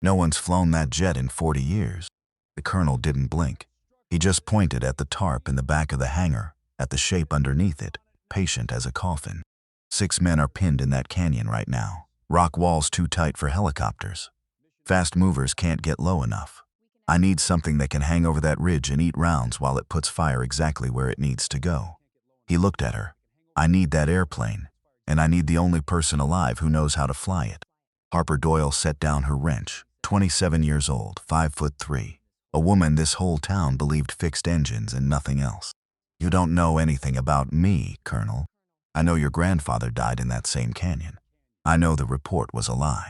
No one's flown that jet in 40 years. The colonel didn't blink. He just pointed at the tarp in the back of the hangar, at the shape underneath it, patient as a coffin. 6 men are pinned in that canyon right now. Rock walls too tight for helicopters. Fast movers can't get low enough. I need something that can hang over that ridge and eat rounds while it puts fire exactly where it needs to go. He looked at her. I need that airplane, and I need the only person alive who knows how to fly it. Harper Doyle set down her wrench, 27 years old, 5'3". A woman this whole town believed fixed engines and nothing else. You don't know anything about me, Colonel. I know your grandfather died in that same canyon. I know the report was a lie.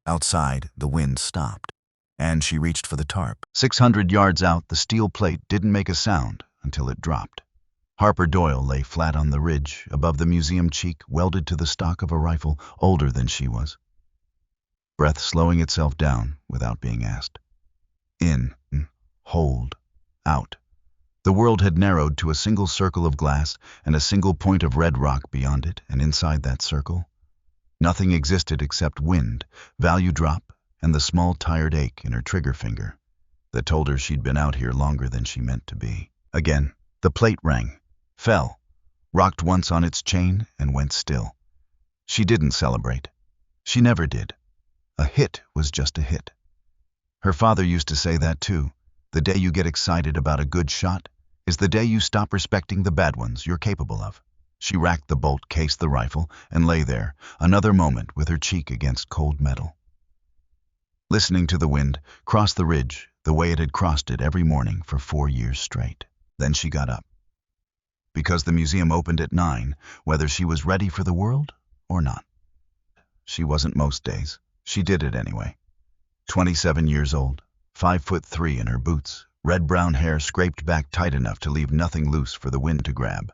Outside, the wind stopped, and she reached for the tarp. 600 yards out, the steel plate didn't make a sound until it dropped. Harper Doyle lay flat on the ridge above the museum cheek, welded to the stock of a rifle older than she was. Breath slowing itself down without being asked. In, hold, out. The world had narrowed to a single circle of glass and a single point of red rock beyond it, and inside that circle, nothing existed except wind, value drop, and the small tired ache in her trigger finger that told her she'd been out here longer than she meant to be. Again, the plate rang, fell, rocked once on its chain, and went still. She didn't celebrate. She never did. A hit was just a hit. Her father used to say that too. The day you get excited about a good shot is the day you stop respecting the bad ones you're capable of. She racked the bolt, cased the rifle, and lay there, another moment with her cheek against cold metal. Listening to the wind cross the ridge the way it had crossed it every morning for 4 years straight. Then she got up. Because the museum opened at 9, whether she was ready for the world or not. She wasn't most days. She did it anyway. 27 years old, 5'3" in her boots, red-brown hair scraped back tight enough to leave nothing loose for the wind to grab.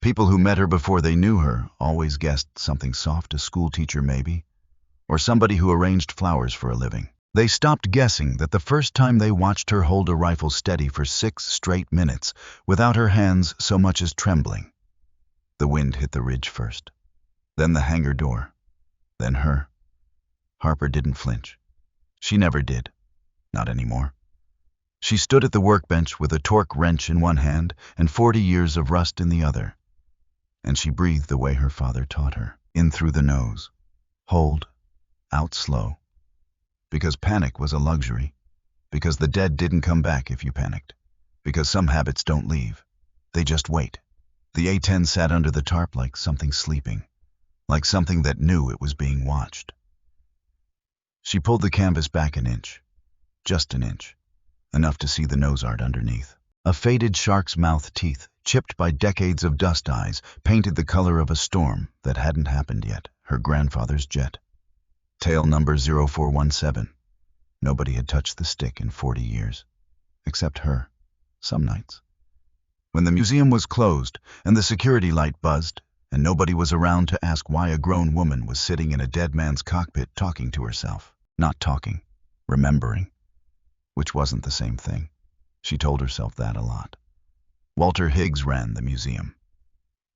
People who met her before they knew her always guessed something soft, a schoolteacher maybe, or somebody who arranged flowers for a living. They stopped guessing that the first time they watched her hold a rifle steady for 6 straight minutes without her hands so much as trembling. The wind hit the ridge first, then the hangar door, then her. Harper didn't flinch. She never did. Not anymore. She stood at the workbench with a torque wrench in one hand and 40 years of rust in the other. And she breathed the way her father taught her, in through the nose. Hold, out slow. Because panic was a luxury. Because the dead didn't come back if you panicked. Because some habits don't leave. They just wait. The A-10 sat under the tarp like something sleeping. Like something that knew it was being watched. She pulled the canvas back an inch. Just an inch. Enough to see the nose art underneath. A faded shark's mouth teeth, chipped by decades of dust eyes, painted the color of a storm that hadn't happened yet, her grandfather's jet. Tail number 0417. Nobody had touched the stick in 40 years. Except her. Some nights. When the museum was closed, and the security light buzzed, and nobody was around to ask why a grown woman was sitting in a dead man's cockpit talking to herself. Not talking. Remembering. Which wasn't the same thing. She told herself that a lot. Walter Higgs ran the museum.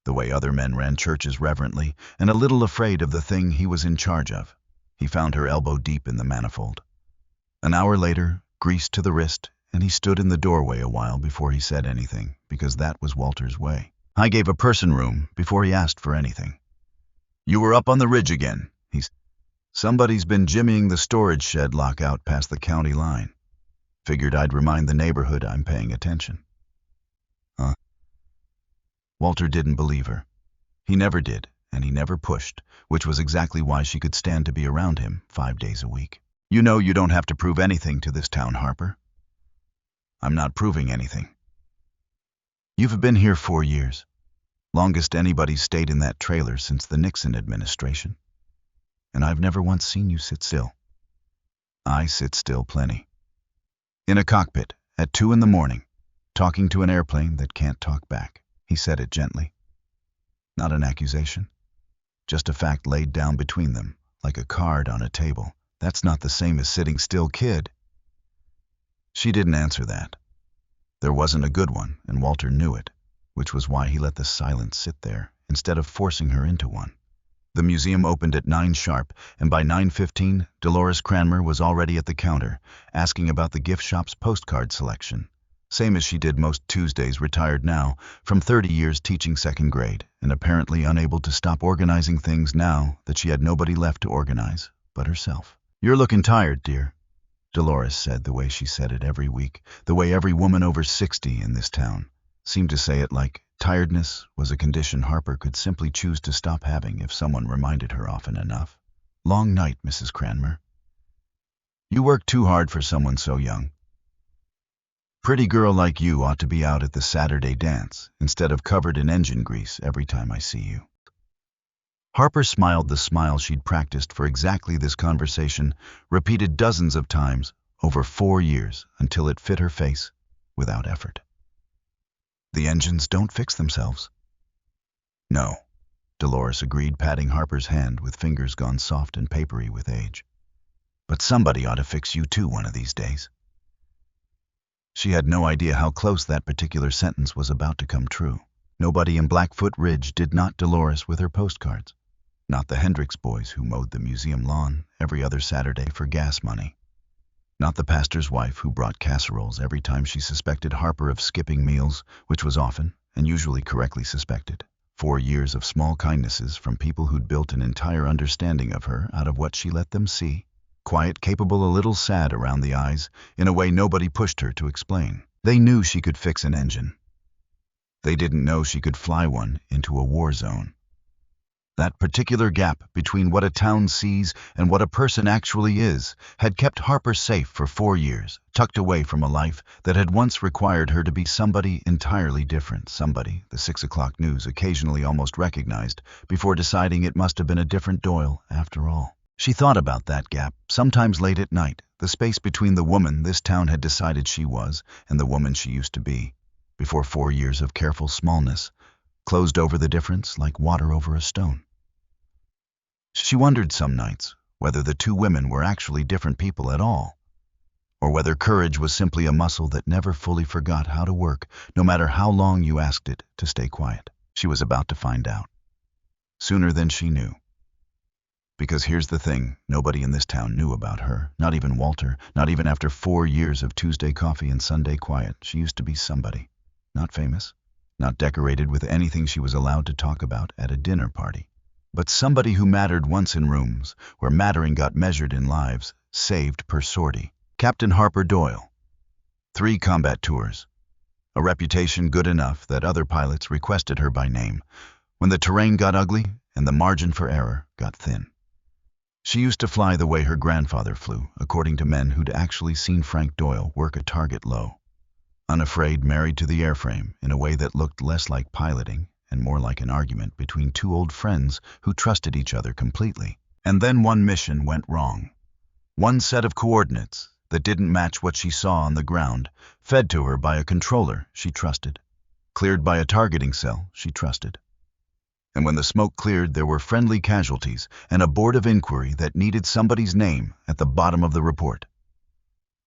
The way other men ran churches reverently, and a little afraid of the thing he was in charge of. He found her elbow deep in the manifold. An hour later, greased to the wrist, and he stood in the doorway a while before he said anything, because that was Walter's way. I gave a person room before he asked for anything. You were up on the ridge again, he said. Somebody's been jimmying the storage shed lock out past the county line. Figured I'd remind the neighborhood I'm paying attention. Huh? Walter didn't believe her. He never did, and he never pushed, which was exactly why she could stand to be around him 5 days a week. You know you don't have to prove anything to this town, Harper. I'm not proving anything. You've been here 4 years. Longest anybody stayed in that trailer since the Nixon administration. And I've never once seen you sit still. I sit still plenty. In a cockpit, at 2 in the morning, talking to an airplane that can't talk back. He said it gently. Not an accusation. Just a fact laid down between them, like a card on a table. That's not the same as sitting still, kid. She didn't answer that. There wasn't a good one, and Walter knew it, which was why he let the silence sit there, instead of forcing her into one. The museum opened at 9 sharp, and by 9:15, Dolores Cranmer was already at the counter, asking about the gift shop's postcard selection. Same as she did most Tuesdays, retired now, from 30 years teaching second grade, and apparently unable to stop organizing things now that she had nobody left to organize but herself. "You're looking tired, dear," Dolores said, the way she said it every week, the way every woman over 60 in this town seemed to say it, like tiredness was a condition Harper could simply choose to stop having if someone reminded her often enough. "Long night, Mrs. Cranmer. You work too hard for someone so young. Pretty girl like you ought to be out at the Saturday dance instead of covered in engine grease every time I see you." Harper smiled the smile she'd practiced for exactly this conversation, repeated dozens of times over 4 years until it fit her face without effort. "The engines don't fix themselves." "No," Dolores agreed, patting Harper's hand with fingers gone soft and papery with age. "But somebody ought to fix you too one of these days." She had no idea how close that particular sentence was about to come true. Nobody in Blackfoot Ridge did not Dolores with her postcards. Not the Hendricks boys who mowed the museum lawn every other Saturday for gas money. Not the pastor's wife who brought casseroles every time she suspected Harper of skipping meals, which was often, and usually correctly, suspected. 4 years of small kindnesses from people who'd built an entire understanding of her out of what she let them see. Quiet, capable, a little sad around the eyes, in a way nobody pushed her to explain. They knew she could fix an engine. They didn't know she could fly one into a war zone. That particular gap between what a town sees and what a person actually is had kept Harper safe for 4 years, tucked away from a life that had once required her to be somebody entirely different, somebody the 6 o'clock news occasionally almost recognized before deciding it must have been a different Doyle after all. She thought about that gap, sometimes late at night, the space between the woman this town had decided she was and the woman she used to be, before 4 years of careful smallness closed over the difference like water over a stone. She wondered some nights whether the two women were actually different people at all, or whether courage was simply a muscle that never fully forgot how to work, no matter how long you asked it to stay quiet. She was about to find out. Sooner than she knew. Because here's the thing, nobody in this town knew about her, not even Walter, not even after 4 years of Tuesday coffee and Sunday quiet. She used to be somebody. Not famous, not decorated with anything she was allowed to talk about at a dinner party, but somebody who mattered once in rooms where mattering got measured in lives saved per sortie. Captain Harper Doyle. 3 combat tours. A reputation good enough that other pilots requested her by name when the terrain got ugly and the margin for error got thin. She used to fly the way her grandfather flew, according to men who'd actually seen Frank Doyle work a target low. Unafraid, married to the airframe in a way that looked less like piloting and more like an argument between 2 old friends who trusted each other completely. And then one mission went wrong. One set of coordinates that didn't match what she saw on the ground, fed to her by a controller she trusted, cleared by a targeting cell she trusted. And when the smoke cleared, there were friendly casualties and a board of inquiry that needed somebody's name at the bottom of the report.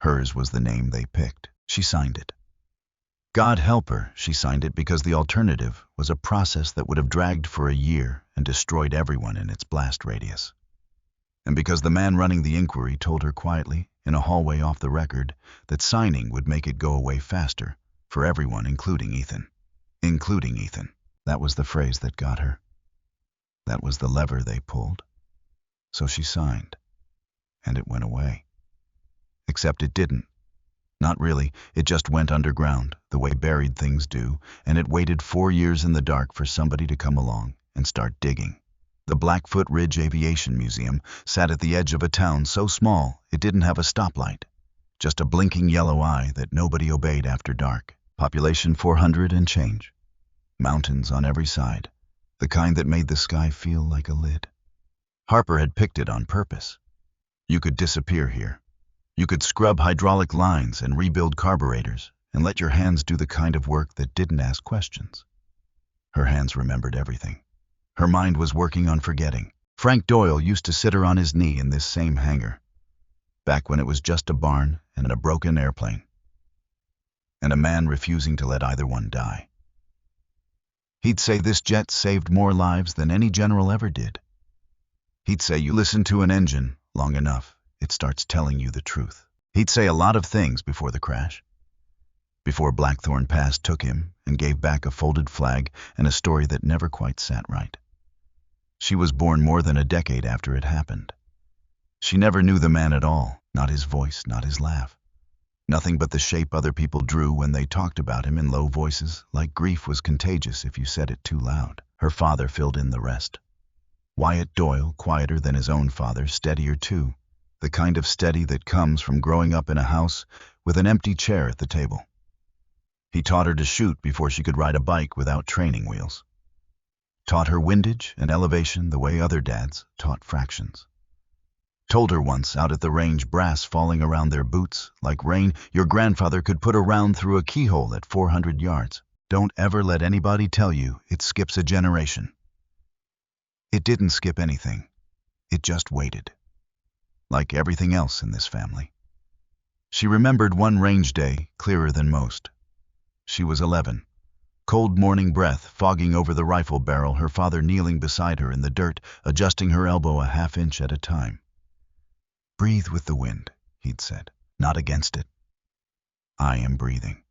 Hers was the name they picked. She signed it. God help her, she signed it because the alternative was a process that would have dragged for a year and destroyed everyone in its blast radius. And because the man running the inquiry told her quietly, in a hallway off the record, that signing would make it go away faster, for everyone, including Ethan. Including Ethan. That was the phrase that got her. That was the lever they pulled. So she signed, and it went away. Except it didn't. Not really, it just went underground, the way buried things do, and it waited 4 years in the dark for somebody to come along and start digging. The Blackfoot Ridge Aviation Museum sat at the edge of a town so small it didn't have a stoplight, just a blinking yellow eye that nobody obeyed after dark. Population 400 and change. Mountains on every side, the kind that made the sky feel like a lid. Harper had picked it on purpose. You could disappear here. You could scrub hydraulic lines and rebuild carburetors and let your hands do the kind of work that didn't ask questions. Her hands remembered everything. Her mind was working on forgetting. Frank Doyle used to sit her on his knee in this same hangar, back when it was just a barn and a broken airplane, and a man refusing to let either one die. He'd say this jet saved more lives than any general ever did. He'd say, you listen to an engine long enough, it starts telling you the truth. He'd say a lot of things before the crash. Before Blackthorn Pass took him and gave back a folded flag and a story that never quite sat right. She was born more than a decade after it happened. She never knew the man at all, not his voice, not his laugh. Nothing but the shape other people drew when they talked about him in low voices, like grief was contagious if you said it too loud. Her father filled in the rest. Wyatt Doyle, quieter than his own father, steadier too, the kind of steady that comes from growing up in a house with an empty chair at the table. He taught her to shoot before she could ride a bike without training wheels. Taught her windage and elevation the way other dads taught fractions. Told her once out at the range, brass falling around their boots like rain, your grandfather could put a round through a keyhole at 400 yards. Don't ever let anybody tell you it skips a generation. It didn't skip anything. It just waited. Like everything else in this family. She remembered one range day clearer than most. She was 11. Cold morning breath fogging over the rifle barrel, her father kneeling beside her in the dirt, adjusting her elbow a half inch at a time. Breathe with the wind, he'd said, not against it. I am breathing.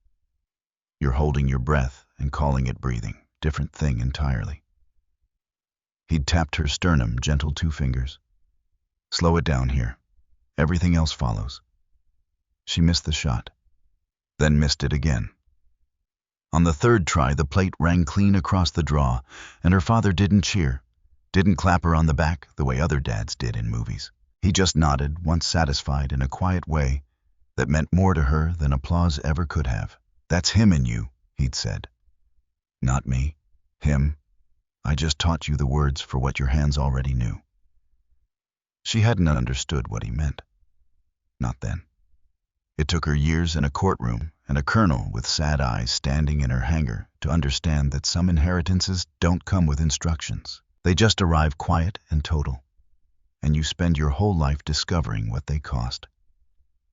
You're holding your breath and calling it breathing, different thing entirely. He'd tapped her sternum, gentle 2 fingers. Slow it down here. Everything else follows. She missed the shot, then missed it again. On the 3rd try, the plate rang clean across the draw, and her father didn't cheer, didn't clap her on the back the way other dads did in movies. He just nodded, once satisfied, in a quiet way that meant more to her than applause ever could have. That's him in you, he'd said. Not me. Him. I just taught you the words for what your hands already knew. She hadn't understood what he meant. Not then. It took her years in a courtroom and a colonel with sad eyes standing in her hangar to understand that some inheritances don't come with instructions. They just arrive quiet and total. And you spend your whole life discovering what they cost.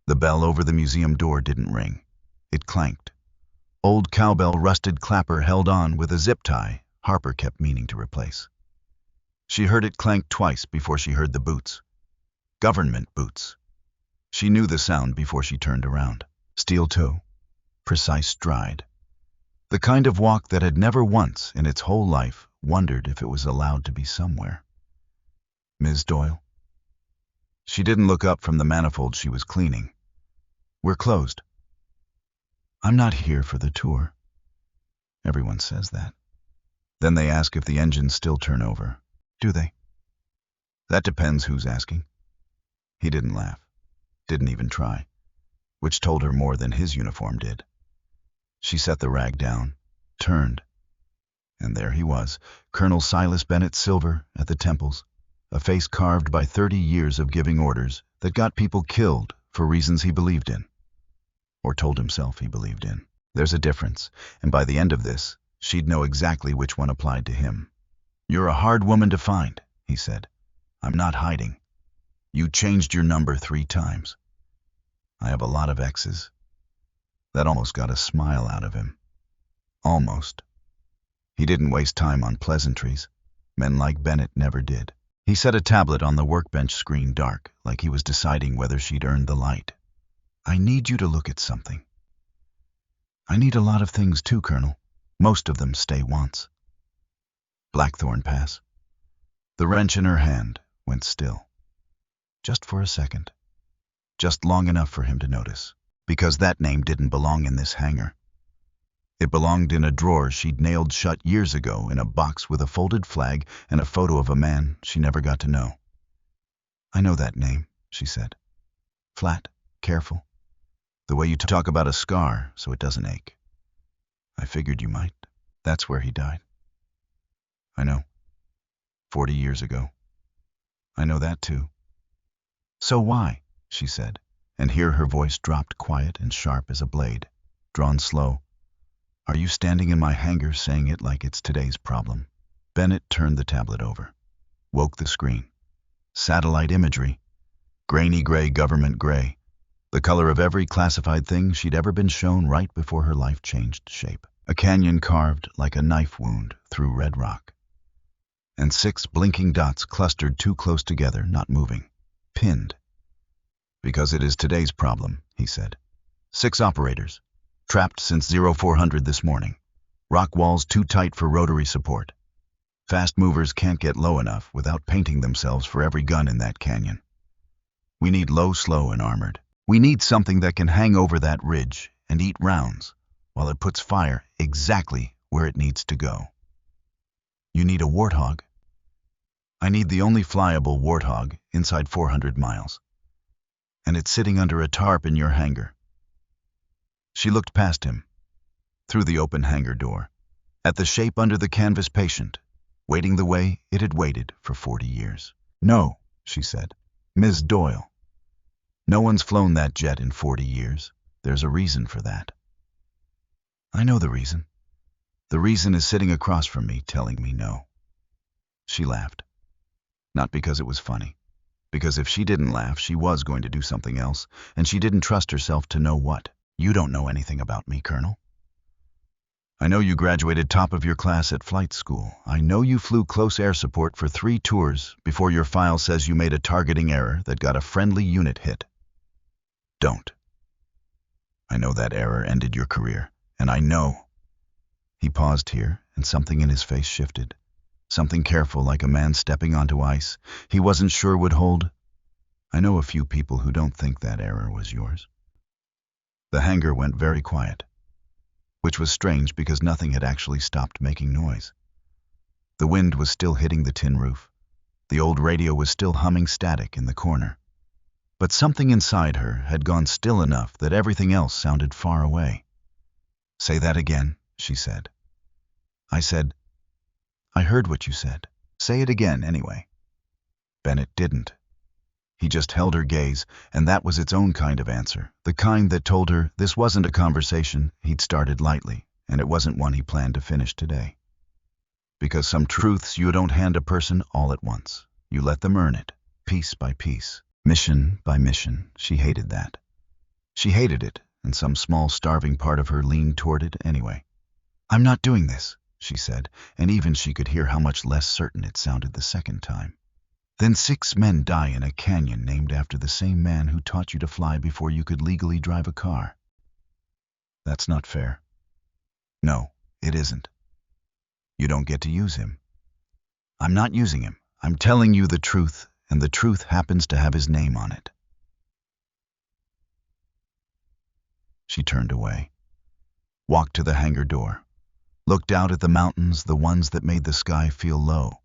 The bell over the museum door didn't ring. It clanked. Old cowbell rusted clapper held on with a zip tie Harper kept meaning to replace. She heard it clank twice before she heard the boots. Government boots. She knew the sound before she turned around. Steel toe. Precise stride. The kind of walk that had never once in its whole life wondered if it was allowed to be somewhere. Ms. Doyle? She didn't look up from the manifold she was cleaning. We're closed. I'm not here for the tour. Everyone says that. Then they ask if the engines still turn over. Do they? That depends who's asking. He didn't laugh. Didn't even try. Which told her more than his uniform did. She set the rag down, turned. And there he was, Colonel Silas Bennett Silver at the temples. A face carved by 30 years of giving orders that got people killed for reasons he believed in. Or told himself he believed in. There's a difference, and by the end of this, she'd know exactly which one applied to him. You're a hard woman to find, he said. I'm not hiding. You changed your number 3 times. I have a lot of exes. That almost got a smile out of him. Almost. He didn't waste time on pleasantries. Men like Bennett never did. He set a tablet on the workbench screen dark, like he was deciding whether she'd earned the light. I need you to look at something. I need a lot of things too, Colonel. Most of them stay once. Blackthorn Pass. The wrench in her hand went still. Just for a second. Just long enough for him to notice. Because that name didn't belong in this hangar. It belonged in a drawer she'd nailed shut years ago in a box with a folded flag and a photo of a man she never got to know. I know that name, she said. Flat, careful. The way you talk about a scar so it doesn't ache. I figured you might. That's where he died. I know. 40 years ago. I know that too. So why? She said, and here her voice dropped quiet and sharp as a blade, drawn slow. Are you standing in my hangar saying it like it's today's problem? Bennett turned the tablet over, woke the screen. Satellite imagery. Grainy gray government gray. The color of every classified thing she'd ever been shown right before her life changed shape. A canyon carved like a knife wound through red rock. and 6 blinking dots clustered too close together, not moving. Pinned. "Because it is today's problem," he said. 6 operators. Trapped since 0400 this morning. Rock walls too tight for rotary support. Fast movers can't get low enough without painting themselves for every gun in that canyon. We need low, slow, and armored. We need something that can hang over that ridge and eat rounds while it puts fire exactly where it needs to go. You need a warthog? I need the only flyable warthog inside 400 miles. And it's sitting under a tarp in your hangar." She looked past him, through the open hangar door, at the shape under the canvas patient, waiting the way it had waited for 40 years. "No," she said. "Ms. Doyle. No one's flown that jet in 40 years. There's a reason for that." "I know the reason. The reason is sitting across from me telling me no." She laughed. Not because it was funny. Because if she didn't laugh, she was going to do something else, and she didn't trust herself to know what. "You don't know anything about me, Colonel. I know you graduated top of your class at flight school. I know you flew close air support for 3 tours before your file says you made a targeting error that got a friendly unit hit. Don't. I know that error ended your career, and I know." He paused here, and something in his face shifted. Something careful, like a man stepping onto ice he wasn't sure would hold. "I know a few people who don't think that error was yours." The hangar went very quiet, which was strange because nothing had actually stopped making noise. The wind was still hitting the tin roof. The old radio was still humming static in the corner. But something inside her had gone still enough that everything else sounded far away. "Say that again," she said. "I said, I heard what you said. Say it again, anyway." Bennett didn't. He just held her gaze, and that was its own kind of answer, the kind that told her this wasn't a conversation he'd started lightly, and it wasn't one he planned to finish today. Because some truths you don't hand a person all at once. You let them earn it, piece by piece, mission by mission. She hated that. She hated it, and some small starving part of her leaned toward it anyway. "I'm not doing this," she said, and even she could hear how much less certain it sounded the second time. "Then 6 men die in a canyon named after the same man who taught you to fly before you could legally drive a car. That's not fair." "No, it isn't. You don't get to use him." "I'm not using him. I'm telling you the truth, and the truth happens to have his name on it." She turned away, walked to the hangar door, looked out at the mountains, the ones that made the sky feel low,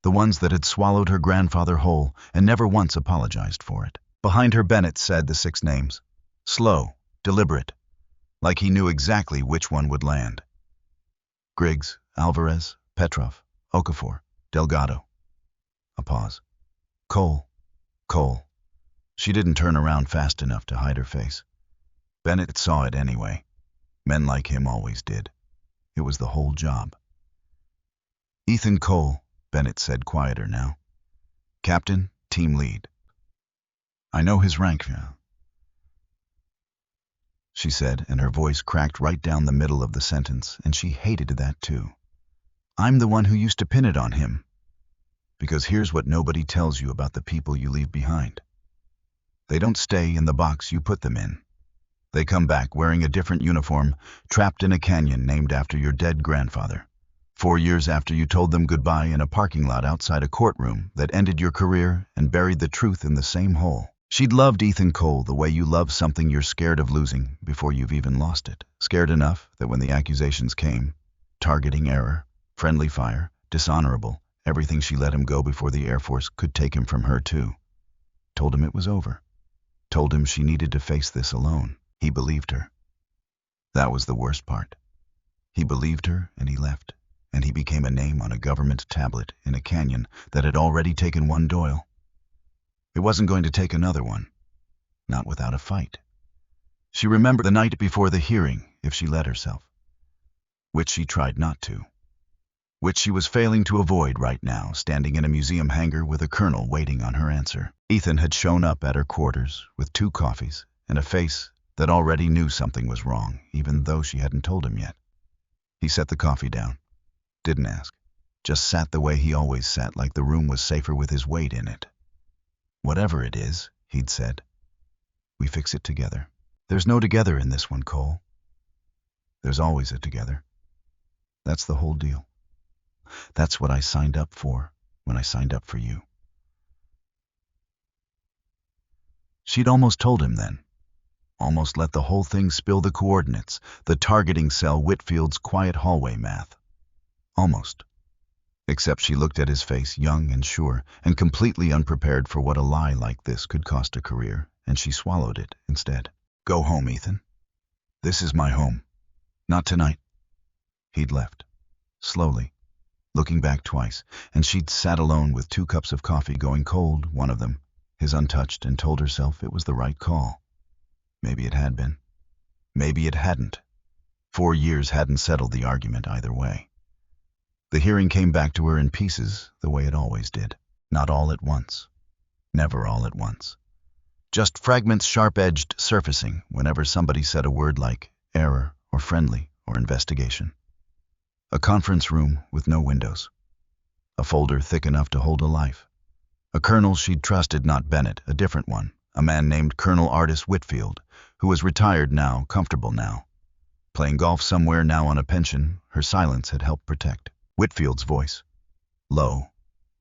the ones that had swallowed her grandfather whole and never once apologized for it. Behind her, Bennett said the 6 names, slow, deliberate, like he knew exactly which one would land. Griggs, Alvarez, Petrov, Okafor, Delgado. A pause. Cole. Cole. She didn't turn around fast enough to hide her face. Bennett saw it anyway. Men like him always did. It was the whole job. "Ethan Cole," Bennett said, quieter now. "Captain, team lead." "I know his rank now," she said, and her voice cracked right down the middle of the sentence, and she hated that too. "I'm the one who used to pin it on him. Because here's what nobody tells you about the people you leave behind. They don't stay in the box you put them in. They come back wearing a different uniform, trapped in a canyon named after your dead grandfather. 4 years after you told them goodbye in a parking lot outside a courtroom that ended your career and buried the truth in the same hole. She'd loved Ethan Cole the way you love something you're scared of losing before you've even lost it. Scared enough that when the accusations came, targeting error, friendly fire, dishonorable, everything, she let him go before the Air Force could take him from her too. Told him it was over. Told him she needed to face this alone. He believed her. That was the worst part. He believed her, and he left, and he became a name on a government tablet in a canyon that had already taken one Doyle. It wasn't going to take another one, not without a fight. She remembered the night before the hearing, if she let herself, which she tried not to, which she was failing to avoid right now, standing in a museum hangar with a colonel waiting on her answer. Ethan had shown up at her quarters with 2 coffees and a face that already knew something was wrong, even though she hadn't told him yet. He set the coffee down, didn't ask, Just sat the way he always sat, like the room was safer with his weight in it. "Whatever it is," he'd said, "we fix it together." There's no together in this one, Cole. There's always a together. That's the whole deal. That's what I signed up for when I signed up for you. She'd almost told him then. Almost let the whole thing spill the coordinates, the targeting cell, Whitfield's quiet hallway math. Almost. Except she looked at his face, young and sure, and completely unprepared for what a lie like this could cost a career, and she swallowed it instead. "Go home, Ethan. This is my home. Not tonight." He'd left, slowly, looking back twice, and she'd sat alone with 2 cups of coffee going cold, one of them, his untouched, and told herself it was the right call. Maybe it had been. Maybe it hadn't. 4 years hadn't settled the argument either way. The hearing came back to her in pieces, the way it always did. Not all at once. Never all at once. Just fragments, sharp-edged, surfacing whenever somebody said a word like error or friendly or investigation. A conference room with no windows. A folder thick enough to hold a life. A colonel she'd trusted, not Bennett, a different one. A man named Colonel Artis Whitfield, who was retired now, comfortable now. Playing golf somewhere now on a pension, her silence had helped protect. Whitfield's voice. Low.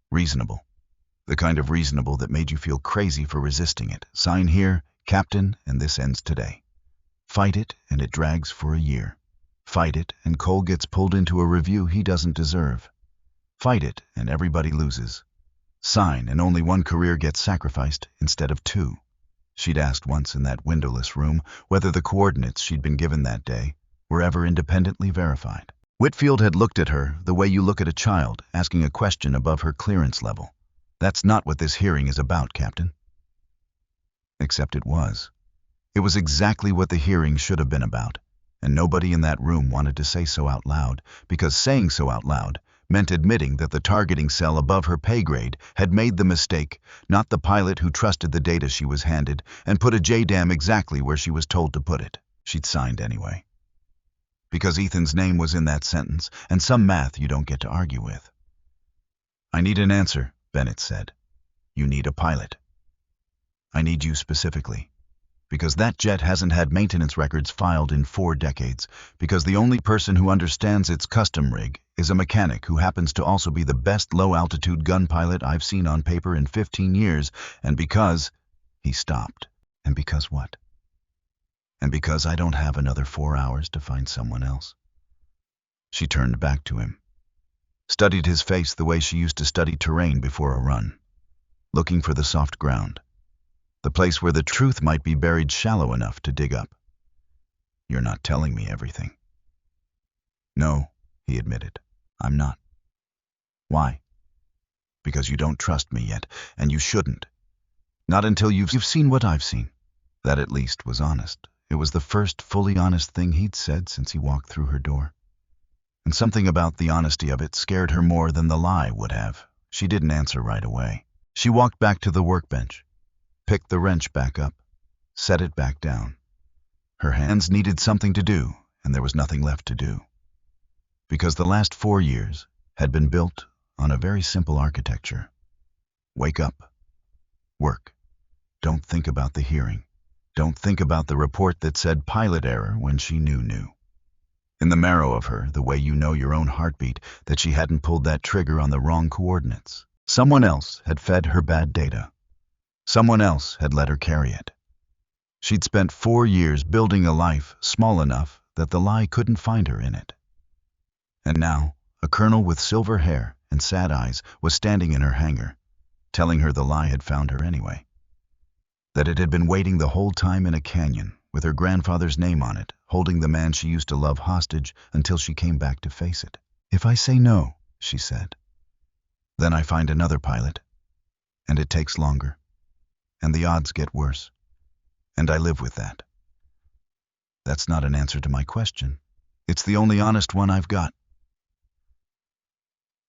Reasonable. The kind of reasonable that made you feel crazy for resisting it. Sign here, Captain, and this ends today. Fight it, and it drags for a year. Fight it, and Cole gets pulled into a review he doesn't deserve. Fight it, and everybody loses. Sign, and only one career gets sacrificed instead of 2. She'd asked once in that windowless room whether the coordinates she'd been given that day were ever independently verified. Whitfield had looked at her the way you look at a child asking a question above her clearance level. "That's not what this hearing is about, Captain." Except it was. It was exactly what the hearing should have been about, and nobody in that room wanted to say so out loud, because saying so out loud meant admitting that the targeting cell above her pay grade had made the mistake, not the pilot who trusted the data she was handed and put a JDAM exactly where she was told to put it. She'd signed anyway. Because Ethan's name was in that sentence, and some math you don't get to argue with. "I need an answer," Bennett said. "You need a pilot. I need you specifically. Because that jet hasn't had maintenance records filed in 4 decades, because the only person who understands its custom rig is a mechanic who happens to also be the best low-altitude gun pilot I've seen on paper in 15 years, and because..." He stopped. "And because what?" "And because I don't have another 4 hours to find someone else." She turned back to him. Studied his face the way she used to study terrain before a run. Looking for the soft ground. The place where the truth might be buried shallow enough to dig up. "You're not telling me everything." "No," he admitted. "I'm not." "Why?" "Because you don't trust me yet, and you shouldn't. Not until you've seen what I've seen." That at least was honest. It was the first fully honest thing he'd said since he walked through her door. And something about the honesty of it scared her more than the lie would have. She didn't answer right away. She walked back to the workbench, picked the wrench back up, set it back down. Her hands needed something to do, and there was nothing left to do. Because the last 4 years had been built on a very simple architecture. Wake up. Work. Don't think about the hearing. Don't think about the report that said pilot error when she knew. In the marrow of her, the way you know your own heartbeat, that she hadn't pulled that trigger on the wrong coordinates. Someone else had fed her bad data. Someone else had let her carry it. She'd spent 4 years building a life small enough that the lie couldn't find her in it. And now, a colonel with silver hair and sad eyes was standing in her hangar, telling her the lie had found her anyway. That it had been waiting the whole time in a canyon, with her grandfather's name on it, holding the man she used to love hostage until she came back to face it. "If I say no," she said, "then I find another pilot, and it takes longer, and the odds get worse, and I live with that." That's not an answer to my question. It's the only honest one I've got.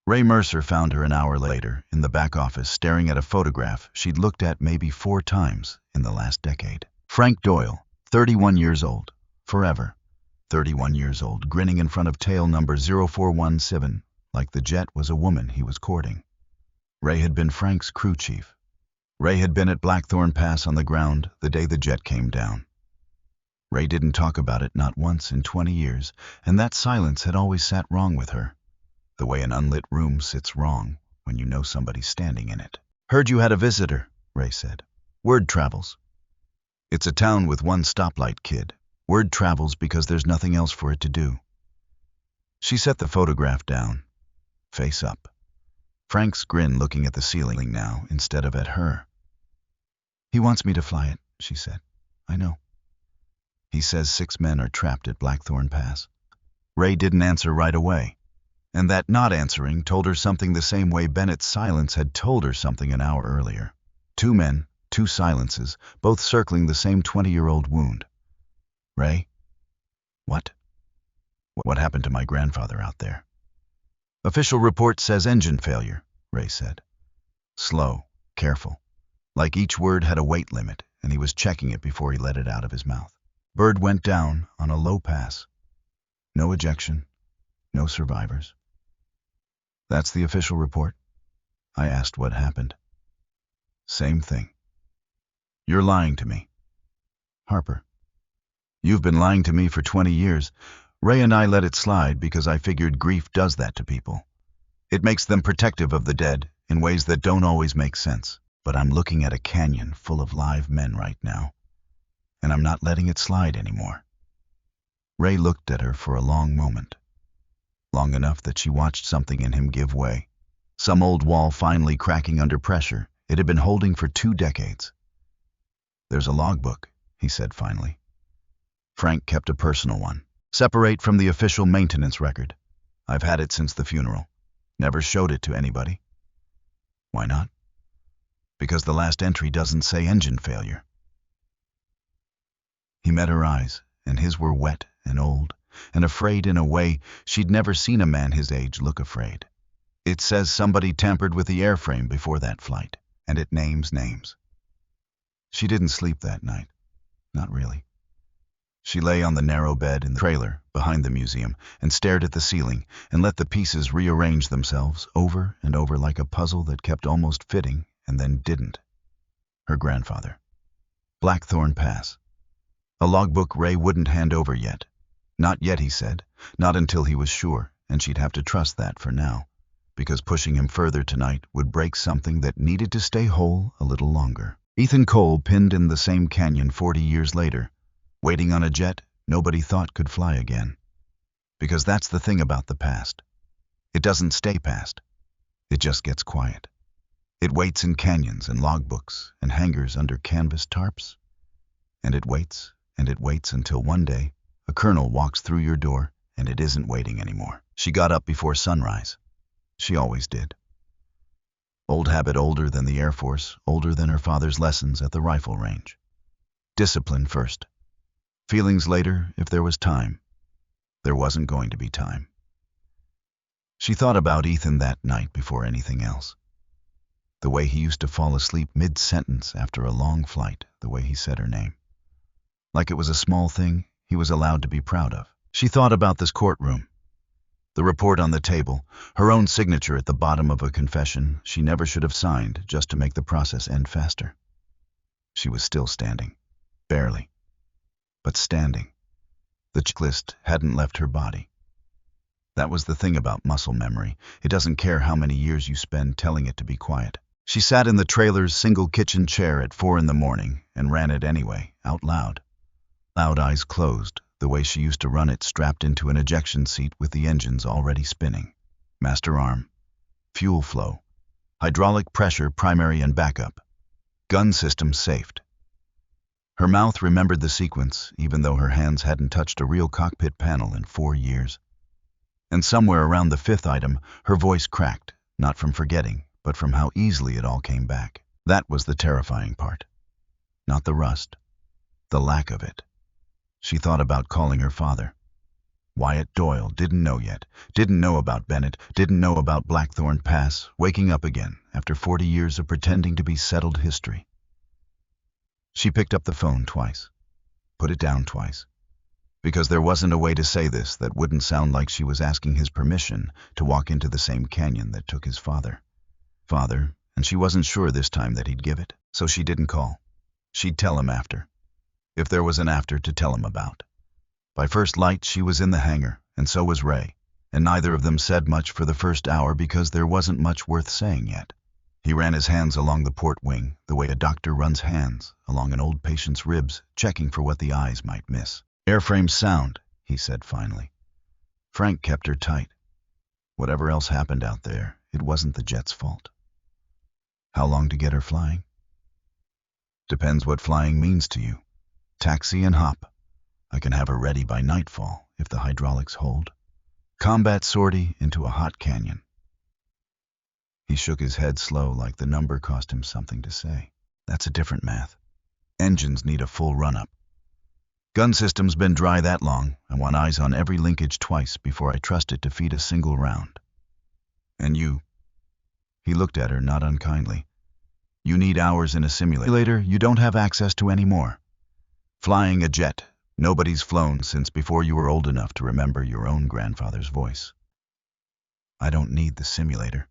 Ray Mercer found her an hour later in the back office staring at a photograph she'd looked at maybe 4 times in the last decade. Frank Doyle, 31 years old, forever. 31 years old, grinning in front of tail number 0417, like the jet was a woman he was courting. Ray had been Frank's crew chief. Ray had been at Blackthorn Pass on the ground the day the jet came down. Ray didn't talk about it not once in 20 years, and that silence had always sat wrong with her, the way an unlit room sits wrong when you know somebody's standing in it. "Heard you had a visitor," Ray said. "Word travels. It's a town with one stoplight, kid. Word travels because there's nothing else for it to do." She set the photograph down, face up. Frank's grin looking at the ceiling now instead of at her. "He wants me to fly it," she said. "I know. He says 6 men are trapped at Blackthorn Pass." Ray didn't answer right away, and that not answering told her something the same way Bennett's silence had told her something an hour earlier. 2 men, 2 silences, both circling the same 20-year-old wound. "Ray? What? What happened to my grandfather out there?" "Official report says engine failure," Ray said. Slow, careful, like each word had a weight limit, and he was checking it before he let it out of his mouth. "Bird went down on a low pass. No ejection, no survivors." "That's the official report?" I asked what happened. "Same thing." "You're lying to me." "Harper, you've been lying to me for 20 years. Ray and I let it slide because I figured grief does that to people. It makes them protective of the dead in ways that don't always make sense. But I'm looking at a canyon full of live men right now, and I'm not letting it slide anymore." Ray looked at her for a long moment, long enough that she watched something in him give way. Some old wall finally cracking under pressure it had been holding for 2 decades. "There's a logbook," he said finally. "Frank kept a personal one. Separate from the official maintenance record. I've had it since the funeral. Never showed it to anybody." "Why not?" "Because the last entry doesn't say engine failure." He met her eyes, and his were wet and old, and afraid in a way she'd never seen a man his age look afraid. "It says somebody tampered with the airframe before that flight, and it names names." She didn't sleep that night. Not really. She lay on the narrow bed in the trailer behind the museum and stared at the ceiling and let the pieces rearrange themselves over and over like a puzzle that kept almost fitting and then didn't. Her grandfather. Blackthorn Pass. A logbook Ray wouldn't hand over yet. Not yet, he said. Not until he was sure, and she'd have to trust that for now, because pushing him further tonight would break something that needed to stay whole a little longer. Ethan Cole pinned in the same canyon 40 years later, waiting on a jet nobody thought could fly again. Because that's the thing about the past. It doesn't stay past. It just gets quiet. It waits in canyons and logbooks and hangars under canvas tarps. And it waits until one day a colonel walks through your door and it isn't waiting anymore. She got up before sunrise. She always did. Old habit, older than the Air Force, older than her father's lessons at the rifle range. Discipline first. Feelings later, if there was time. There wasn't going to be time. She thought about Ethan that night before anything else. The way he used to fall asleep mid-sentence after a long flight, the way he said her name. Like it was a small thing he was allowed to be proud of. She thought about this courtroom. The report on the table, her own signature at the bottom of a confession she never should have signed just to make the process end faster. She was still standing. Barely. But standing. The checklist hadn't left her body. That was the thing about muscle memory. It doesn't care how many years you spend telling it to be quiet. She sat in the trailer's single kitchen chair at 4 in the morning and ran it anyway, out loud. Loud, eyes closed, the way she used to run it strapped into an ejection seat with the engines already spinning. Master arm. Fuel flow. Hydraulic pressure, primary and backup. Gun system safed. Her mouth remembered the sequence, even though her hands hadn't touched a real cockpit panel in 4 years. And somewhere around the 5th item, her voice cracked, not from forgetting, but from how easily it all came back. That was the terrifying part. Not the rust. The lack of it. She thought about calling her father. Wyatt Doyle didn't know yet, didn't know about Bennett, didn't know about Blackthorn Pass, waking up again after 40 years of pretending to be settled history. She picked up the phone twice, put it down twice, because there wasn't a way to say this that wouldn't sound like she was asking his permission to walk into the same canyon that took his father. And she wasn't sure this time that he'd give it, so she didn't call. She'd tell him after, if there was an after to tell him about. By first light, she was in the hangar, and so was Ray, and neither of them said much for the first hour because there wasn't much worth saying yet. He ran his hands along the port wing, the way a doctor runs hands along an old patient's ribs, checking for what the eyes might miss. "Airframe sound," he said finally. Frank kept her tight. Whatever else happened out there, it wasn't the jet's fault. "How long to get her flying?" "Depends what flying means to you. Taxi and hop. I can have her ready by nightfall if the hydraulics hold. Combat sortie into a hot canyon." He shook his head slow, like the number cost him something to say. "That's a different math. Engines need a full run-up. Gun system's been dry that long. I want eyes on every linkage twice before I trust it to feed a single round. And you," he looked at her not unkindly, "you need hours in a simulator you don't have access to anymore. Flying a jet nobody's flown since before you were old enough to remember your own grandfather's voice." "I don't need the simulator."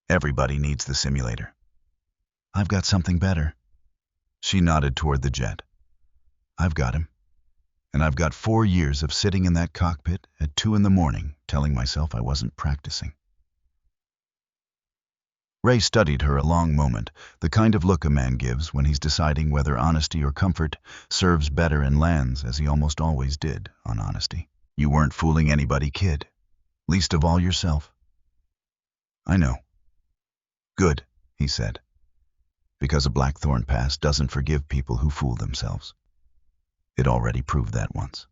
"Everybody needs the simulator." "I've got something better." She nodded toward the jet. "I've got him. And I've got 4 years of sitting in that cockpit at 2 in the morning telling myself I wasn't practicing." Ray studied her a long moment, the kind of look a man gives when he's deciding whether honesty or comfort serves better and lands, as he almost always did, on honesty. "You weren't fooling anybody, kid. Least of all yourself." "I know." "Good," he said. "Because a Blackthorn Pass doesn't forgive people who fool themselves. It already proved that once.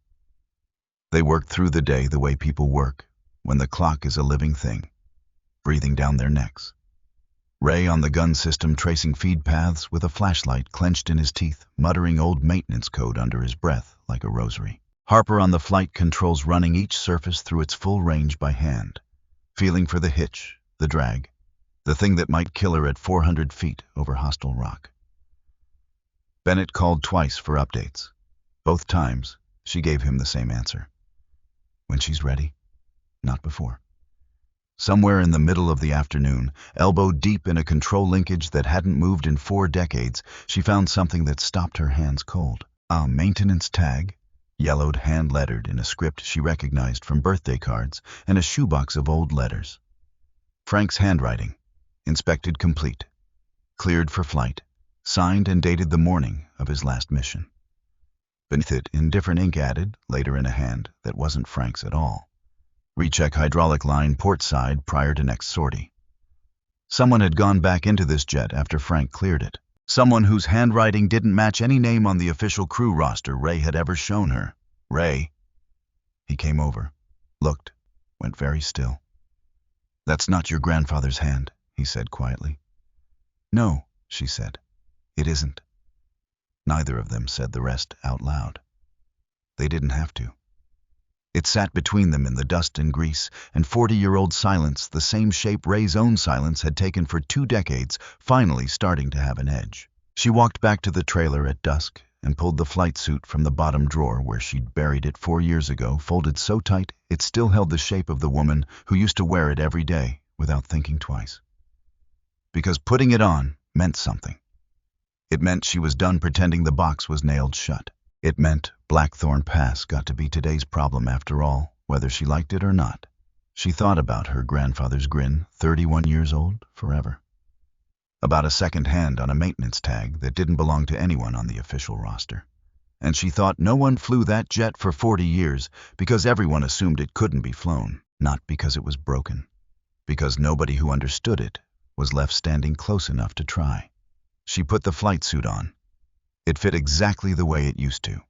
They work through the day the way people work, when the clock is a living thing, breathing down their necks. Ray on the gun system tracing feed paths with a flashlight clenched in his teeth, muttering old maintenance code under his breath like a rosary. Harper on the flight controls running each surface through its full range by hand, feeling for the hitch, the drag, the thing that might kill her at 400 feet over hostile rock. Bennett called twice for updates. Both times, she gave him the same answer. "When she's ready, not before." Somewhere in the middle of the afternoon, elbow deep in a control linkage that hadn't moved in 4 decades, she found something that stopped her hands cold. A maintenance tag, yellowed hand-lettered in a script she recognized from birthday cards, and a shoebox of old letters. Frank's handwriting, inspected complete, cleared for flight, signed and dated the morning of his last mission. Beneath it, in different ink added, later in a hand that wasn't Frank's at all. "Recheck hydraulic line port side prior to next sortie." Someone had gone back into this jet after Frank cleared it. Someone whose handwriting didn't match any name on the official crew roster Ray had ever shown her. "Ray." He came over, looked, went very still. "That's not your grandfather's hand," he said quietly. "No," she said. "It isn't." Neither of them said the rest out loud. They didn't have to. It sat between them in the dust and grease, and 40-year-old silence, the same shape Ray's own silence had taken for 2 decades, finally starting to have an edge. She walked back to the trailer at dusk and pulled the flight suit from the bottom drawer where she'd buried it 4 years ago, folded so tight it still held the shape of the woman who used to wear it every day without thinking twice. Because putting it on meant something. It meant she was done pretending the box was nailed shut. It meant Blackthorn Pass got to be today's problem after all, whether she liked it or not. She thought about her grandfather's grin, 31 years old, forever. About a second hand on a maintenance tag that didn't belong to anyone on the official roster. And she thought no one flew that jet for 40 years because everyone assumed it couldn't be flown, not because it was broken, because nobody who understood it was left standing close enough to try. She put the flight suit on. It fit exactly the way it used to.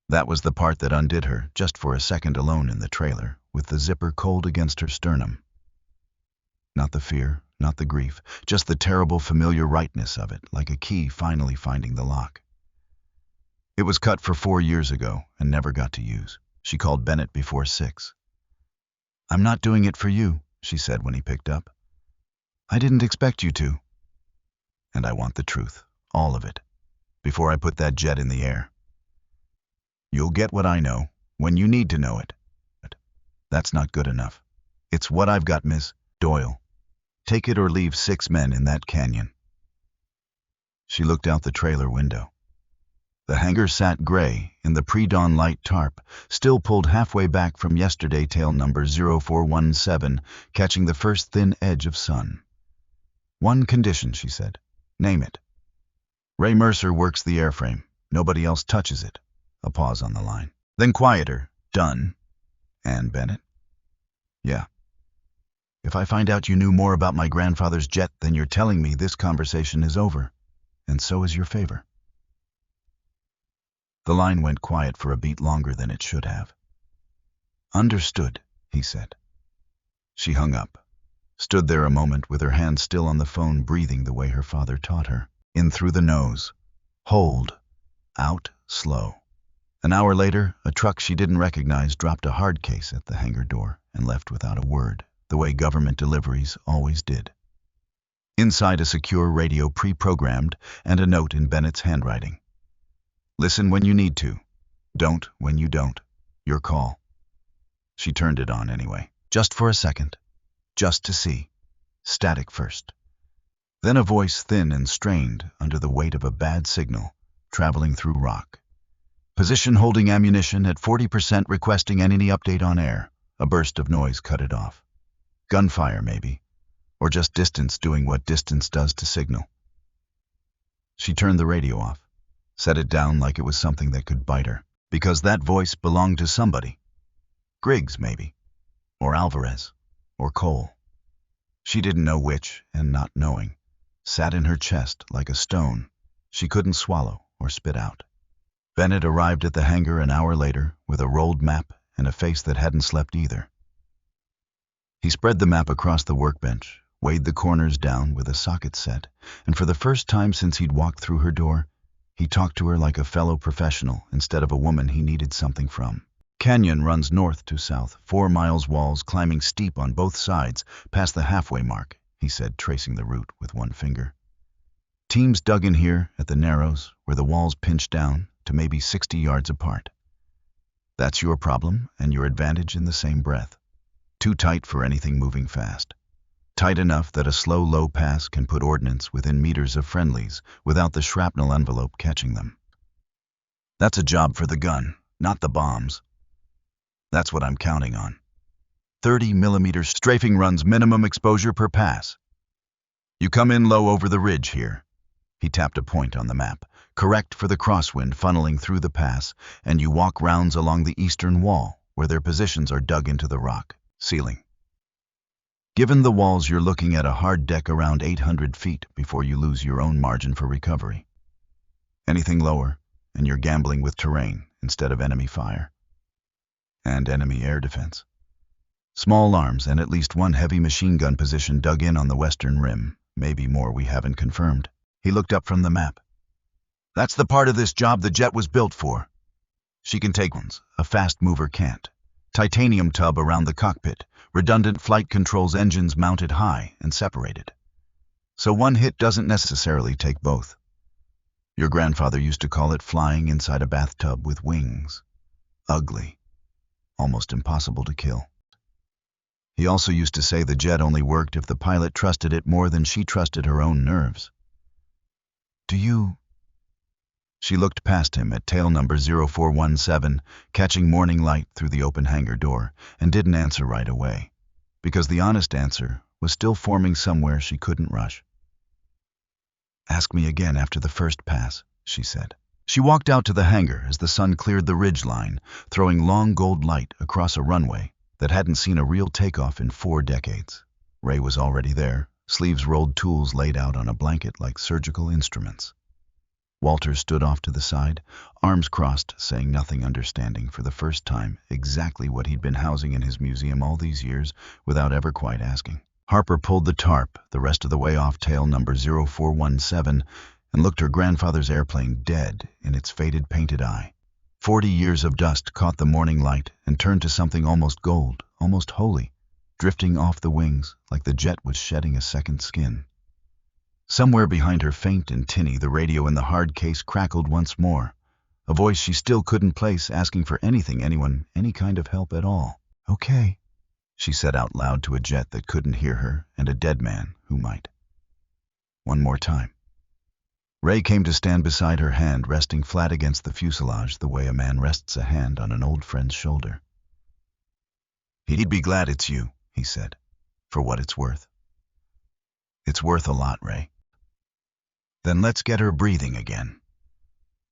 That was the part that undid her, just for a second alone in the trailer, with the zipper cold against her sternum. Not the fear, not the grief, just the terrible familiar rightness of it, like a key finally finding the lock. It was cut for 4 years ago and never got to use. She called Bennett before 6. "I'm not doing it for you," she said when he picked up. "I didn't expect you to. And I want the truth, all of it, before I put that jet in the air." You'll get what I know, when you need to know it. That's not good enough. It's what I've got, Miss Doyle. Take it or leave 6 men in that canyon. She looked out the trailer window. The hangar sat gray in the pre-dawn light tarp, still pulled halfway back from yesterday, tail number 0417, catching the first thin edge of sun. One condition, she said. Name it. Ray Mercer works the airframe. Nobody else touches it. A pause on the line. Then quieter. Done. Ann Bennett? Yeah. If I find out you knew more about my grandfather's jet than you're telling me, this conversation is over. And so is your favor. The line went quiet for a beat longer than it should have. Understood, he said. She hung up, stood there a moment with her hand still on the phone, breathing the way her father taught her. In through the nose. Hold. Out slow. An hour later, a truck she didn't recognize dropped a hard case at the hangar door and left without a word, the way government deliveries always did. Inside, a secure radio pre-programmed and a note in Bennett's handwriting. Listen when you need to. Don't when you don't. Your call. She turned it on anyway, just for a second, just to see. Static first. Then a voice, thin and strained under the weight of a bad signal, traveling through rock. Position holding ammunition at 40%, requesting any update on air. A burst of noise cut it off. Gunfire, maybe. Or just distance doing what distance does to signal. She turned the radio off, set it down like it was something that could bite her, because that voice belonged to somebody. Griggs, maybe. Or Alvarez. Or Cole. She didn't know which, and not knowing, sat in her chest like a stone she couldn't swallow or spit out. Bennett arrived at the hangar an hour later with a rolled map and a face that hadn't slept either. He spread the map across the workbench, weighed the corners down with a socket set, and for the first time since he'd walked through her door, he talked to her like a fellow professional instead of a woman he needed something from. Canyon runs north to south, 4 miles, walls climbing steep on both sides, past the halfway mark, he said, tracing the route with one finger. Teams dug in here at the narrows, where the walls pinched down to maybe 60 yards apart. That's your problem and your advantage in the same breath. Too tight for anything moving fast. Tight enough that a slow, low pass can put ordnance within meters of friendlies without the shrapnel envelope catching them. That's a job for the gun, not the bombs. That's what I'm counting on. 30mm strafing runs, minimum exposure per pass. You come in low over the ridge here. He tapped a point on the map, correct for the crosswind funneling through the pass, and you walk rounds along the eastern wall, where their positions are dug into the rock ceiling. Given the walls, you're looking at a hard deck around 800 feet before you lose your own margin for recovery. Anything lower, and you're gambling with terrain instead of enemy fire. And enemy air defense. Small arms and at least one heavy machine gun position dug in on the western rim, maybe more we haven't confirmed. He looked up from the map. That's the part of this job the jet was built for. She can take ones, a fast mover can't. Titanium tub around the cockpit, redundant flight controls, engines mounted high and separated. So one hit doesn't necessarily take both. Your grandfather used to call it flying inside a bathtub with wings. Ugly. Almost impossible to kill. He also used to say the jet only worked if the pilot trusted it more than she trusted her own nerves. Do you... She looked past him at tail number 0417, catching morning light through the open hangar door, and didn't answer right away, because the honest answer was still forming somewhere she couldn't rush. Ask me again after the first pass, she said. She walked out to the hangar as the sun cleared the ridge line, throwing long gold light across a runway that hadn't seen a real takeoff in 4 decades. Ray was already there, sleeves rolled, tools laid out on a blanket like surgical instruments. Walter stood off to the side, arms crossed, saying nothing, understanding for the first time exactly what he'd been housing in his museum all these years without ever quite asking. Harper pulled the tarp the rest of the way off tail number 0417 and looked her grandfather's airplane dead in its faded painted eye. 40 years of dust caught the morning light and turned to something almost gold, almost holy, drifting off the wings like the jet was shedding a second skin. Somewhere behind her, faint and tinny, the radio in the hard case crackled once more, a voice she still couldn't place, asking for anything, anyone, any kind of help at all. "Okay," she said out loud to a jet that couldn't hear her and a dead man who might. One more time. Ray came to stand beside her, hand resting flat against the fuselage the way a man rests a hand on an old friend's shoulder. "He'd be glad it's you," he said, "for what it's worth." "It's worth a lot, Ray." "Then let's get her breathing again."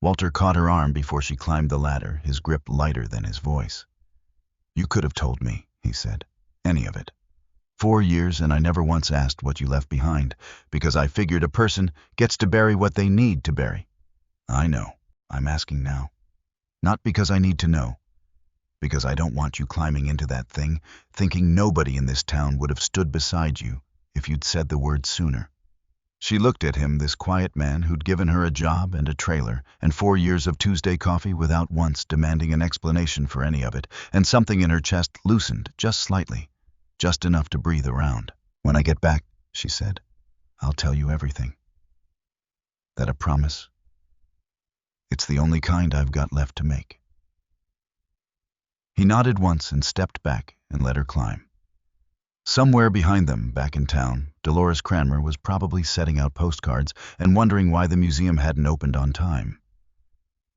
Walter caught her arm before she climbed the ladder, his grip lighter than his voice. "You could have told me," he said, "any of it. 4 years, and I never once asked what you left behind, because I figured a person gets to bury what they need to bury. I know. I'm asking now. Not because I need to know. Because I don't want you climbing into that thing, thinking nobody in this town would have stood beside you if you'd said the word sooner." She looked at him, this quiet man who'd given her a job and a trailer and 4 years of Tuesday coffee without once demanding an explanation for any of it, and something in her chest loosened just slightly, just enough to breathe around. "When I get back," she said, "I'll tell you everything." "That a promise?" "It's the only kind I've got left to make." He nodded once and stepped back and let her climb. Somewhere behind them, back in town, Dolores Cranmer was probably setting out postcards and wondering why the museum hadn't opened on time.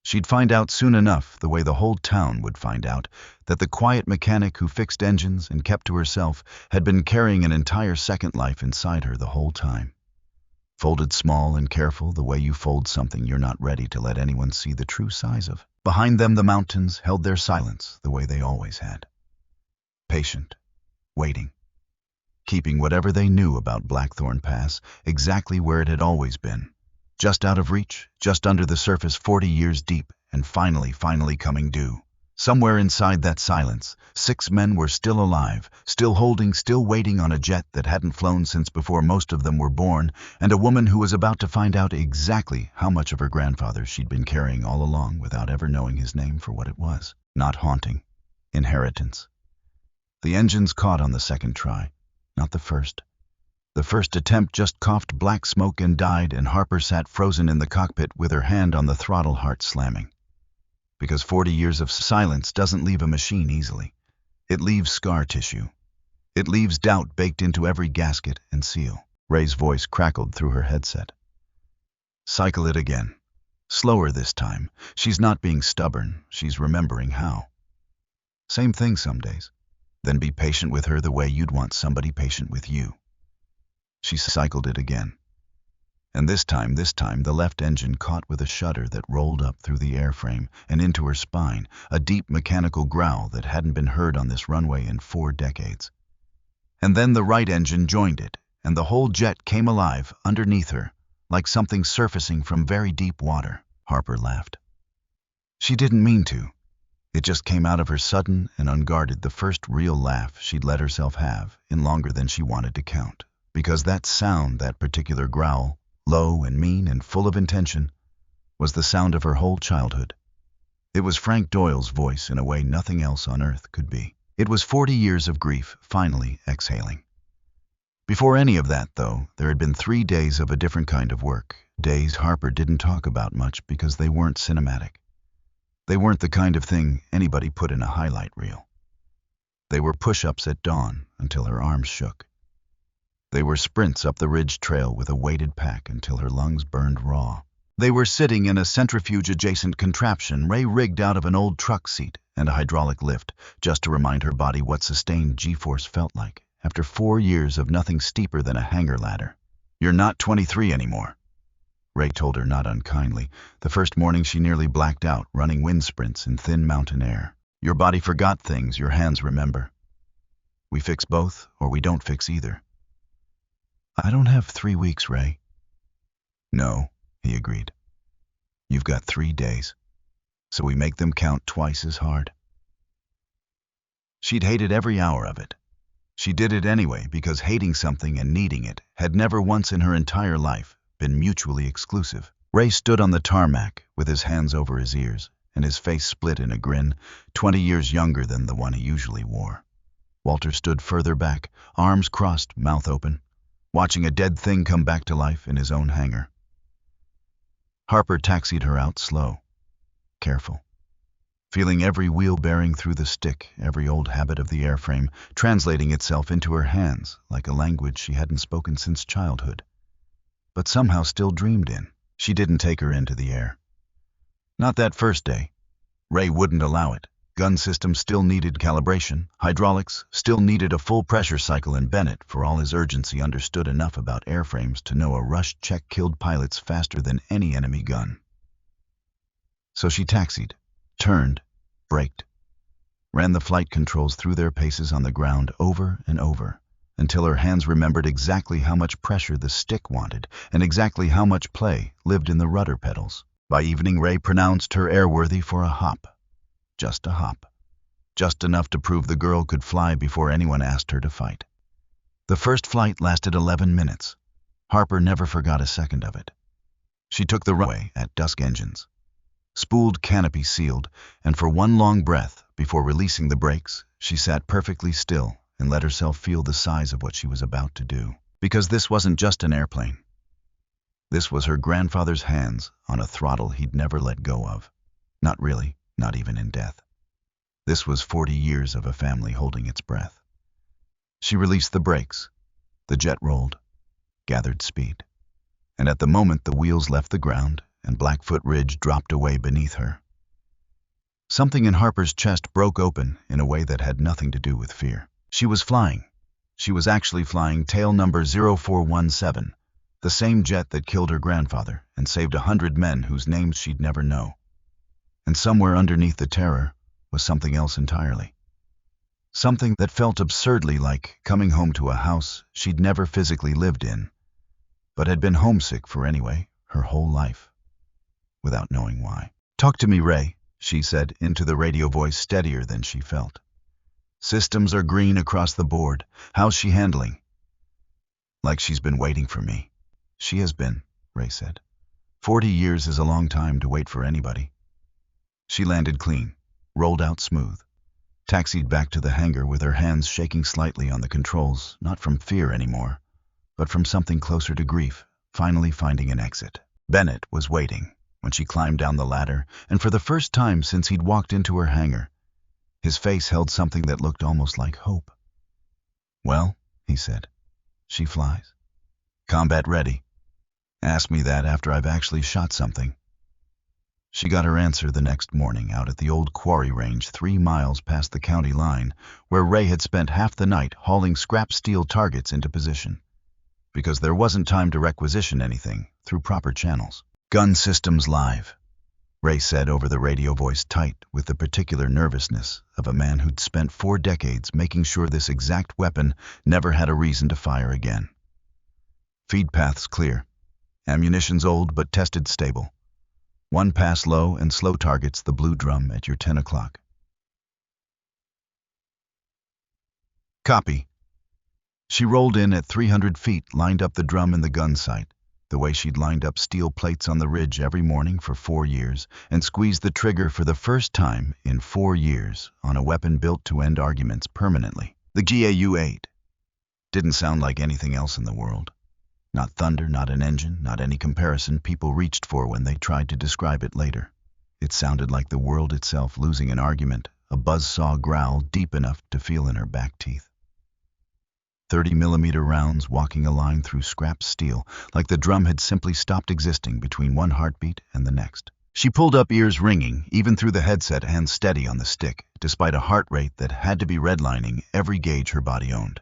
She'd find out soon enough, the way the whole town would find out, that the quiet mechanic who fixed engines and kept to herself had been carrying an entire second life inside her the whole time. Folded small and careful, the way you fold something you're not ready to let anyone see the true size of. Behind them, the mountains held their silence the way they always had. Patient, waiting, keeping whatever they knew about Blackthorn Pass exactly where it had always been. Just out of reach, just under the surface, 40 years deep, and finally coming due. Somewhere inside that silence, 6 men were still alive, still holding, still waiting on a jet that hadn't flown since before most of them were born, and a woman who was about to find out exactly how much of her grandfather she'd been carrying all along without ever knowing his name for what it was. Not haunting. Inheritance. The engines caught on the second try. Not the first. The first attempt just coughed black smoke and died, and Harper sat frozen in the cockpit with her hand on the throttle, heart slamming. Because 40 years of silence doesn't leave a machine easily. It leaves scar tissue. It leaves doubt baked into every gasket and seal. Ray's voice crackled through her headset. "Cycle it again. Slower this time. She's not being stubborn. She's remembering how. Same thing some days. Then be patient with her the way you'd want somebody patient with you." She cycled it again. And this time, the left engine caught with a shudder that rolled up through the airframe and into her spine, a deep mechanical growl that hadn't been heard on this runway in 4 decades. And then the right engine joined it, and the whole jet came alive underneath her, like something surfacing from very deep water. Harper laughed. She didn't mean to. It just came out of her, sudden and unguarded, the first real laugh she'd let herself have in longer than she wanted to count. Because that sound, that particular growl, low and mean and full of intention, was the sound of her whole childhood. It was Frank Doyle's voice in a way nothing else on earth could be. It was 40 years of grief finally exhaling. Before any of that, though, there had been 3 days of a different kind of work, days Harper didn't talk about much because they weren't cinematic. They weren't the kind of thing anybody put in a highlight reel. They were push-ups at dawn until her arms shook. They were sprints up the ridge trail with a weighted pack until her lungs burned raw. They were sitting in a centrifuge-adjacent contraption Ray rigged out of an old truck seat and a hydraulic lift, just to remind her body what sustained G-force felt like after 4 years of nothing steeper than a hangar ladder. "You're not 23 anymore," Ray told her, not unkindly, the first morning she nearly blacked out running wind sprints in thin mountain air. "Your body forgot things your hands remember. We fix both, or we don't fix either." "I don't have 3 weeks, Ray." "No," he agreed. "You've got 3 days. So we make them count twice as hard." She'd hated every hour of it. She did it anyway because hating something and needing it had never once in her entire life been mutually exclusive. Ray stood on the tarmac with his hands over his ears and his face split in a grin, 20 years younger than the one he usually wore. Walter stood further back, arms crossed, mouth open, watching a dead thing come back to life in his own hangar. Harper taxied her out slow. careful, feeling every wheel bearing through the stick, every old habit of the airframe translating itself into her hands like a language she hadn't spoken since childhood, but somehow still dreamed in. She didn't take her into the air. Not that first day. Ray wouldn't allow it. Gun systems still needed calibration, hydraulics still needed a full pressure cycle, and Bennett, for all his urgency, understood enough about airframes to know a rush check killed pilots faster than any enemy gun. So she taxied, turned, braked, ran the flight controls through their paces on the ground over and over, until her hands remembered exactly how much pressure the stick wanted and exactly how much play lived in the rudder pedals. By evening, Ray pronounced her airworthy for a hop. Just a hop. Just enough to prove the girl could fly before anyone asked her to fight. The first flight lasted 11 minutes. Harper never forgot a second of it. She took the runway at dusk engines, spooled canopy sealed, and for one long breath, before releasing the brakes, she sat perfectly still and let herself feel the size of what she was about to do. Because this wasn't just an airplane. This was her grandfather's hands on a throttle he'd never let go of. Not really, not even in death. This was 40 years of a family holding its breath. She released the brakes. The jet rolled, gathered speed. And at the moment the wheels left the ground and Blackfoot Ridge dropped away beneath her, something in Harper's chest broke open in a way that had nothing to do with fear. She was flying. She was actually flying tail number 0417, the same jet that killed her grandfather and saved 100 men whose names she'd never know. And somewhere underneath the terror was something else entirely. Something that felt absurdly like coming home to a house she'd never physically lived in, but had been homesick for anyway, her whole life, without knowing why. "Talk to me, Ray," she said into the radio voice, steadier than she felt. "Systems are green across the board. How's she handling?" "Like she's been waiting for me." "She has been," Ray said. 40 years is a long time to wait for anybody. She landed clean, rolled out smooth, taxied back to the hangar with her hands shaking slightly on the controls, not from fear anymore, but from something closer to grief, finally finding an exit. Bennett was waiting when she climbed down the ladder, and for the first time since he'd walked into her hangar, his face held something that looked almost like hope. "Well," he said, "she flies. Combat ready. Ask me that after I've actually shot something." She got her answer the next morning out at the old quarry range 3 miles past the county line, where Ray had spent half the night hauling scrap steel targets into position, because there wasn't time to requisition anything through proper channels. "Gun systems live," Ray said over the radio voice, tight with the particular nervousness of a man who'd spent 4 decades making sure this exact weapon never had a reason to fire again. "Feed paths clear. Ammunition's old but tested stable. 1 pass low and slow targets the blue drum at your 10 o'clock. "Copy." She rolled in at 300 feet, lined up the drum in the gun sight, the way she'd lined up steel plates on the ridge every morning for 4 years, and squeezed the trigger for the first time in 4 years on a weapon built to end arguments permanently. The GAU-8 didn't sound like anything else in the world. Not thunder, not an engine, not any comparison people reached for when they tried to describe it later. It sounded like the world itself losing an argument, a buzzsaw growl deep enough to feel in her back teeth. 30-millimeter rounds walking a line through scrap steel, like the drum had simply stopped existing between one heartbeat and the next. She pulled up, ears ringing, even through the headset, hands steady on the stick, despite a heart rate that had to be redlining every gauge her body owned.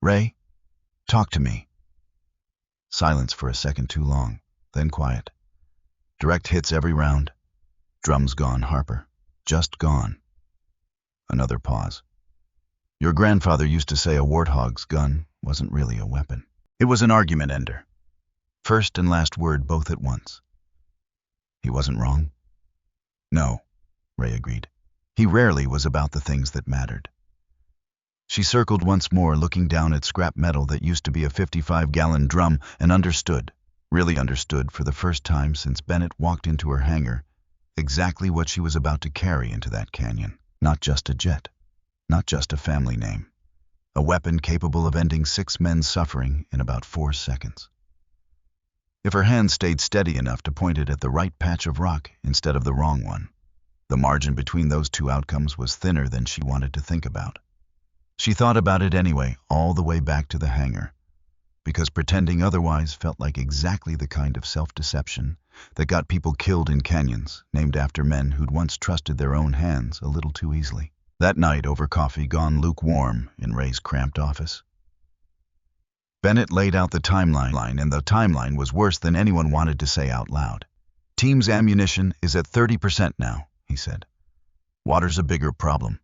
"Ray, talk to me." Silence for a second too long, then quiet. Direct hits every round. "Drum's gone, Harper. Just gone." Another pause. "Your grandfather used to say a warthog's gun wasn't really a weapon. It was an argument ender. First and last word both at once." "He wasn't wrong?" "No," Ray agreed. "He rarely was about the things that mattered." She circled once more, looking down at scrap metal that used to be a 55-gallon drum, and understood, really understood for the first time since Bennett walked into her hangar, exactly what she was about to carry into that canyon. Not just a jet, not just a family name. A weapon capable of ending 6 men's suffering in about 4 seconds. if her hand stayed steady enough to point it at the right patch of rock instead of the wrong one. The margin between those two outcomes was thinner than she wanted to think about. She thought about it anyway, all the way back to the hangar, because pretending otherwise felt like exactly the kind of self-deception that got people killed in canyons named after men who'd once trusted their own hands a little too easily. That night, over coffee gone lukewarm in Ray's cramped office, Bennett laid out the timeline, and the timeline was worse than anyone wanted to say out loud. Team's ammunition is at 30% now, he said. Water's a bigger problem.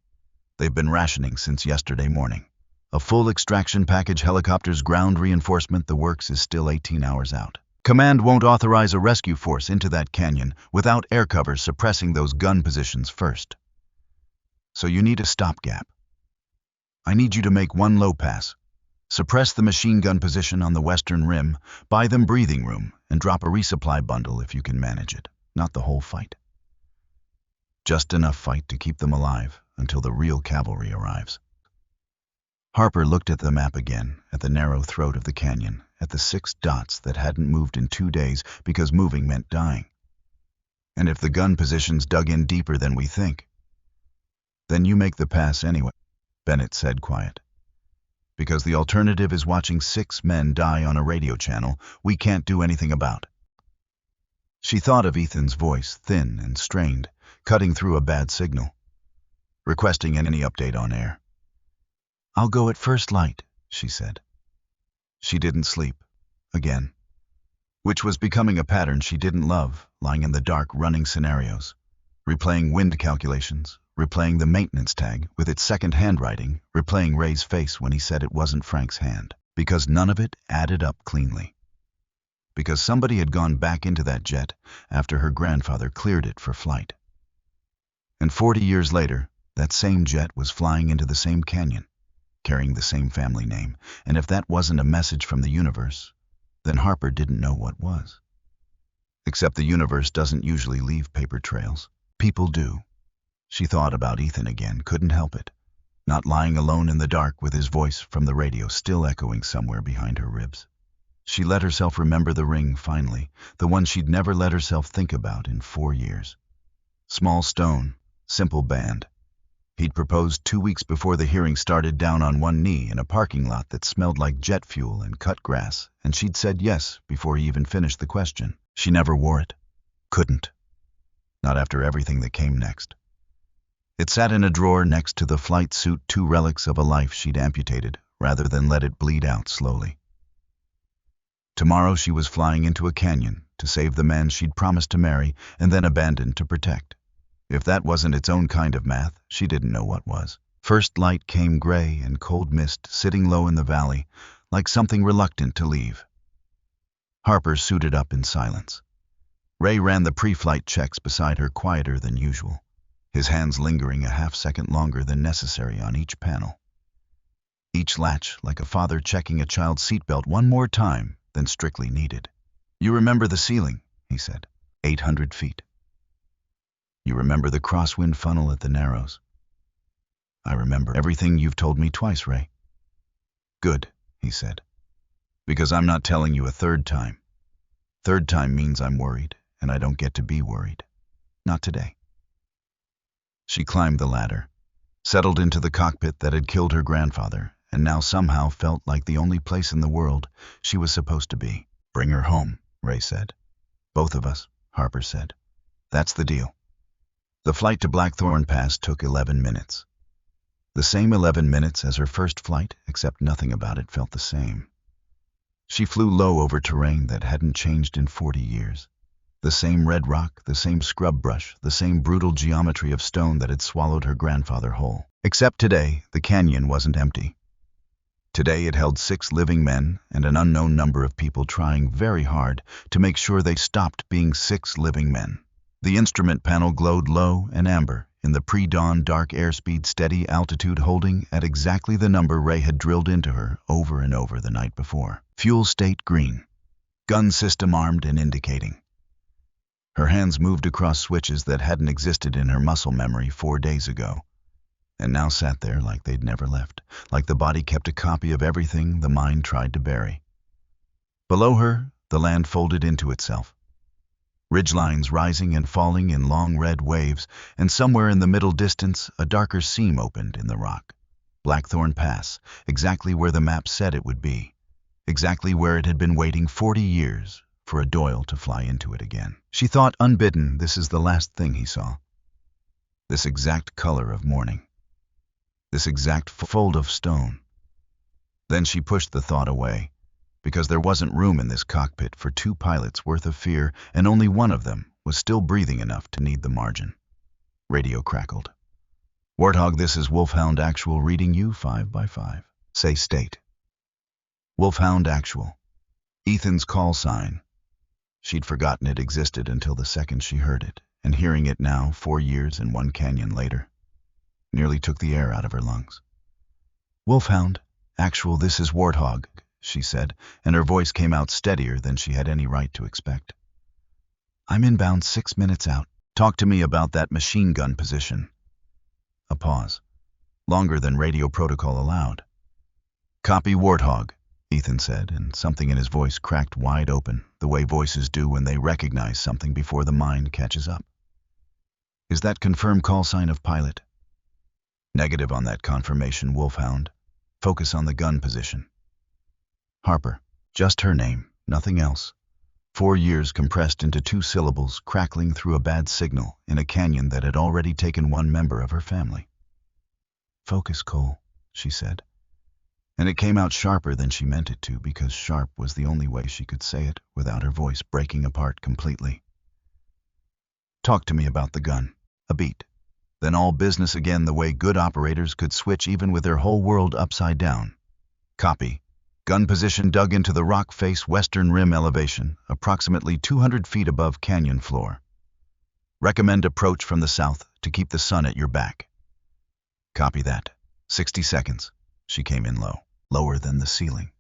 They've been rationing since yesterday morning. A full extraction package, helicopters, ground reinforcement, the works is still 18 hours out. Command won't authorize a rescue force into that canyon without air cover suppressing those gun positions first. So you need a stopgap. I need you to make one low pass. Suppress the machine gun position on the western rim, buy them breathing room, and drop a resupply bundle if you can manage it. Not the whole fight. Just enough fight to keep them alive until the real cavalry arrives. Harper looked at the map again, at the narrow throat of the canyon, at the 6 dots that hadn't moved in 2 days because moving meant dying. And if the gun positions dug in deeper than we think, then you make the pass anyway, Bennett said, quiet. Because the alternative is watching 6 men die on a radio channel we can't do anything about. She thought of Ethan's voice, thin and strained, cutting through a bad signal, requesting any update on air. I'll go at first light, she said. She didn't sleep, again, which was becoming a pattern she didn't love, lying in the dark running scenarios, replaying wind calculations, replaying the maintenance tag with its second handwriting, replaying Ray's face when he said it wasn't Frank's hand, because none of it added up cleanly. Because somebody had gone back into that jet after her grandfather cleared it for flight. And 40 years later, that same jet was flying into the same canyon, carrying the same family name, and if that wasn't a message from the universe, then Harper didn't know what was. Except the universe doesn't usually leave paper trails. People do. She thought about Ethan again, couldn't help it, not lying alone in the dark with his voice from the radio still echoing somewhere behind her ribs. She let herself remember the ring finally, the one she'd never let herself think about in 4 years. Small stone, simple band. He'd proposed 2 weeks before the hearing started, down on one knee in a parking lot that smelled like jet fuel and cut grass, and she'd said yes before he even finished the question. She never wore it. Couldn't. Not after everything that came next. It sat in a drawer next to the flight suit, 2 relics of a life she'd amputated rather than let it bleed out slowly. Tomorrow she was flying into a canyon to save the man she'd promised to marry and then abandon to protect. If that wasn't its own kind of math, she didn't know what was. First light came, gray and cold mist sitting low in the valley, like something reluctant to leave. Harper suited up in silence. Ray ran the pre-flight checks beside her, quieter than usual, his hands lingering a half-second longer than necessary on each panel. Each latch like a father checking a child's seatbelt one more time than strictly needed. You remember the ceiling, he said. 800 feet. You remember the crosswind funnel at the Narrows. I remember everything you've told me twice, Ray. Good, he said. Because I'm not telling you a third time. Third time means I'm worried, and I don't get to be worried. Not today. She climbed the ladder, settled into the cockpit that had killed her grandfather, and now somehow felt like the only place in the world she was supposed to be. Bring her home, Ray said. Both of us, Harper said. That's the deal. The flight to Blackthorn Pass took 11 minutes. The same 11 minutes as her first flight, except nothing about it felt the same. She flew low over terrain that hadn't changed in 40 years. The same red rock, the same scrub brush, the same brutal geometry of stone that had swallowed her grandfather whole. Except today, the canyon wasn't empty. Today it held 6 living men and an unknown number of people trying very hard to make sure they stopped being 6 living men. The instrument panel glowed low and amber in the pre-dawn dark airspeed, steady altitude holding at exactly the number Ray had drilled into her over and over the night before. Fuel state green. Gun system armed and indicating. Her hands moved across switches that hadn't existed in her muscle memory 4 days ago, and now sat there like they'd never left, like the body kept a copy of everything the mind tried to bury. Below her, The land folded into itself. Ridgelines rising and falling in long red waves, and somewhere in the middle distance, a darker seam opened in the rock. Blackthorn Pass, exactly where the map said it would be. Exactly where it had been waiting 40 years for a Doyle to fly into it again. She thought, unbidden, this is the last thing he saw. This exact color of morning. This exact fold of stone. Then she pushed the thought away, because there wasn't room in this cockpit for 2 pilots worth of fear, and only one of them was still breathing enough to need the margin. Radio crackled. Warthog, this is Wolfhound Actual reading you 5 by 5. Say state. Wolfhound Actual. Ethan's call sign. She'd forgotten it existed until the second she heard it, and hearing it now, 4 years and 1 canyon later, nearly took the air out of her lungs. Wolfhound Actual, this is Warthog, she said, and her voice came out steadier than she had any right to expect. I'm inbound 6 minutes out. Talk to me about that machine gun position. A pause, longer than radio protocol allowed. Copy, Warthog, Ethan said, and something in his voice cracked wide open, the way voices do when they recognize something before the mind catches up. Is that confirmed call sign of pilot? Negative on that confirmation, Wolfhound. Focus on the gun position. Harper, just her name, nothing else. 4 years compressed into 2 syllables, crackling through a bad signal in a canyon that had already taken 1 member of her family. Focus, Cole, she said. And it came out sharper than she meant it to, because sharp was the only way she could say it without her voice breaking apart completely. Talk to me about the gun. A beat. Then all business again, the way good operators could switch even with their whole world upside down. Copy. Gun position dug into the rock face western rim elevation, approximately 200 feet above canyon floor. Recommend approach from the south to keep the sun at your back. Copy that. 60 seconds. She came in low, lower than the ceiling.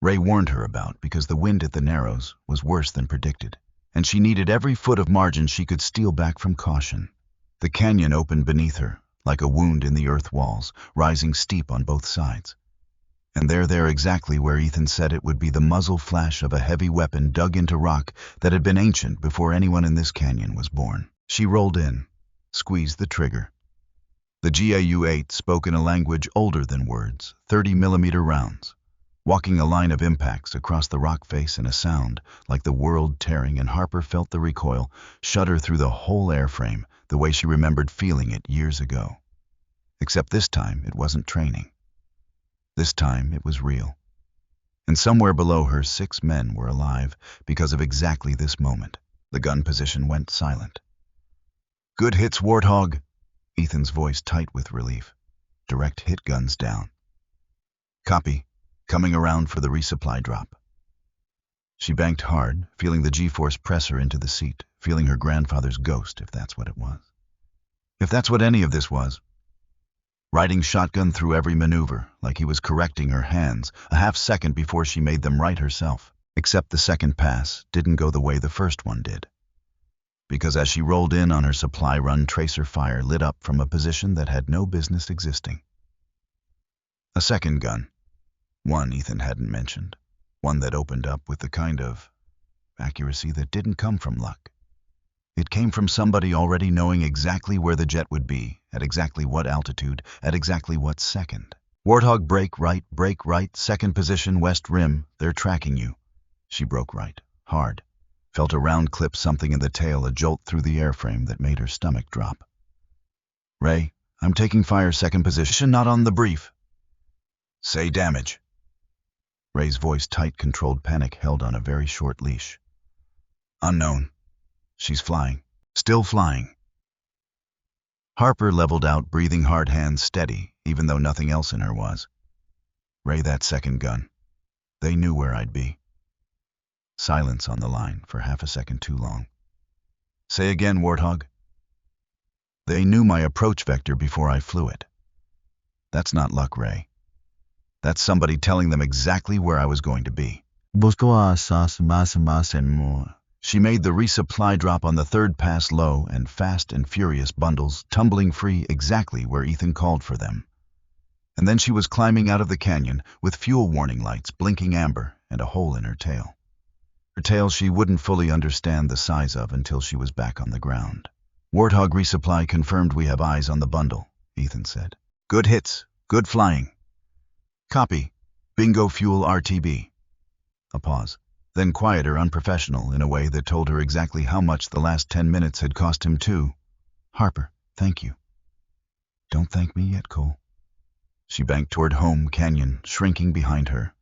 Ray warned her about because the wind at the Narrows was worse than predicted, and she needed every foot of margin she could steal back from caution. The canyon opened beneath her, like a wound in the earth walls, rising steep on both sides. And there exactly where Ethan said it would be, the muzzle flash of a heavy weapon dug into rock that had been ancient before anyone in this canyon was born. She rolled in, squeezed the trigger. The GAU-8 spoke in a language older than words, 30-millimeter rounds, walking a line of impacts across the rock face in a sound like the world tearing, and Harper felt the recoil shudder through the whole airframe the way she remembered feeling it years ago. Except this time it wasn't training. This time it was real. And somewhere below her 6 men were alive because of exactly this moment. The gun position went silent. Good hits, Warthog. Ethan's voice tight with relief. Direct hit guns down. Copy. Coming around for the resupply drop. She banked hard, feeling the G-force press her into the seat, feeling her grandfather's ghost, if that's what it was. If that's what any of this was. Riding shotgun through every maneuver, like he was correcting her hands, a half second before she made them right herself. Except the second pass didn't go the way the first one did. Because as she rolled in on her supply run, tracer fire lit up from a position that had no business existing. A second gun. One Ethan hadn't mentioned. One that opened up with the kind of accuracy that didn't come from luck. It came from somebody already knowing exactly where the jet would be, at exactly what altitude, at exactly what second. Warthog, brake right, second position, west rim, they're tracking you. She broke right, hard. Felt a round clip something in the tail, a jolt through the airframe that made her stomach drop. Ray, I'm taking fire, second position, not on the brief. Say damage. Ray's voice, tight, controlled panic, held on a very short leash. Unknown. She's flying. Still flying. Harper leveled out, breathing hard, hands steady, even though nothing else in her was. Ray, that second gun. They knew where I'd be. Silence on the line for half a second too long. Say again, Warthog. They knew my approach vector before I flew it. That's not luck, Ray. That's somebody telling them exactly where I was going to be. She made the resupply drop on the third pass low, and fast and furious bundles tumbling free exactly where Ethan called for them. And then she was climbing out of the canyon with fuel warning lights blinking amber and a hole in her tail. Her tail she wouldn't fully understand the size of until she was back on the ground. Warthog resupply confirmed we have eyes on the bundle, Ethan said. Good hits, good flying. Copy. Bingo fuel RTB. A pause. Then quieter, unprofessional, in a way that told her exactly how much the last 10 minutes had cost him too. Harper, thank you. Don't thank me yet, Cole. She banked toward Home Canyon, shrinking behind her.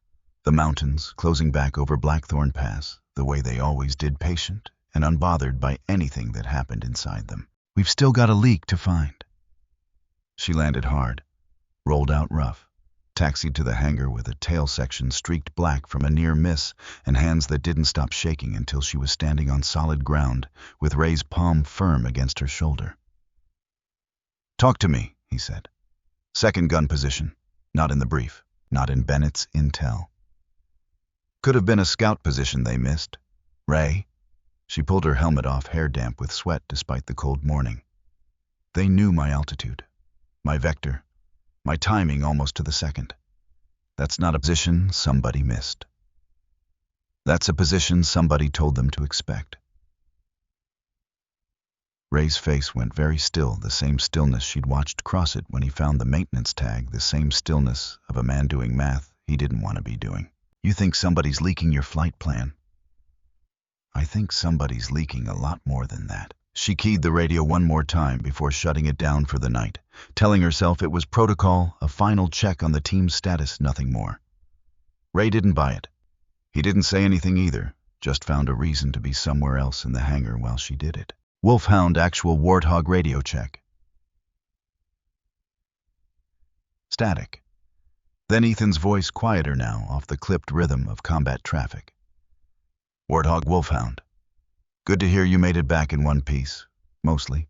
The mountains closing back over Blackthorn Pass, the way they always did, patient and unbothered by anything that happened inside them. We've still got a leak to find. She landed hard, rolled out rough, taxied to the hangar with a tail section streaked black from a near miss and hands that didn't stop shaking until she was standing on solid ground with Ray's palm firm against her shoulder. Talk to me, he said. Second gun position, not in the brief, not in Bennett's intel. Could have been a scout position they missed. Ray? She pulled her helmet off, hair damp with sweat despite the cold morning. They knew my altitude, my vector, my timing almost to the second. That's not a position somebody missed. That's a position somebody told them to expect. Ray's face went very still, the same stillness she'd watched cross it when he found the maintenance tag, the same stillness of a man doing math he didn't want to be doing. You think somebody's leaking your flight plan? I think somebody's leaking a lot more than that. She keyed the radio one more time before shutting it down for the night, telling herself it was protocol, a final check on the team's status, nothing more. Ray didn't buy it. He didn't say anything either, just found a reason to be somewhere else in the hangar while she did it. Wolfhound actual Warthog radio check. Static. Then Ethan's voice, quieter now, off the clipped rhythm of combat traffic. Warthog Wolfhound. Good to hear you made it back in one piece. Mostly.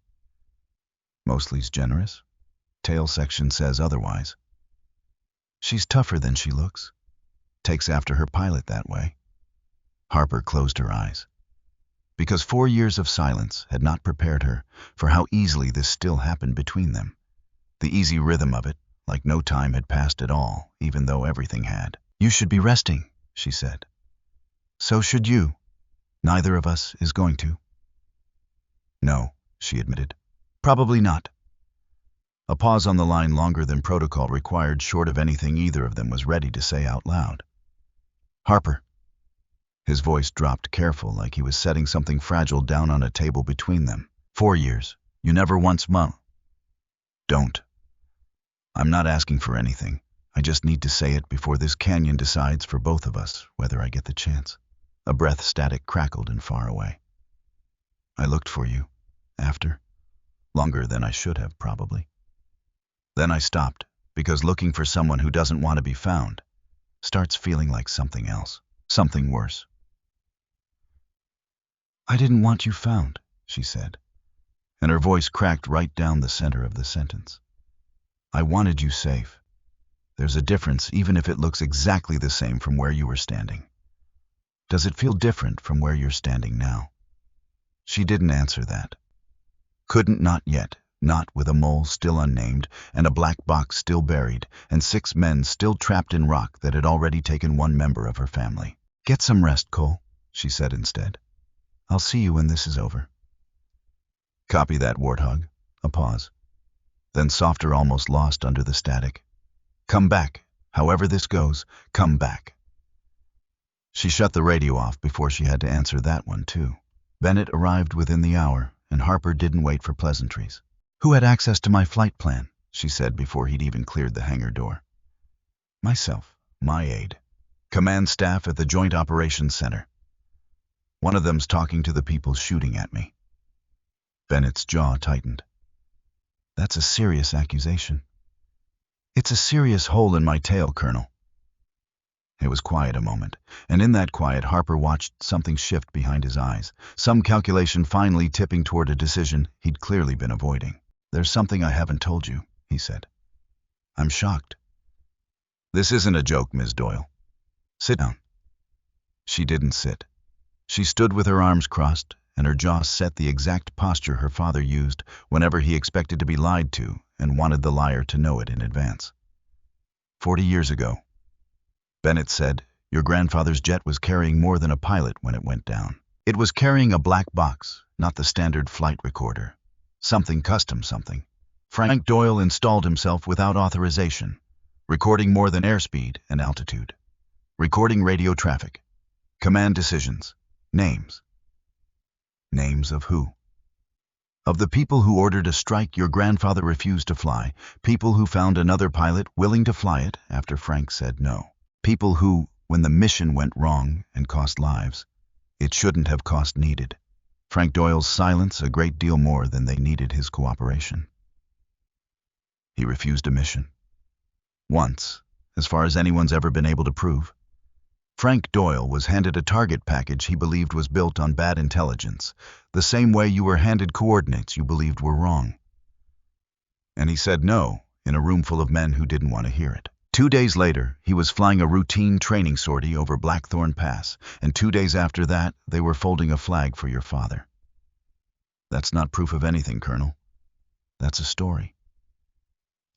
Mostly's generous. Tail section says otherwise. She's tougher than she looks. Takes after her pilot that way. Harper closed her eyes. Because 4 years of silence had not prepared her for how easily this still happened between them. The easy rhythm of it, like no time had passed at all, even though everything had. You should be resting, she said. So should you. Neither of us is going to. No, she admitted. Probably not. A pause on the line longer than protocol required, short of anything either of them was ready to say out loud. Harper. His voice dropped, careful, like he was setting something fragile down on a table between them. 4 years. You never once Don't. I'm not asking for anything. I just need to say it before this canyon decides for both of us whether I get the chance. A breath static crackled and far away. I looked for you. After. Longer than I should have, probably. Then I stopped, because looking for someone who doesn't want to be found starts feeling like something else, something worse. I didn't want you found, she said, and her voice cracked right down the center of the sentence. I wanted you safe. There's a difference even if it looks exactly the same from where you were standing. Does it feel different from where you're standing now? She didn't answer that. Couldn't, not yet, not with a mole still unnamed and a black box still buried and 6 men still trapped in rock that had already taken one member of her family. Get some rest, Cole, she said instead. I'll see you when this is over. Copy that, Warthog. A pause. Then softer, almost lost under the static. Come back. However this goes, come back. She shut the radio off before she had to answer that one, too. Bennett arrived within the hour, and Harper didn't wait for pleasantries. Who had access to my flight plan? She said before he'd even cleared the hangar door. Myself, my aide. Command staff at the Joint Operations Center. One of them's talking to the people shooting at me. Bennett's jaw tightened. That's a serious accusation. It's a serious hole in my tail, Colonel. It was quiet a moment, and in that quiet Harper watched something shift behind his eyes, some calculation finally tipping toward a decision he'd clearly been avoiding. There's something I haven't told you, he said. I'm shocked. This isn't a joke, Ms. Doyle. Sit down. She didn't sit. She stood with her arms crossed, and her jaw set, the exact posture her father used whenever he expected to be lied to and wanted the liar to know it in advance. 40 years ago, Bennett said, Your grandfather's jet was carrying more than a pilot when it went down. It was carrying a black box, not the standard flight recorder. Something custom something. Frank Doyle installed himself without authorization, recording more than airspeed and altitude. Recording radio traffic. Command decisions. Names. Names of who? Of the people who ordered a strike your grandfather refused to fly, people who found another pilot willing to fly it after Frank said no. People who, when the mission went wrong and cost lives, it shouldn't have cost needed. Frank Doyle's silence a great deal more than they needed his cooperation. He refused a mission. Once, as far as anyone's ever been able to prove. Frank Doyle was handed a target package he believed was built on bad intelligence, the same way you were handed coordinates you believed were wrong. And he said no in a room full of men who didn't want to hear it. 2 days later, he was flying a routine training sortie over Blackthorn Pass, and 2 days after that, they were folding a flag for your father. That's not proof of anything, Colonel. That's a story.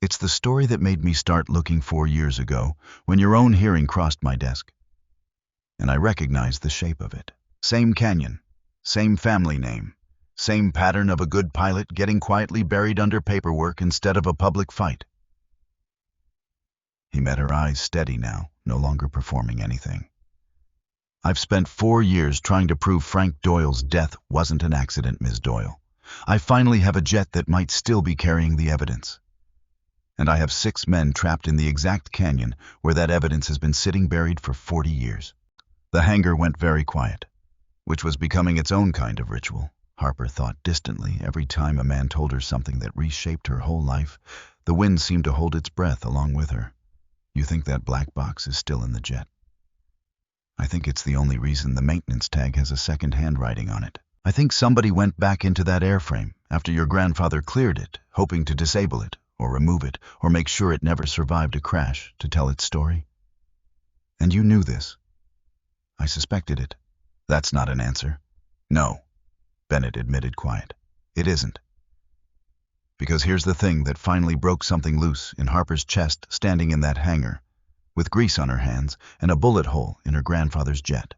It's the story that made me start looking 4 years ago, when your own hearing crossed my desk. And I recognized the shape of it. Same canyon, same family name, same pattern of a good pilot getting quietly buried under paperwork instead of a public fight. He met her eyes steady now, no longer performing anything. I've spent 4 years trying to prove Frank Doyle's death wasn't an accident, Ms. Doyle. I finally have a jet that might still be carrying the evidence. And I have 6 men trapped in the exact canyon where that evidence has been sitting buried for 40 years. The hangar went very quiet, which was becoming its own kind of ritual. Harper thought distantly every time a man told her something that reshaped her whole life. The wind seemed to hold its breath along with her. You think that black box is still in the jet? I think it's the only reason the maintenance tag has a second handwriting on it. I think somebody went back into that airframe after your grandfather cleared it, hoping to disable it, or remove it, or make sure it never survived a crash to tell its story. And you knew this. I suspected it. That's not an answer. No, Bennett admitted quiet. It isn't. Because here's the thing that finally broke something loose in Harper's chest standing in that hangar, with grease on her hands and a bullet hole in her grandfather's jet.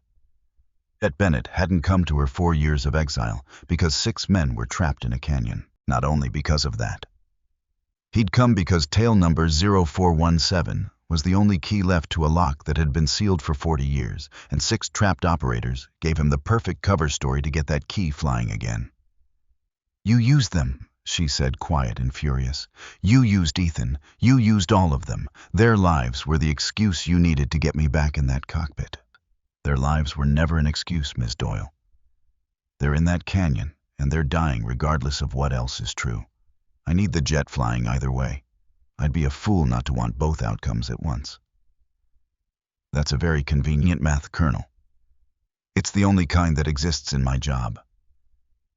Jet Bennett hadn't come to her 4 years of exile because 6 men were trapped in a canyon. Not only because of that. He'd come because tail number 0417 was the only key left to a lock that had been sealed for 40 years, and 6 trapped operators gave him the perfect cover story to get that key flying again. You used them, she said, quiet and furious. You used Ethan. You used all of them. Their lives were the excuse you needed to get me back in that cockpit. Their lives were never an excuse, Ms. Doyle. They're in that canyon, and they're dying regardless of what else is true. I need the jet flying either way. I'd be a fool not to want both outcomes at once. That's a very convenient math, Colonel. It's the only kind that exists in my job.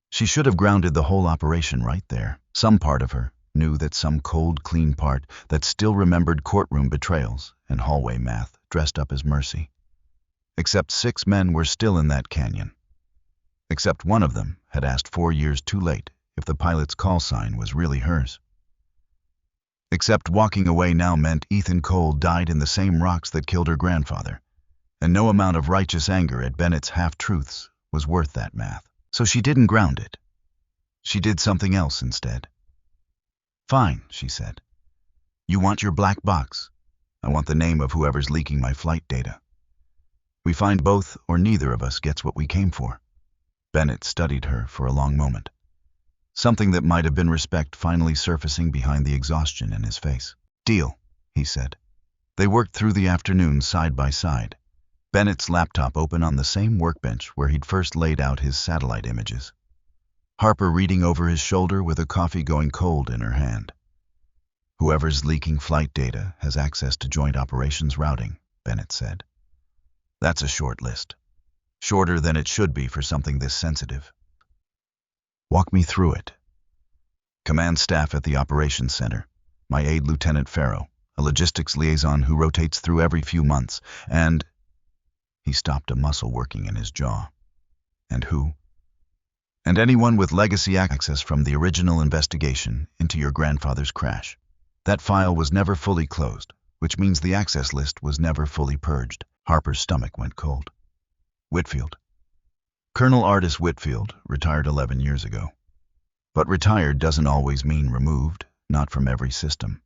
She should have grounded the whole operation right there. Some part of her knew that some cold, clean part that still remembered courtroom betrayals and hallway math dressed up as mercy. Except 6 men were still in that canyon. Except one of them had asked 4 years too late if the pilot's call sign was really hers. Except walking away now meant Ethan Cole died in the same rocks that killed her grandfather, and no amount of righteous anger at Bennett's half-truths was worth that math. So she didn't ground it. She did something else instead. Fine, she said. You want your black box. I want the name of whoever's leaking my flight data. We find both or neither of us gets what we came for. Bennett studied her for a long moment. Something that might have been respect finally surfacing behind the exhaustion in his face. Deal, he said. They worked through the afternoon side by side, Bennett's laptop open on the same workbench where he'd first laid out his satellite images. Harper reading over his shoulder with a coffee going cold in her hand. Whoever's leaking flight data has access to joint operations routing, Bennett said. That's a short list. Shorter than it should be for something this sensitive. Walk me through it. Command staff at the operations center. My aide, Lieutenant Farrow, a logistics liaison who rotates through every few months, and... He stopped, a muscle working in his jaw. And who? And anyone with legacy access from the original investigation into your grandfather's crash. That file was never fully closed, which means the access list was never fully purged. Harper's stomach went cold. Whitfield. Colonel Artis Whitfield retired 11 years ago. But retired doesn't always mean removed, not from every system.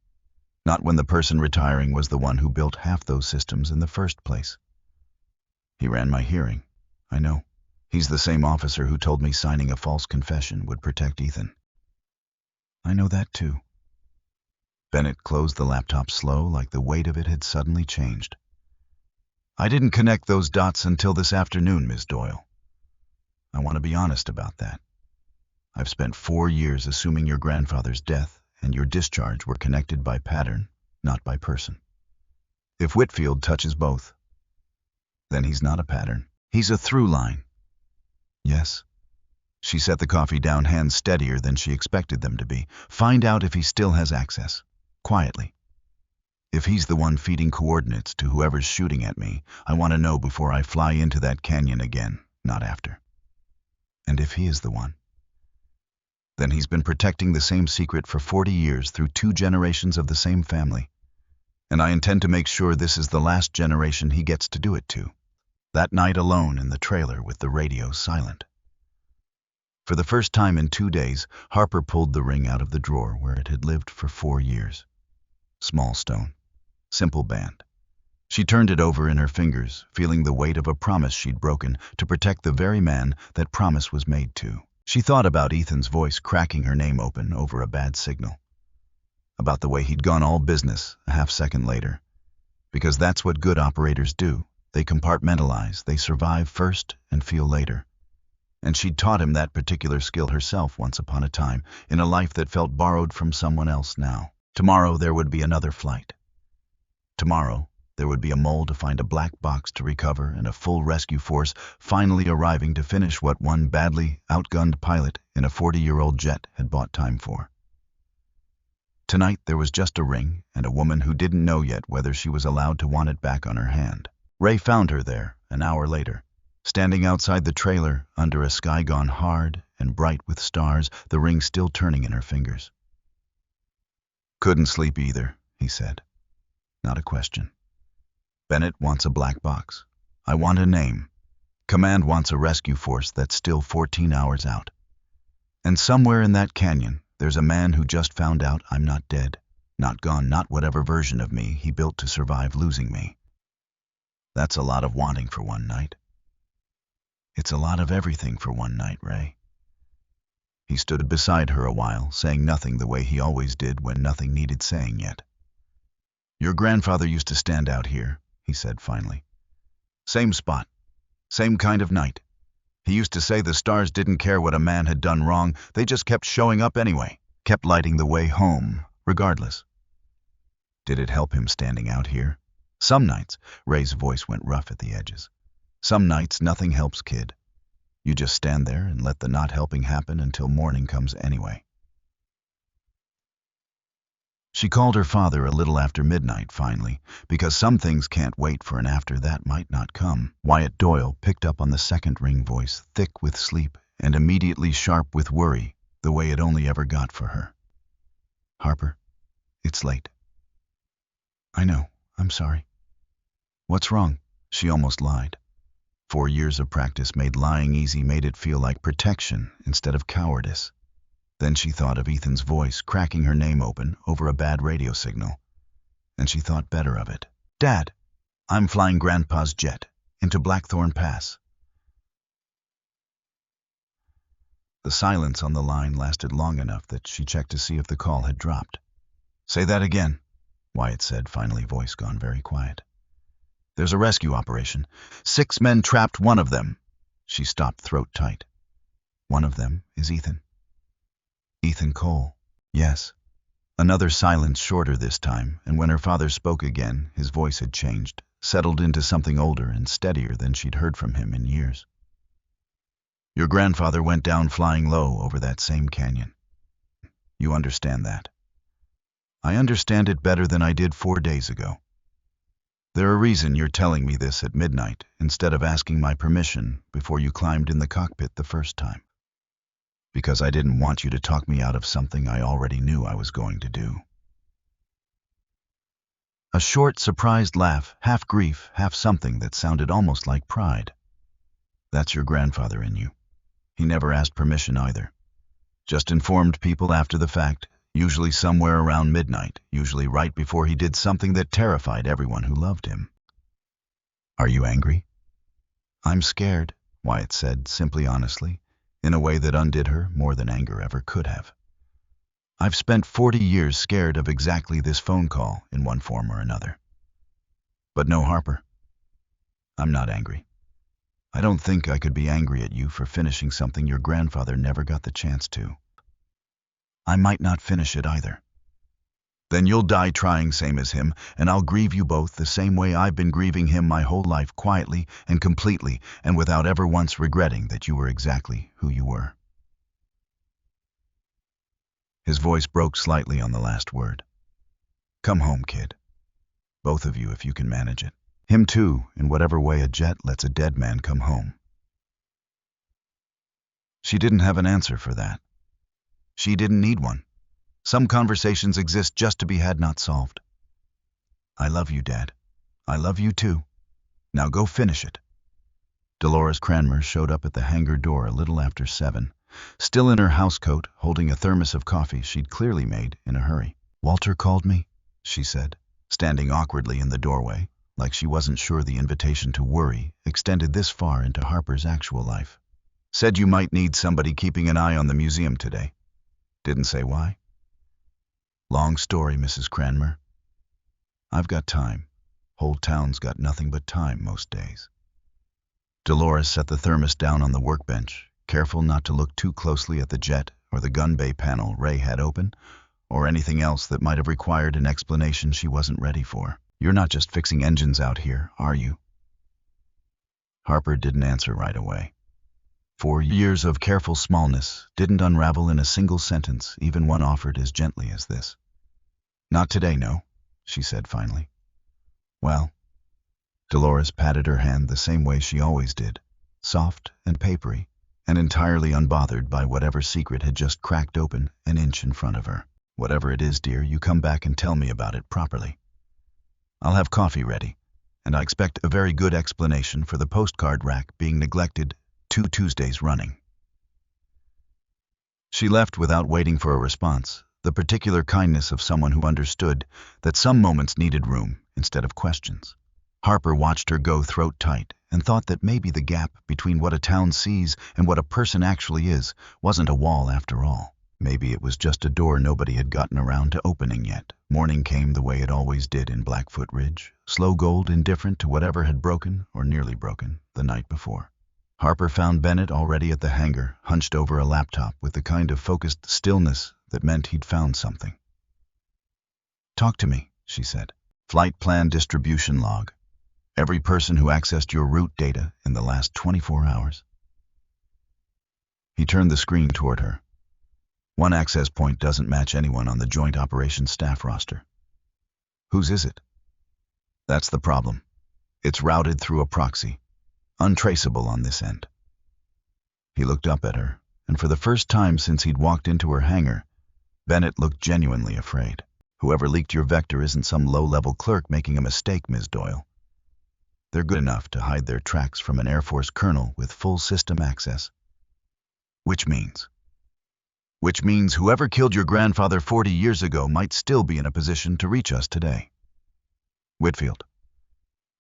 Not when the person retiring was the one who built half those systems in the first place. He ran my hearing. I know. He's the same officer who told me signing a false confession would protect Ethan. I know that too. Bennett closed the laptop slow, like the weight of it had suddenly changed. I didn't connect those dots until this afternoon, Ms. Doyle. I want to be honest about that. I've spent 4 years assuming your grandfather's death and your discharge were connected by pattern, not by person. If Whitfield touches both, then he's not a pattern. He's a through line. Yes. She set the coffee down, hands steadier than she expected them to be. Find out if he still has access. Quietly. If he's the one feeding coordinates to whoever's shooting at me, I want to know before I fly into that canyon again, not after. And if he is the one, then he's been protecting the same secret for 40 years through 2 generations of the same family. And I intend to make sure this is the last generation he gets to do it to. That night alone in the trailer with the radio silent. For the first time in 2 days, Harper pulled the ring out of the drawer where it had lived for 4 years. Small stone. Simple band. She turned it over in her fingers, feeling the weight of a promise she'd broken to protect the very man that promise was made to. She thought about Ethan's voice cracking her name open over a bad signal. About the way he'd gone all business a half-second later. Because that's what good operators do. They compartmentalize, they survive first and feel later. And she'd taught him that particular skill herself once upon a time, in a life that felt borrowed from someone else now. Tomorrow there would be another flight. Tomorrow there would be a mole to find a black box to recover and a full rescue force finally arriving to finish what one badly outgunned pilot in a 40-year-old jet had bought time for. Tonight there was just a ring and a woman who didn't know yet whether she was allowed to want it back on her hand. Ray found her there an hour later, standing outside the trailer under a sky gone hard and bright with stars, the ring still turning in her fingers. Couldn't sleep either, he said. Not a question. Bennett wants a black box. I want a name. Command wants a rescue force that's still 14 hours out. And somewhere in that canyon, there's a man who just found out I'm not dead, not gone, not whatever version of me he built to survive losing me. That's a lot of wanting for one night. It's a lot of everything for one night, Ray. He stood beside her a while, saying nothing the way he always did when nothing needed saying yet. Your grandfather used to stand out here, he said finally. Same spot, same kind of night. He used to say the stars didn't care what a man had done wrong, they just kept showing up anyway, kept lighting the way home, regardless. Did it help him standing out here? Some nights, Ray's voice went rough at the edges. Some nights nothing helps, kid. You just stand there and let the not helping happen until morning comes anyway. She called her father a little after midnight, finally, because some things can't wait for an after that might not come. Wyatt Doyle picked up on the second ring voice, thick with sleep and immediately sharp with worry, the way it only ever got for her. Harper, it's late. I know, I'm sorry. What's wrong? She almost lied. 4 years of practice made lying easy, made it feel like protection instead of cowardice. Then she thought of Ethan's voice cracking her name open over a bad radio signal, and she thought better of it. Dad, I'm flying Grandpa's jet into Blackthorn Pass. The silence on the line lasted long enough that she checked to see if the call had dropped. Say that again, Wyatt said, finally, voice gone very quiet. There's a rescue operation. 6 men trapped, one of them. She stopped, throat tight. One of them is Ethan. Ethan Cole. Yes. Another silence, shorter this time, and when her father spoke again, his voice had changed, settled into something older and steadier than she'd heard from him in years. Your grandfather went down flying low over that same canyon. You understand that? I understand it better than I did 4 days ago. There's a reason you're telling me this at midnight instead of asking my permission before you climbed in the cockpit the first time. Because I didn't want you to talk me out of something I already knew I was going to do. A short, surprised laugh, half grief, half something that sounded almost like pride. That's your grandfather in you. He never asked permission either. Just informed people after the fact, usually somewhere around midnight, usually right before he did something that terrified everyone who loved him. Are you angry? I'm scared, Wyatt said, simply honestly, in a way that undid her more than anger ever could have. I've spent 40 years scared of exactly this phone call in one form or another. But no, Harper. I'm not angry. I don't think I could be angry at you for finishing something your grandfather never got the chance to. I might not finish it either. Then you'll die trying, same as him, and I'll grieve you both the same way I've been grieving him my whole life, quietly and completely, and without ever once regretting that you were exactly who you were. His voice broke slightly on the last word. Come home, kid. Both of you, if you can manage it. Him too, in whatever way a jet lets a dead man come home. She didn't have an answer for that. She didn't need one. Some conversations exist just to be had, not solved. I love you, Dad. I love you too. Now go finish it. Dolores Cranmer showed up at the hangar door a little after 7, still in her housecoat, holding a thermos of coffee she'd clearly made in a hurry. Walter called me, she said, standing awkwardly in the doorway, like she wasn't sure the invitation to worry extended this far into Harper's actual life. Said you might need somebody keeping an eye on the museum today. Didn't say why. Long story, Mrs. Cranmer. I've got time. Whole town's got nothing but time most days. Dolores set the thermos down on the workbench, careful not to look too closely at the jet or the gun bay panel Ray had open, or anything else that might have required an explanation she wasn't ready for. You're not just fixing engines out here, are you? Harper didn't answer right away. 4 years of careful smallness didn't unravel in a single sentence, even one offered as gently as this. Not today, no, she said finally. Well, Dolores patted her hand the same way she always did, soft and papery, and entirely unbothered by whatever secret had just cracked open an inch in front of her. Whatever it is, dear, you come back and tell me about it properly. I'll have coffee ready, and I expect a very good explanation for the postcard rack being neglected 2 Tuesdays running. She left without waiting for a response, the particular kindness of someone who understood that some moments needed room instead of questions. Harper watched her go throat tight and thought that maybe the gap between what a town sees and what a person actually is wasn't a wall after all. Maybe it was just a door nobody had gotten around to opening yet. Morning came the way it always did in Blackfoot Ridge, slow gold indifferent to whatever had broken, or nearly broken, the night before. Harper found Bennett already at the hangar, hunched over a laptop with the kind of focused stillness that meant he'd found something. Talk to me, she said. Flight plan distribution log. Every person who accessed your route data in the last 24 hours. He turned the screen toward her. One access point doesn't match anyone on the Joint Operations staff roster. Whose is it? That's the problem. It's routed through a proxy, untraceable on this end. He looked up at her, and for the first time since he'd walked into her hangar, Bennett looked genuinely afraid. Whoever leaked your vector isn't some low-level clerk making a mistake, Ms. Doyle. They're good enough to hide their tracks from an Air Force colonel with full system access. Which means whoever killed your grandfather 40 years ago might still be in a position to reach us today. Whitfield.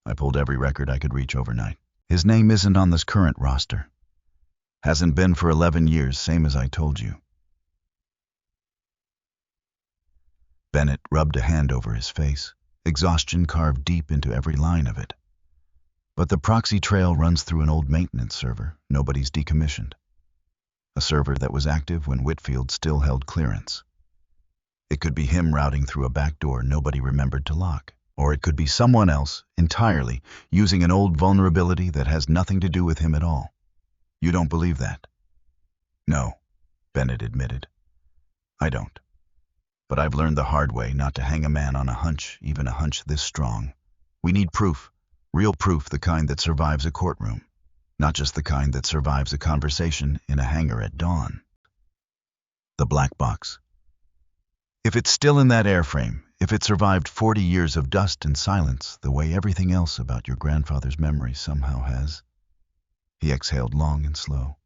I pulled every record I could reach overnight. His name isn't on this current roster. Hasn't been for 11 years, same as I told you. Bennett rubbed a hand over his face, exhaustion carved deep into every line of it. But the proxy trail runs through an old maintenance server nobody's decommissioned. A server that was active when Whitfield still held clearance. It could be him routing through a back door nobody remembered to lock, or it could be someone else, entirely, using an old vulnerability that has nothing to do with him at all. You don't believe that? No, Bennett admitted. I don't. But I've learned the hard way not to hang a man on a hunch, even a hunch this strong. We need proof, real proof, the kind that survives a courtroom. Not just the kind that survives a conversation in a hangar at dawn. The black box. If it's still in that airframe, If it survived 40 years of dust and silence, the way everything else about your grandfather's memory somehow has. He exhaled long and slow.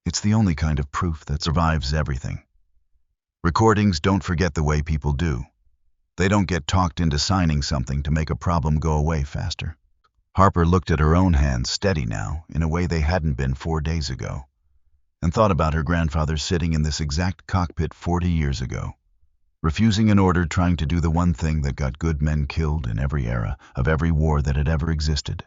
It's the only kind of proof that survives everything. Recordings don't forget the way people do. They don't get talked into signing something to make a problem go away faster. Harper looked at her own hands, steady now, in a way they hadn't been 4 days ago, and thought about her grandfather sitting in this exact cockpit 40 years ago, refusing an order, trying to do the one thing that got good men killed in every era of every war that had ever existed.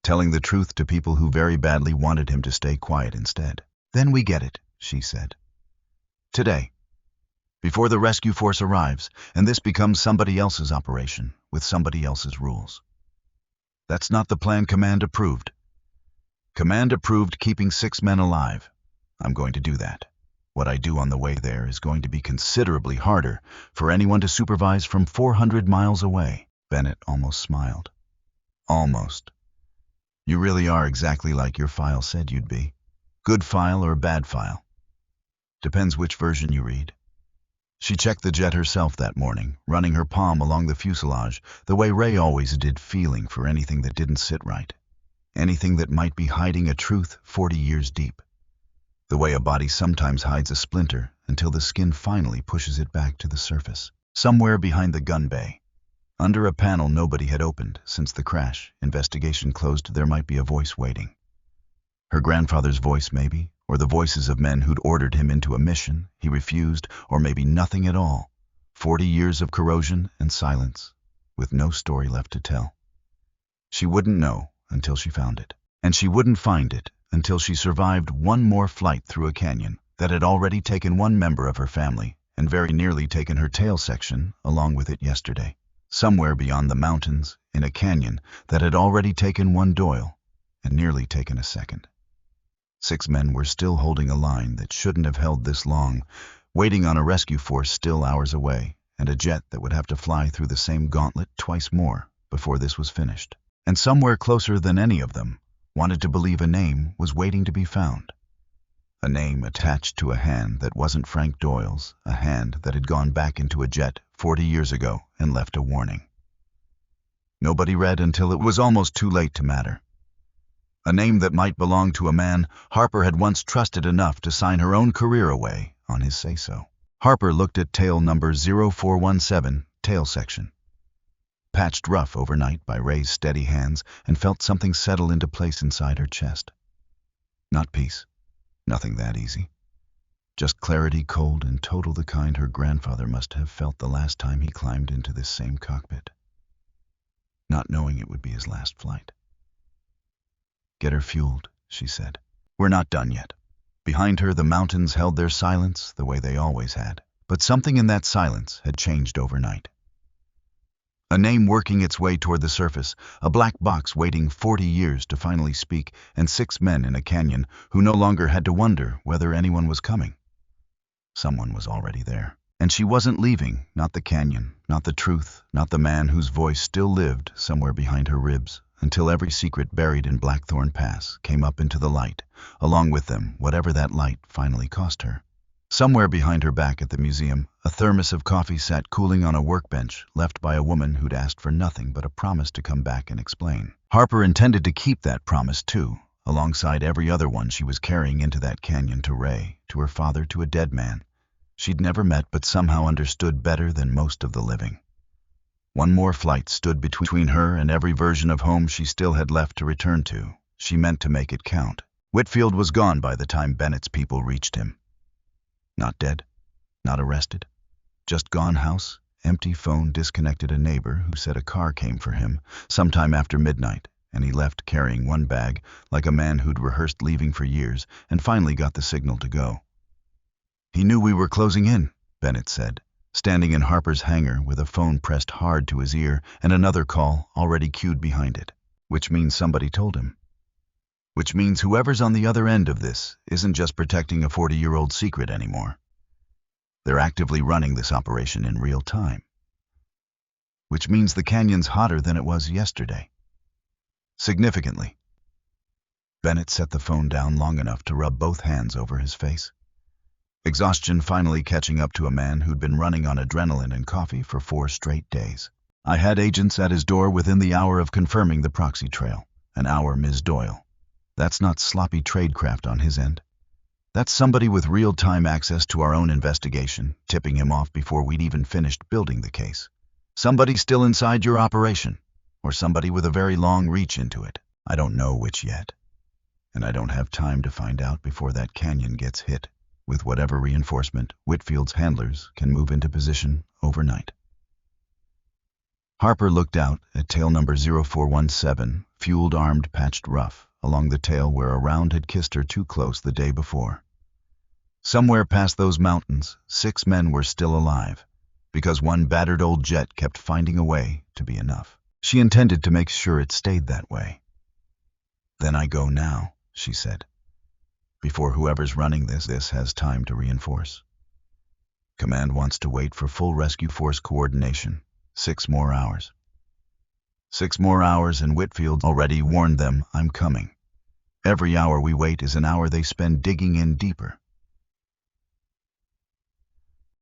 Telling the truth to people who very badly wanted him to stay quiet instead. "Then we get it," she said. "Today, before the rescue force arrives, and this becomes somebody else's operation, with somebody else's rules. That's not the plan Command approved. Command approved keeping 6 men alive. I'm going to do that. What I do on the way there is going to be considerably harder for anyone to supervise from 400 miles away." Bennett almost smiled. "Almost. You really are exactly like your file said you'd be. Good file or bad file. Depends which version you read." She checked the jet herself that morning, running her palm along the fuselage, the way Ray always did, feeling for anything that didn't sit right. Anything that might be hiding a truth 40 years deep. The way a body sometimes hides a splinter until the skin finally pushes it back to the surface. Somewhere behind the gun bay, under a panel nobody had opened since the crash, investigation closed, there might be a voice waiting. Her grandfather's voice, maybe, or the voices of men who'd ordered him into a mission he refused, or maybe nothing at all. 40 years of corrosion and silence, with no story left to tell. She wouldn't know until she found it. And she wouldn't find it until she survived one more flight through a canyon that had already taken one member of her family and very nearly taken her tail section along with it yesterday. Somewhere beyond the mountains, in a canyon that had already taken one Doyle and nearly taken a second. 6 men were still holding a line that shouldn't have held this long, waiting on a rescue force still hours away, and a jet that would have to fly through the same gauntlet twice more before this was finished. And somewhere closer than any of them wanted to believe a name was waiting to be found. A name attached to a hand that wasn't Frank Doyle's, a hand that had gone back into a jet 40 years ago and left a warning. Nobody read until it was almost too late to matter. A name that might belong to a man Harper had once trusted enough to sign her own career away on his say-so. Harper looked at tail number 0417, tail section. Patched rough overnight by Ray's steady hands, and felt something settle into place inside her chest. Not peace. Nothing that easy. Just clarity, cold and total, the kind her grandfather must have felt the last time he climbed into this same cockpit. Not knowing it would be his last flight. "Get her fueled," she said. "We're not done yet." Behind her, the mountains held their silence the way they always had. But something in that silence had changed overnight. A name working its way toward the surface, a black box waiting 40 years to finally speak, and 6 men in a canyon who no longer had to wonder whether anyone was coming. Someone was already there. And she wasn't leaving, not the canyon, not the truth, not the man whose voice still lived somewhere behind her ribs, until every secret buried in Blackthorn Pass came up into the light, along with them, whatever that light finally cost her. Somewhere behind her back at the museum, a thermos of coffee sat cooling on a workbench left by a woman who'd asked for nothing but a promise to come back and explain. Harper intended to keep that promise too, alongside every other one she was carrying into that canyon, to Ray, to her father, to a dead man she'd never met but somehow understood better than most of the living. One more flight stood between her and every version of home she still had left to return to. She meant to make it count. Whitfield was gone by the time Bennett's people reached him. Not dead, not arrested, just gone. House, empty. Phone disconnected. A neighbor who said a car came for him sometime after midnight, and he left carrying one bag, like a man who'd rehearsed leaving for years, and finally got the signal to go. "He knew we were closing in," Bennett said, standing in Harper's hangar with a phone pressed hard to his ear and another call already queued behind it. "Which means somebody told him. Which means whoever's on the other end of this isn't just protecting a 40-year-old secret anymore. They're actively running this operation in real time. Which means the canyon's hotter than it was yesterday. Significantly." Bennett set the phone down long enough to rub both hands over his face. exhaustion finally catching up to a man who'd been running on adrenaline and coffee for 4 straight days. I had agents at his door within the hour of confirming the proxy trail. An hour, Ms. Doyle. That's not sloppy tradecraft on his end. That's somebody with real-time access to our own investigation, tipping him off before we'd even finished building the case. Somebody still inside your operation, or somebody with a very long reach into it. I don't know which yet. And I don't have time to find out before that canyon gets hit with whatever reinforcement Whitfield's handlers can move into position overnight. Harper looked out at tail number 0417, fueled armed patched rough, along the tail where a round had kissed her too close the day before. Somewhere past those mountains, 6 men were still alive, because one battered old jet kept finding a way to be enough. She intended to make sure it stayed that way. Then I go now, she said, before whoever's running this has time to reinforce. Command wants to wait for full rescue force coordination. 6 more hours. 6 more hours, and Whitfield already warned them I'm coming. Every hour we wait is an hour they spend digging in deeper.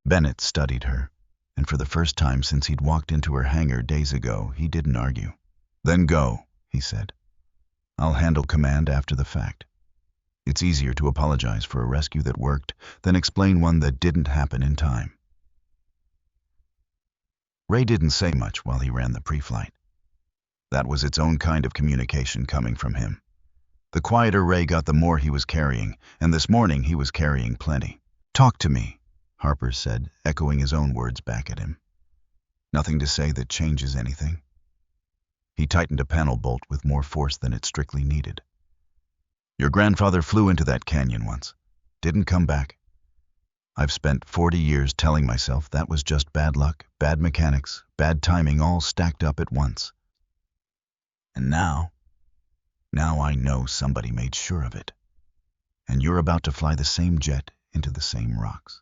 Bennett studied her, and for the first time since he'd walked into her hangar days ago, he didn't argue. Then go, he said. I'll handle command after the fact. It's easier to apologize for a rescue that worked than explain one that didn't happen in time. Ray didn't say much while he ran the pre-flight. That was its own kind of communication coming from him. The quieter Ray got, the more he was carrying, and this morning he was carrying plenty. Talk to me, Harper said, echoing his own words back at him. Nothing to say that changes anything. He tightened a panel bolt with more force than it strictly needed. Your grandfather flew into that canyon once. Didn't come back. I've spent 40 years telling myself that was just bad luck, bad mechanics, bad timing, all stacked up at once. And now I know somebody made sure of it. And you're about to fly the same jet into the same rocks.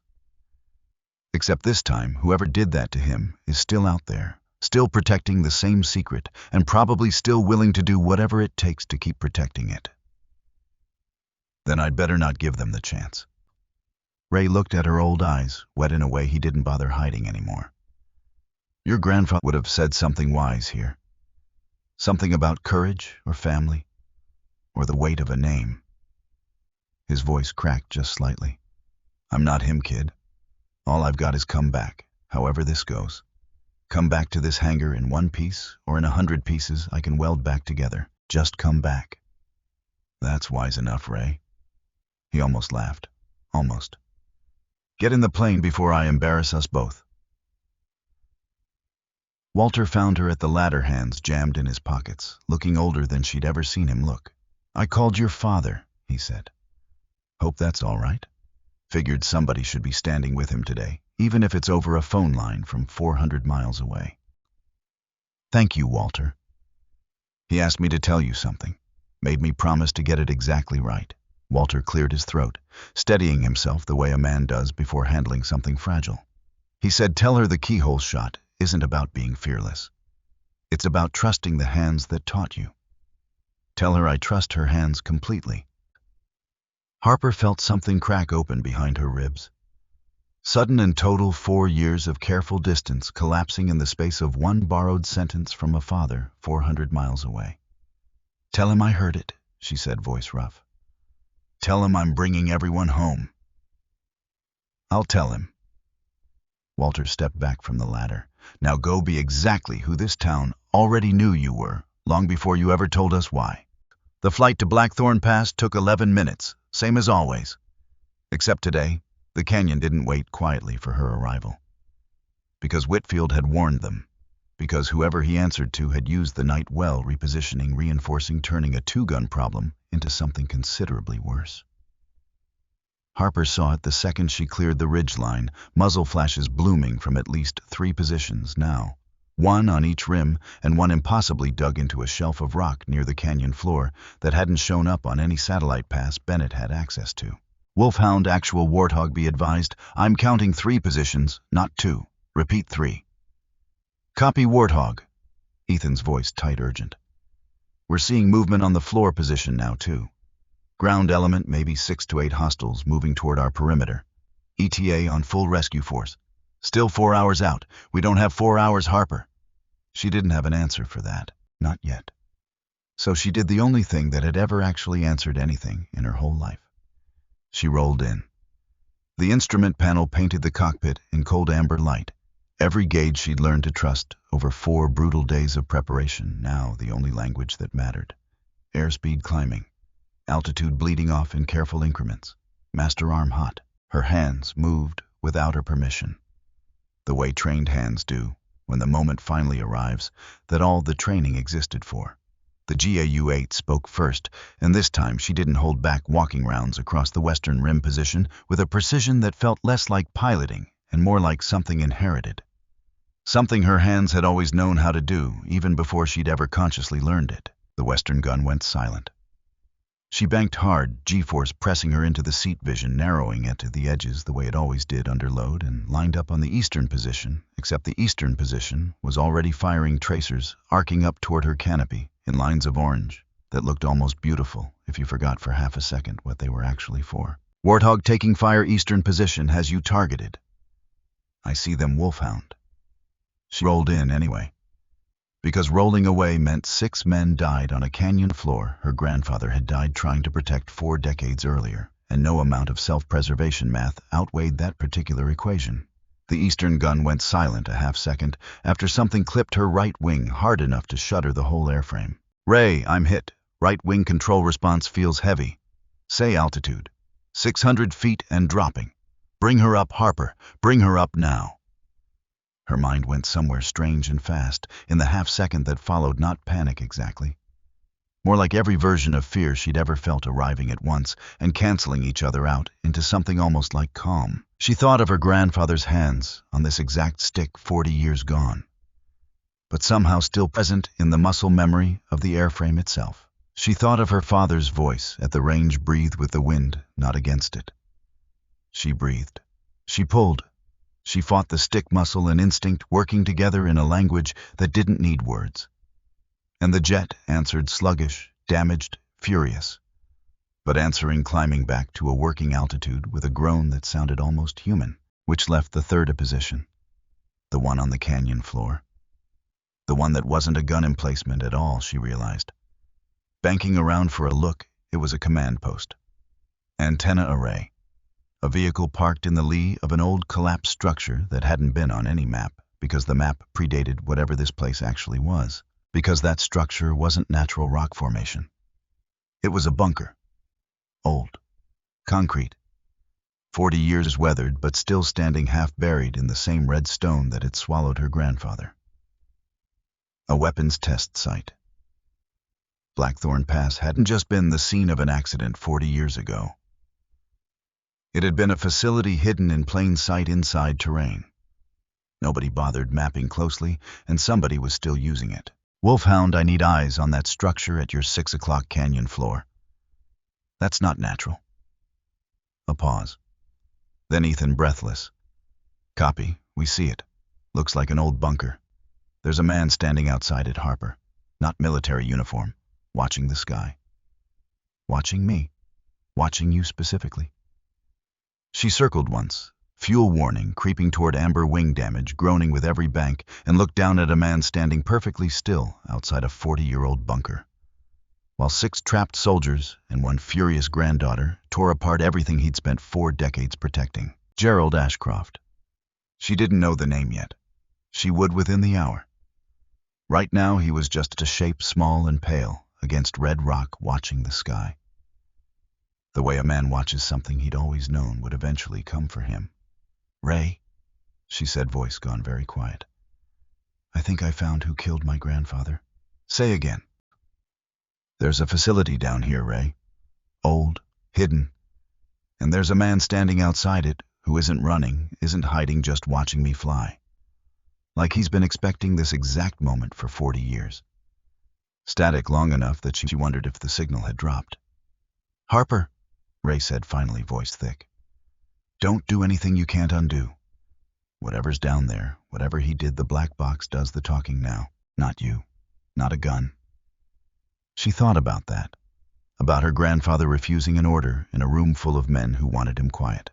Except this time, whoever did that to him is still out there, still protecting the same secret, and probably still willing to do whatever it takes to keep protecting it. Then I'd better not give them the chance. Ray looked at her old eyes, wet in a way he didn't bother hiding anymore. Your grandfather would have said something wise here. Something about courage or family, or the weight of a name. His voice cracked just slightly. I'm not him, kid. All I've got is come back, however this goes. Come back to this hangar in 1 piece, or in 100 pieces I can weld back together. Just come back. That's wise enough, Ray. He almost laughed. Almost. Get in the plane before I embarrass us both. Walter found her at the ladder, hands jammed in his pockets, looking older than she'd ever seen him look. I called your father, he said. Hope that's all right. Figured somebody should be standing with him today, even if it's over a phone line from 400 miles away. Thank you, Walter. He asked me to tell you something. Made me promise to get it exactly right. Walter cleared his throat, steadying himself the way a man does before handling something fragile. He said, tell her the keyhole shot isn't about being fearless. It's about trusting the hands that taught you. Tell her I trust her hands completely. Harper felt something crack open behind her ribs. Sudden and total 4 years of careful distance collapsing in the space of one borrowed sentence from a father 400 miles away. Tell him I heard it, she said, voice rough. Tell him I'm bringing everyone home. I'll tell him. Walter stepped back from the ladder. Now go be exactly who this town already knew you were, long before you ever told us why. The flight to Blackthorn Pass took 11 minutes, same as always. Except today, the canyon didn't wait quietly for her arrival. Because Whitfield had warned them. Because whoever he answered to had used the night well, repositioning, reinforcing, turning a 2-gun problem into something considerably worse. Harper saw it the second she cleared the ridge line, muzzle flashes blooming from at least 3 positions now. 1 on each rim, and 1 impossibly dug into a shelf of rock near the canyon floor that hadn't shown up on any satellite pass Bennett had access to. Wolfhound, actual Warthog, be advised, I'm counting 3 positions, not 2. Repeat 3. Copy, Warthog. Ethan's voice tight, urgent. We're seeing movement on the floor position now, too. Ground element, maybe 6 to 8 hostiles moving toward our perimeter. ETA on full rescue force. Still 4 hours out. We don't have 4 hours, Harper. She didn't have an answer for that. Not yet. So she did the only thing that had ever actually answered anything in her whole life. She rolled in. The instrument panel painted the cockpit in cold amber light. Every gauge she'd learned to trust over 4 brutal days of preparation, now the only language that mattered. Airspeed climbing. Altitude bleeding off in careful increments. Master arm hot. Her hands moved without her permission. The way trained hands do, when the moment finally arrives that all the training existed for. The GAU-8 spoke first, and this time she didn't hold back, walking rounds across the western rim position with a precision that felt less like piloting and more like something inherited. Something her hands had always known how to do, even before she'd ever consciously learned it. The western gun went silent. She banked hard, G-force pressing her into the seat vision, narrowing it to the edges the way it always did under load, and lined up on the eastern position, except the eastern position was already firing tracers, arcing up toward her canopy in lines of orange that looked almost beautiful if you forgot for half a second what they were actually for. Warthog taking fire, eastern position, has you targeted. I see them, Wolfhound. She rolled in anyway. Because rolling away meant 6 men died on a canyon floor her grandfather had died trying to protect 4 decades earlier, and no amount of self-preservation math outweighed that particular equation. The eastern gun went silent a half-second after something clipped her right wing hard enough to shudder the whole airframe. Ray, I'm hit. Right wing control response feels heavy. Say altitude. 600 feet and dropping. Bring her up, Harper. Bring her up now. Her mind went somewhere strange and fast in the half-second that followed, not panic exactly. More like every version of fear she'd ever felt arriving at once and canceling each other out into something almost like calm. She thought of her grandfather's hands on this exact stick 40 years gone, but somehow still present in the muscle memory of the airframe itself. She thought of her father's voice at the range, breathe with the wind, not against it. She breathed. She pulled. She fought the stick muscle and instinct working together in a language that didn't need words. And the jet answered, sluggish, damaged, furious, but answering, climbing back to a working altitude with a groan that sounded almost human, which left the third position, the one on the canyon floor. The one that wasn't a gun emplacement at all, she realized. Banking around for a look, it was a command post. Antenna array. A vehicle parked in the lee of an old collapsed structure that hadn't been on any map, because the map predated whatever this place actually was, because that structure wasn't natural rock formation. It was a bunker. Old. Concrete. 40 years weathered, but still standing half buried in the same red stone that had swallowed her grandfather. A weapons test site. Blackthorn Pass hadn't just been the scene of an accident 40 years ago. It had been a facility hidden in plain sight inside terrain. Nobody bothered mapping closely, and somebody was still using it. Wolfhound, I need eyes on that structure at your 6 o'clock canyon floor. That's not natural. A pause. Then Ethan, breathless. Copy, we see it. Looks like an old bunker. There's a man standing outside it, Harper. Not military uniform. Watching the sky. Watching me. Watching you specifically. She circled once, fuel warning, creeping toward amber wing damage, groaning with every bank, and looked down at a man standing perfectly still outside a 40-year-old bunker, while 6 trapped soldiers and 1 furious granddaughter tore apart everything he'd spent 4 decades protecting. Gerald Ashcroft. She didn't know the name yet. She would within the hour. Right now he was just a shape small and pale against red rock, watching the sky. The way a man watches something he'd always known would eventually come for him. Ray, she said, voice gone very quiet. I think I found who killed my grandfather. Say again. There's a facility down here, Ray. Old, hidden. And there's a man standing outside it who isn't running, isn't hiding, just watching me fly. Like he's been expecting this exact moment for 40 years. Static long enough that she wondered if the signal had dropped. Harper, Ray said finally, voice thick. Don't do anything you can't undo. Whatever's down there, whatever he did, the black box does the talking now. Not you. Not a gun. She thought about that. About her grandfather refusing an order in a room full of men who wanted him quiet.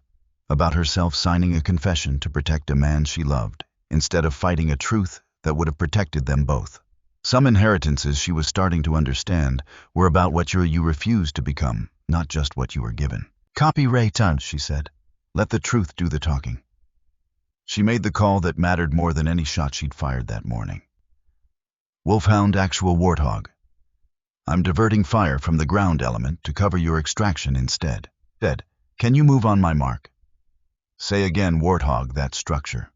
about herself signing a confession to protect a man she loved, instead of fighting a truth that would have protected them both. Some inheritances she was starting to understand were about what you refused to become, not just what you were given. "Copy A-10," she said. "Let the truth do the talking." She made the call that mattered more than any shot she'd fired that morning. "Wolfhound, actual Warthog. I'm diverting fire from the ground element to cover your extraction instead. Dead. Can you move on my mark?" "Say again, Warthog, that structure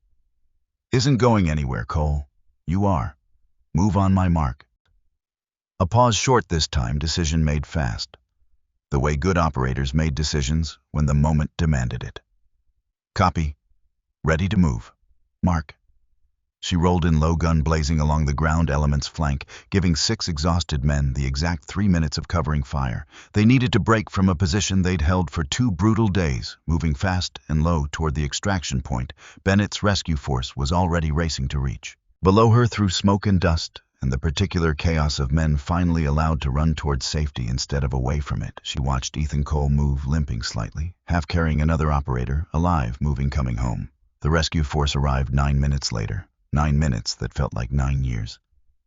isn't going anywhere, Cole. You are. Move on my mark." A pause short this time, decision made fast. The way good operators made decisions when the moment demanded it. "Copy. Ready to move. Mark." She rolled in, low gun blazing along the ground element's flank, giving 6 exhausted men the exact 3 minutes of covering fire. They needed to break from a position they'd held for 2 brutal days, moving fast and low toward the extraction point Bennett's rescue force was already racing to reach. Below her, through smoke and dust, and the particular chaos of men finally allowed to run toward safety instead of away from it, she watched Ethan Cole move, limping slightly, half carrying another operator, alive, moving, coming home. The rescue force arrived 9 minutes later. 9 minutes that felt like 9 years.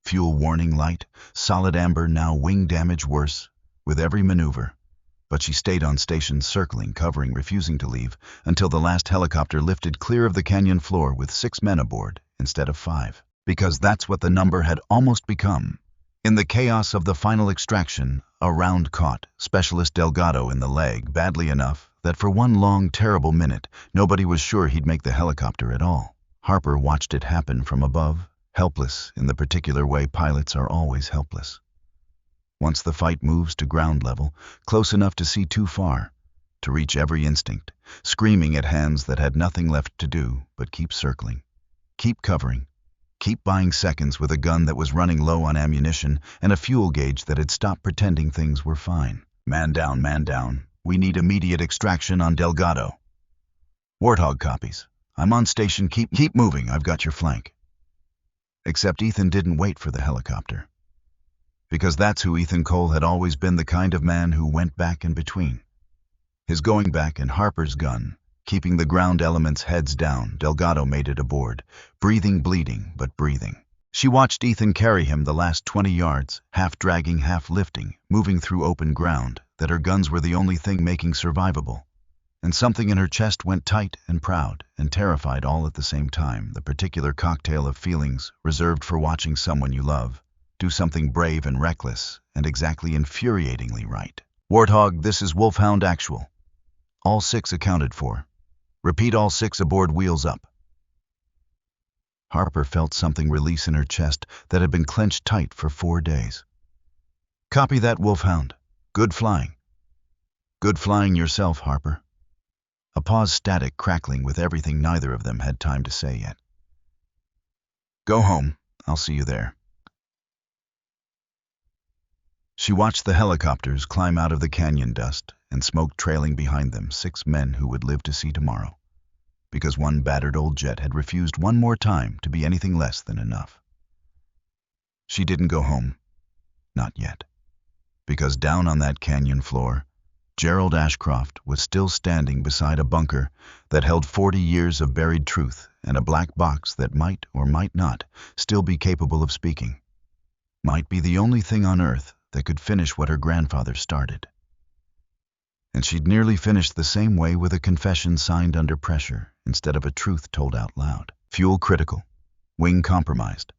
Fuel warning light, solid amber, now wing damage worse with every maneuver. But she stayed on station, circling, covering, refusing to leave, until the last helicopter lifted clear of the canyon floor with 6 men aboard instead of 5. Because that's what the number had almost become. In the chaos of the final extraction, a round caught Specialist Delgado in the leg badly enough that for one long, terrible minute, nobody was sure he'd make the helicopter at all. Harper watched it happen from above, helpless in the particular way pilots are always helpless. Once the fight moves to ground level, close enough to see too far, to reach every instinct, screaming at hands that had nothing left to do but keep circling, keep covering, keep buying seconds with a gun that was running low on ammunition and a fuel gauge that had stopped pretending things were fine. Man down, man down. We need immediate extraction on Delgado." "Warthog copies. I'm on station. Keep moving. I've got your flank." Except Ethan didn't wait for the helicopter. Because that's who Ethan Cole had always been, the kind of man who went back in between. His going back and Harper's gun, keeping the ground elements heads down, Delgado made it aboard, breathing, bleeding, but breathing. She watched Ethan carry him the last 20 yards, half dragging, half lifting, moving through open ground, that her guns were the only thing making survivable. And something in her chest went tight and proud and terrified all at the same time, the particular cocktail of feelings reserved for watching someone you love do something brave and reckless and exactly infuriatingly right. "Warthog, this is Wolfhound Actual. All 6 accounted for. Repeat, all 6 aboard, wheels up." Harper felt something release in her chest that had been clenched tight for 4 days. "Copy that, Wolfhound. Good flying." "Good flying yourself, Harper." A pause, static, crackling with everything neither of them had time to say yet. "Go home. I'll see you there." She watched the helicopters climb out of the canyon dust and smoke trailing behind them, 6 men who would live to see tomorrow, because one battered old jet had refused one more time to be anything less than enough. She didn't go home. Not yet. Because down on that canyon floor, Gerald Ashcroft was still standing beside a bunker that held 40 years of buried truth and a black box that might or might not still be capable of speaking. Might be the only thing on earth that could finish what her grandfather started. And she'd nearly finished the same way, with a confession signed under pressure instead of a truth told out loud. Fuel critical. Wing compromised.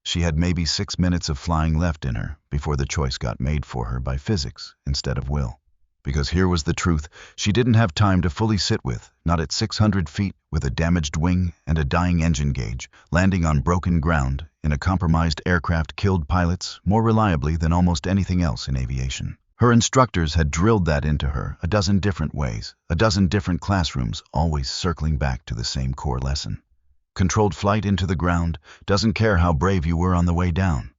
She had maybe 6 minutes of flying left in her before the choice got made for her by physics instead of will. Because here was the truth she didn't have time to fully sit with, not at 600 feet with a damaged wing and a dying engine gauge, landing on broken ground in a compromised aircraft killed pilots more reliably than almost anything else in aviation. Her instructors had drilled that into her a dozen different ways, a dozen different classrooms, always circling back to the same core lesson. Controlled flight into the ground, doesn't care how brave you were on the way down.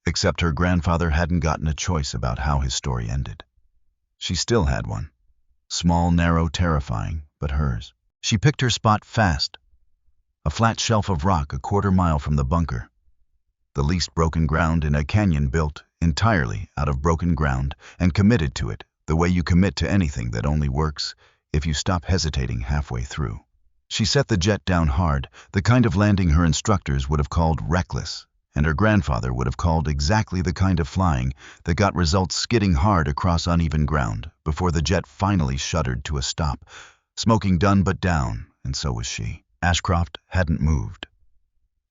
Except her grandfather hadn't gotten a choice about how his story ended. She still had one. Small, narrow, terrifying, but hers. She picked her spot fast. A flat shelf of rock a quarter-mile from the bunker. The least broken ground in a canyon built entirely out of broken ground, and committed to it the way you commit to anything that only works if you stop hesitating halfway through. She set the jet down hard, the kind of landing her instructors would have called reckless, and her grandfather would have called exactly the kind of flying that got results skidding hard across uneven ground before the jet finally shuddered to a stop, smoking done but down, and so was she. Ashcroft hadn't moved.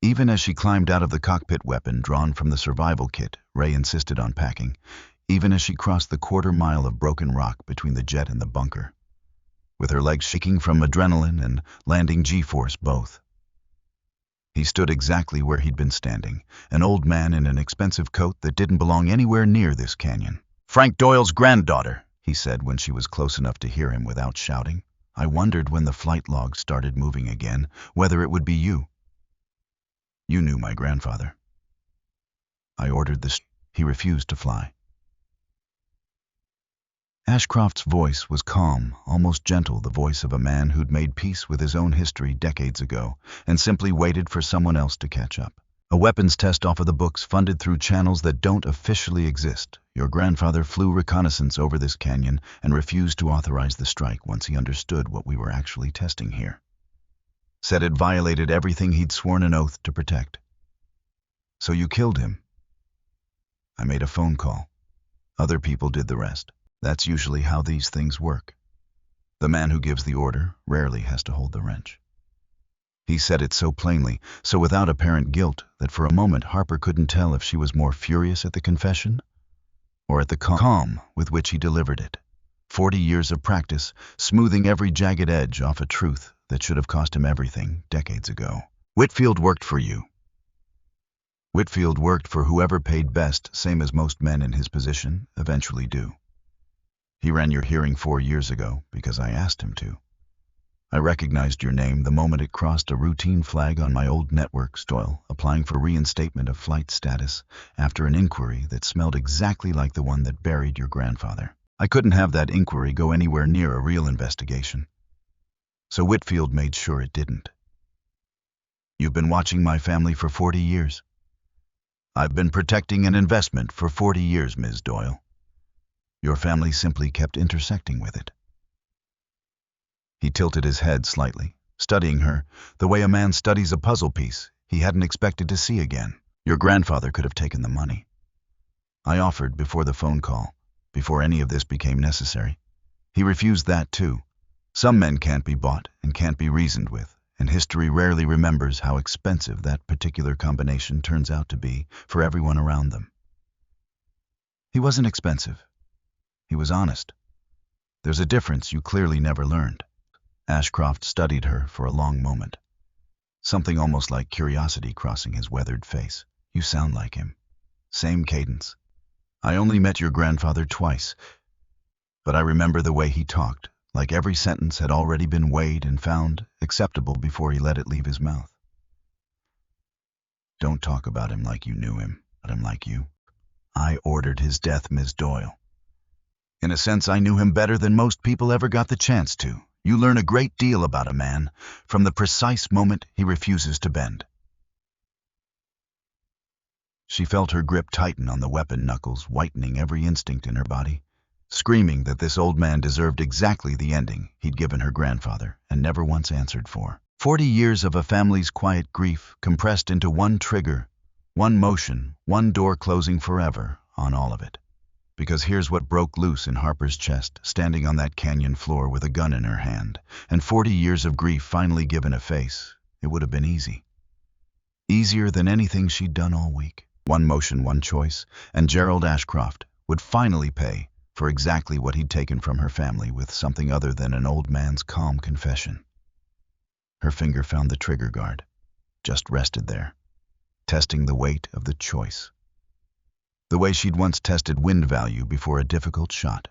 Even as she climbed out of the cockpit weapon drawn from the survival kit Ray insisted on packing, even as she crossed the quarter-mile of broken rock between the jet and the bunker, with her legs shaking from adrenaline and landing G-force both. He stood exactly where he'd been standing, an old man in an expensive coat that didn't belong anywhere near this canyon. "Frank Doyle's granddaughter," he said when she was close enough to hear him without shouting. "I wondered when the flight logs started moving again, whether it would be you. You knew my grandfather. I ordered this. He refused to fly." Ashcroft's voice was calm, almost gentle, the voice of a man who'd made peace with his own history decades ago and simply waited for someone else to catch up. "A weapons test off of the books funded through channels that don't officially exist. Your grandfather flew reconnaissance over this canyon and refused to authorize the strike once he understood what we were actually testing here. Said it violated everything he'd sworn an oath to protect. So you killed him." I made a phone call. Other people did the rest. That's usually how these things work. The man who gives the order rarely has to hold the wrench. He said it so plainly, so without apparent guilt, that for a moment Harper couldn't tell if she was more furious at the confession or at the calm with which he delivered it. 40 years of practice, smoothing every jagged edge off a truth that should have cost him everything decades ago. "Whitfield worked for you." Whitfield worked for whoever paid best, same as most men in his position eventually do. He ran your hearing 4 years ago because I asked him to. I recognized your name the moment it crossed a routine flag on my old networks, Doyle, applying for reinstatement of flight status after an inquiry that smelled exactly like the one that buried your grandfather. I couldn't have that inquiry go anywhere near a real investigation. So Whitfield made sure it didn't. You've been watching my family for 40 years. I've been protecting an investment for 40 years, Ms. Doyle. Your family simply kept intersecting with it." He tilted his head slightly, studying her, the way a man studies a puzzle piece he hadn't expected to see again. "Your grandfather could have taken the money. I offered before the phone call, before any of this became necessary. He refused that too. Some men can't be bought and can't be reasoned with, and history rarely remembers how expensive that particular combination turns out to be for everyone around them. He wasn't expensive. He was honest. There's a difference you clearly never learned." Ashcroft studied her for a long moment, something almost like curiosity crossing his weathered face. "You sound like him. Same cadence. I only met your grandfather twice, but I remember the way he talked, like every sentence had already been weighed and found acceptable before he let it leave his mouth. Don't talk about him like you knew him, but him like you. I ordered his death, Ms. Doyle. In a sense, I knew him better than most people ever got the chance to. You learn a great deal about a man from the precise moment he refuses to bend." She felt her grip tighten on the weapon knuckles, whitening every instinct in her body, screaming that this old man deserved exactly the ending he'd given her grandfather and never once answered for. 40 years of a family's quiet grief compressed into one trigger, one motion, one door closing forever on all of it. Because here's what broke loose in Harper's chest, standing on that canyon floor with a gun in her hand, and 40 years of grief finally given a face. It would have been easy. Easier than anything she'd done all week. One motion, one choice, and Gerald Ashcroft would finally pay for exactly what he'd taken from her family with something other than an old man's calm confession. Her finger found the trigger guard, just rested there, testing the weight of the choice. The way she'd once tested wind value before a difficult shot.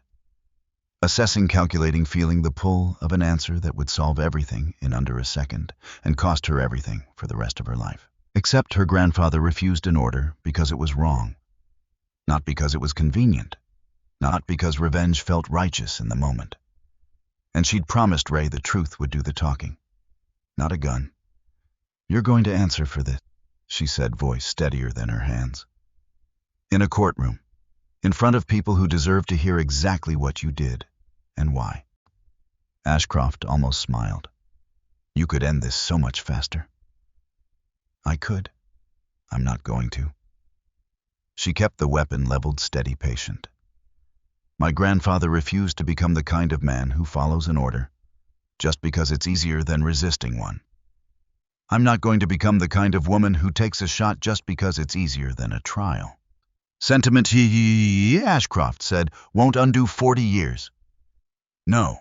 Assessing, calculating, feeling the pull of an answer that would solve everything in under a second and cost her everything for the rest of her life. Except her grandfather refused an order because it was wrong. Not because it was convenient. Not because revenge felt righteous in the moment. And she'd promised Ray the truth would do the talking. Not a gun. "You're going to answer for this," she said, voice steadier than her hands. "In a courtroom, in front of people who deserve to hear exactly what you did and why." Ashcroft almost smiled. You could end this so much faster. I could. I'm not going to. She kept the weapon leveled steady, patient. My grandfather refused to become the kind of man who follows an order just because it's easier than resisting one. I'm not going to become the kind of woman who takes a shot just because it's easier than a trial. Sentiment, Ashcroft said, won't undo 40 years. No,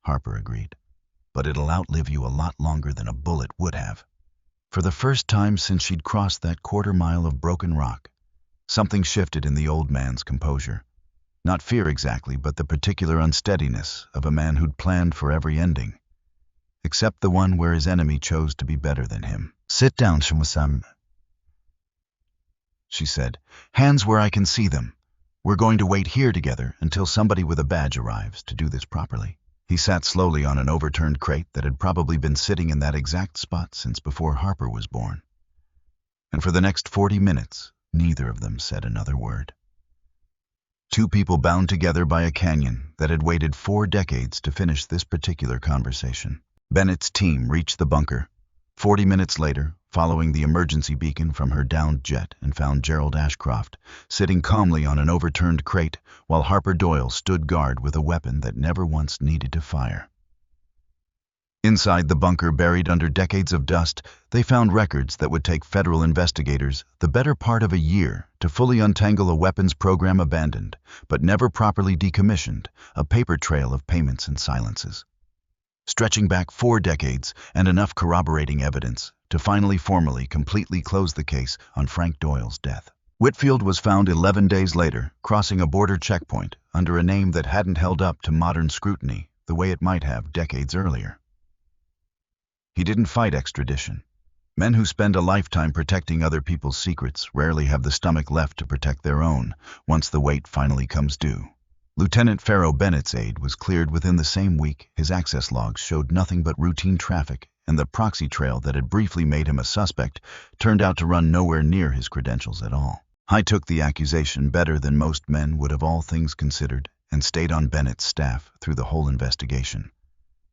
Harper agreed, but it'll outlive you a lot longer than a bullet would have. For the first time since she'd crossed that quarter-mile of broken rock, something shifted in the old man's composure. Not fear exactly, but the particular unsteadiness of a man who'd planned for every ending, except the one where his enemy chose to be better than him. Sit down, Shimo-san, she said. Hands where I can see them. We're going to wait here together until somebody with a badge arrives to do this properly. He sat slowly on an overturned crate that had probably been sitting in that exact spot since before Harper was born. And for the next 40 minutes, neither of them said another word. Two people bound together by a canyon that had waited 4 decades to finish this particular conversation. Bennett's team reached the bunker 40 minutes later, following the emergency beacon from her downed jet, and found Gerald Ashcroft sitting calmly on an overturned crate while Harper Doyle stood guard with a weapon that never once needed to fire. Inside the bunker, buried under decades of dust, they found records that would take federal investigators the better part of a year to fully untangle a weapons program abandoned, but never properly decommissioned, a paper trail of payments and silences, stretching back 4 decades and enough corroborating evidence to finally formally completely close the case on Frank Doyle's death. Whitfield was found 11 days later, crossing a border checkpoint under a name that hadn't held up to modern scrutiny the way it might have decades earlier. He didn't fight extradition. Men who spend a lifetime protecting other people's secrets rarely have the stomach left to protect their own once the weight finally comes due. Lieutenant Pharaoh Bennett's aide was cleared within the same week. His access logs showed nothing but routine traffic, and the proxy trail that had briefly made him a suspect turned out to run nowhere near his credentials at all. I took the accusation better than most men would have, all things considered, and stayed on Bennett's staff through the whole investigation.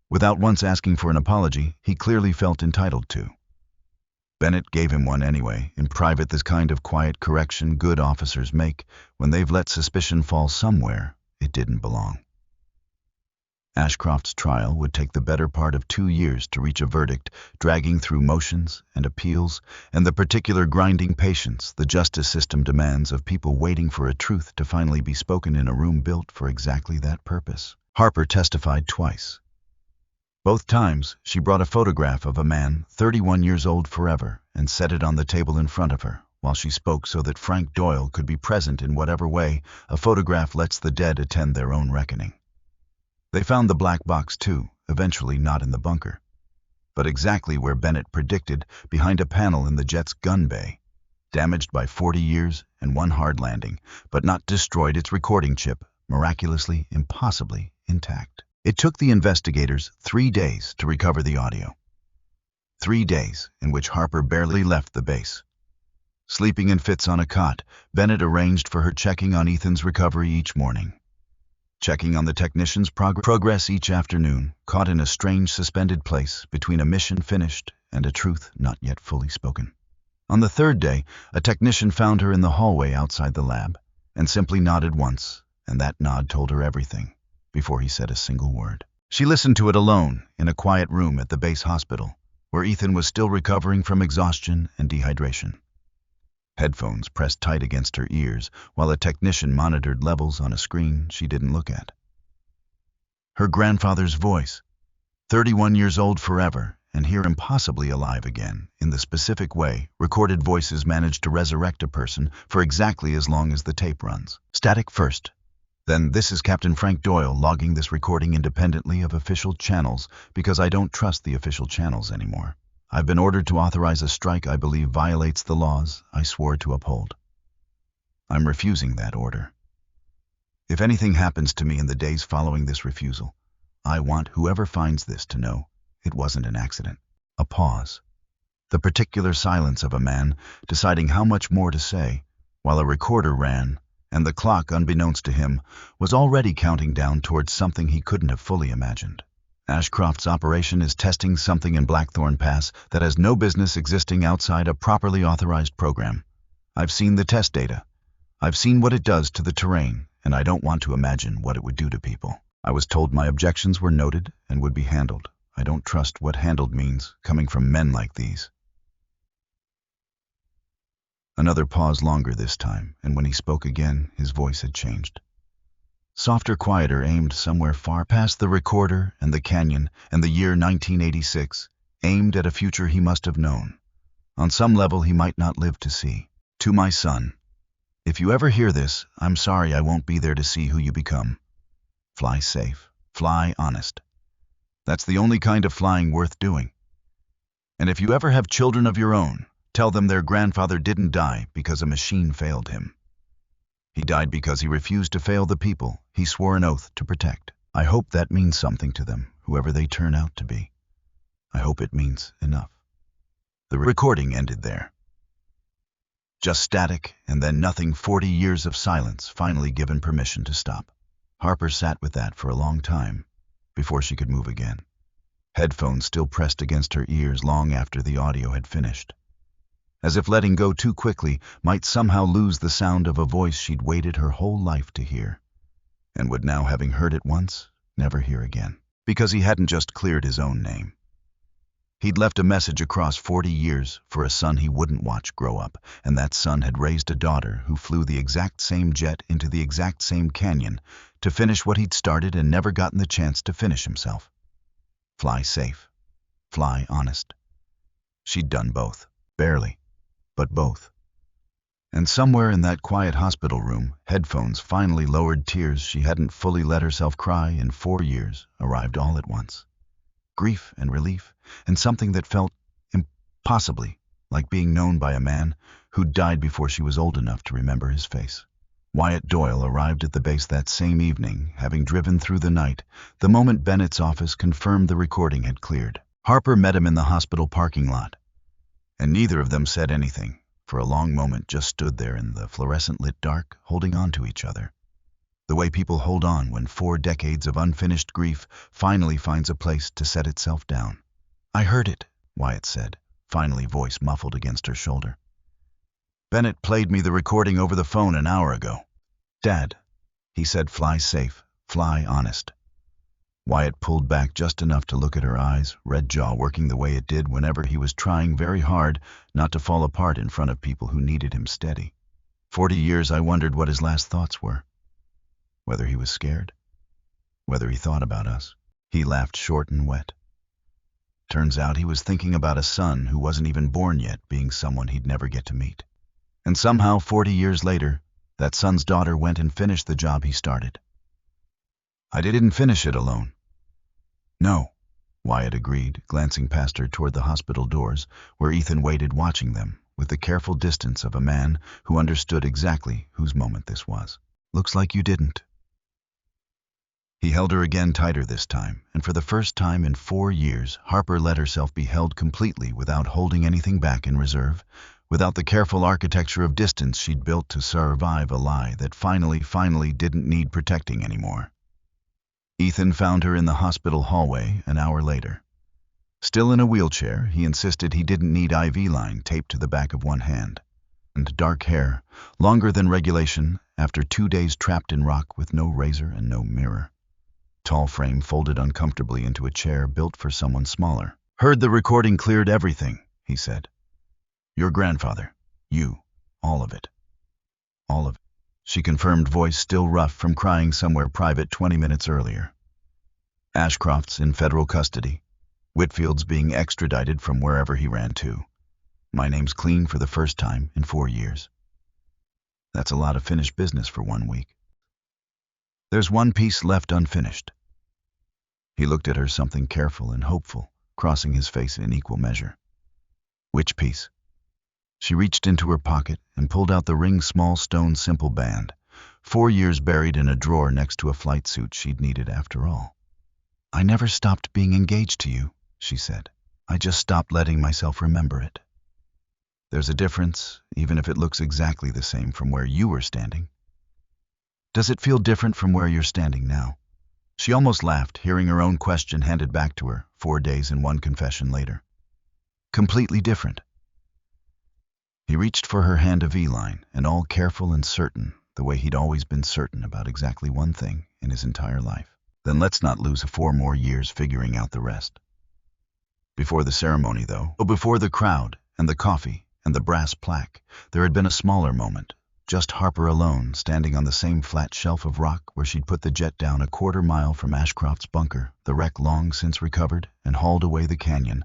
Without once asking for an apology, he clearly felt entitled to. Bennett gave him one anyway. In private, this kind of quiet correction good officers make when they've let suspicion fall somewhere it didn't belong. Ashcroft's trial would take the better part of 2 years to reach a verdict, dragging through motions and appeals and the particular grinding patience the justice system demands of people waiting for a truth to finally be spoken in a room built for exactly that purpose. Harper testified twice. Both times, she brought a photograph of a man 31 years old forever and set it on the table in front of her while she spoke so that Frank Doyle could be present in whatever way a photograph lets the dead attend their own reckoning. They found the black box too, eventually not in the bunker, but exactly where Bennett predicted, behind a panel in the jet's gun bay, damaged by 40 years and 1 hard landing, but not destroyed, its recording chip, miraculously, impossibly intact. It took the investigators 3 days to recover the audio. 3 days in which Harper barely left the base. Sleeping in fits on a cot, Bennett arranged for her checking on Ethan's recovery each morning, checking on the technician's progress each afternoon, caught in a strange suspended place between a mission finished and a truth not yet fully spoken. On the 3rd day, a technician found her in the hallway outside the lab and simply nodded once, and that nod told her everything before he said a single word. She listened to it alone in a quiet room at the base hospital, where Ethan was still recovering from exhaustion and dehydration. Headphones pressed tight against her ears while a technician monitored levels on a screen she didn't look at. Her grandfather's voice, 31 years old forever, and here impossibly alive again, in the specific way recorded voices manage to resurrect a person for exactly as long as the tape runs. Static first. Then, this is Captain Frank Doyle logging this recording independently of official channels because I don't trust the official channels anymore. I've been ordered to authorize a strike I believe violates the laws I swore to uphold. I'm refusing that order. If anything happens to me in the days following this refusal, I want whoever finds this to know it wasn't an accident. A pause. The particular silence of a man deciding how much more to say, while a recorder ran, and the clock, unbeknownst to him, was already counting down towards something he couldn't have fully imagined. Ashcroft's operation is testing something in Blackthorn Pass that has no business existing outside a properly authorized program. I've seen the test data. I've seen what it does to the terrain, and I don't want to imagine what it would do to people. I was told my objections were noted and would be handled. I don't trust what handled means, coming from men like these. Another pause longer this time, and when he spoke again, his voice had changed. Softer, quieter, aimed somewhere far past the recorder and the canyon and the year 1986, aimed at a future he must have known. On some level he might not live to see. To my son, if you ever hear this, I'm sorry I won't be there to see who you become. Fly safe. Fly honest. That's the only kind of flying worth doing. And if you ever have children of your own, tell them their grandfather didn't die because a machine failed him. He died because he refused to fail the people he swore an oath to protect. I hope that means something to them, whoever they turn out to be. I hope it means enough. The recording ended there. Just static, and then nothing. 40 years of silence, finally given permission to stop. Harper sat with that for a long time, before she could move again. Headphones still pressed against her ears long after the audio had finished. As if letting go too quickly might somehow lose the sound of a voice she'd waited her whole life to hear, and would now, having heard it once, never hear again. Because he hadn't just cleared his own name. He'd left a message across 40 years for a son he wouldn't watch grow up, and that son had raised a daughter who flew the exact same jet into the exact same canyon to finish what he'd started and never gotten the chance to finish himself. Fly safe. Fly honest. She'd done both. Barely. But both. And somewhere in that quiet hospital room, headphones finally lowered tears she hadn't fully let herself cry in 4 years arrived all at once. Grief and relief, and something that felt impossibly like being known by a man who'd died before she was old enough to remember his face. Wyatt Doyle arrived at the base that same evening, having driven through the night, the moment Bennett's office confirmed the recording had cleared. Harper met him in the hospital parking lot, and neither of them said anything. For a long moment just stood there in the fluorescent-lit dark, holding on to each other. The way people hold on when 4 decades of unfinished grief finally finds a place to set itself down. I heard it, Wyatt said, finally, voice muffled against her shoulder. Bennett played me the recording over the phone an hour ago. Dad, he said, fly safe, fly honest. Wyatt pulled back just enough to look at her eyes, red jaw working the way it did whenever he was trying very hard not to fall apart in front of people who needed him steady. 40 years I wondered what his last thoughts were. Whether he was scared. Whether he thought about us. He laughed short and wet. Turns out he was thinking about a son who wasn't even born yet being someone he'd never get to meet. And somehow, 40 years later, that son's daughter went and finished the job he started. I didn't finish it alone. No, Wyatt agreed, glancing past her toward the hospital doors, where Ethan waited watching them, with the careful distance of a man who understood exactly whose moment this was. Looks like you didn't. He held her again tighter this time, and for the first time in 4 years, Harper let herself be held completely without holding anything back in reserve, without the careful architecture of distance she'd built to survive a lie that finally didn't need protecting anymore. Ethan found her in the hospital hallway an hour later. Still in a wheelchair, he insisted he didn't need IV line taped to the back of one hand. And dark hair, longer than regulation, after 2 days trapped in rock with no razor and no mirror. Tall frame folded uncomfortably into a chair built for someone smaller. Heard the recording cleared everything, he said. Your grandfather, you, all of it. All of it. She confirmed, voice still rough from crying somewhere private 20 minutes earlier. Ashcroft's in federal custody. Whitfield's being extradited from wherever he ran to. My name's clean for the first time in 4 years. That's a lot of finished business for 1 week. There's one piece left unfinished. He looked at her, something careful and hopeful, crossing his face in equal measure. Which piece? She reached into her pocket and pulled out the ring small stone simple band, 4 years buried in a drawer next to a flight suit she'd needed after all. I never stopped being engaged to you, she said. I just stopped letting myself remember it. There's a difference, even if it looks exactly the same from where you were standing. Does it feel different from where you're standing now? She almost laughed, hearing her own question handed back to her 4 days and 1 confession later. Completely different. He reached for her hand of V-line, and all careful and certain, the way he'd always been certain about exactly one thing in his entire life. Then let's not lose 4 more years figuring out the rest. Before the ceremony, though, before the crowd and the coffee and the brass plaque, there had been a smaller moment. Just Harper alone, standing on the same flat shelf of rock where she'd put the jet down a quarter-mile from Ashcroft's bunker, the wreck long since recovered and hauled away the canyon,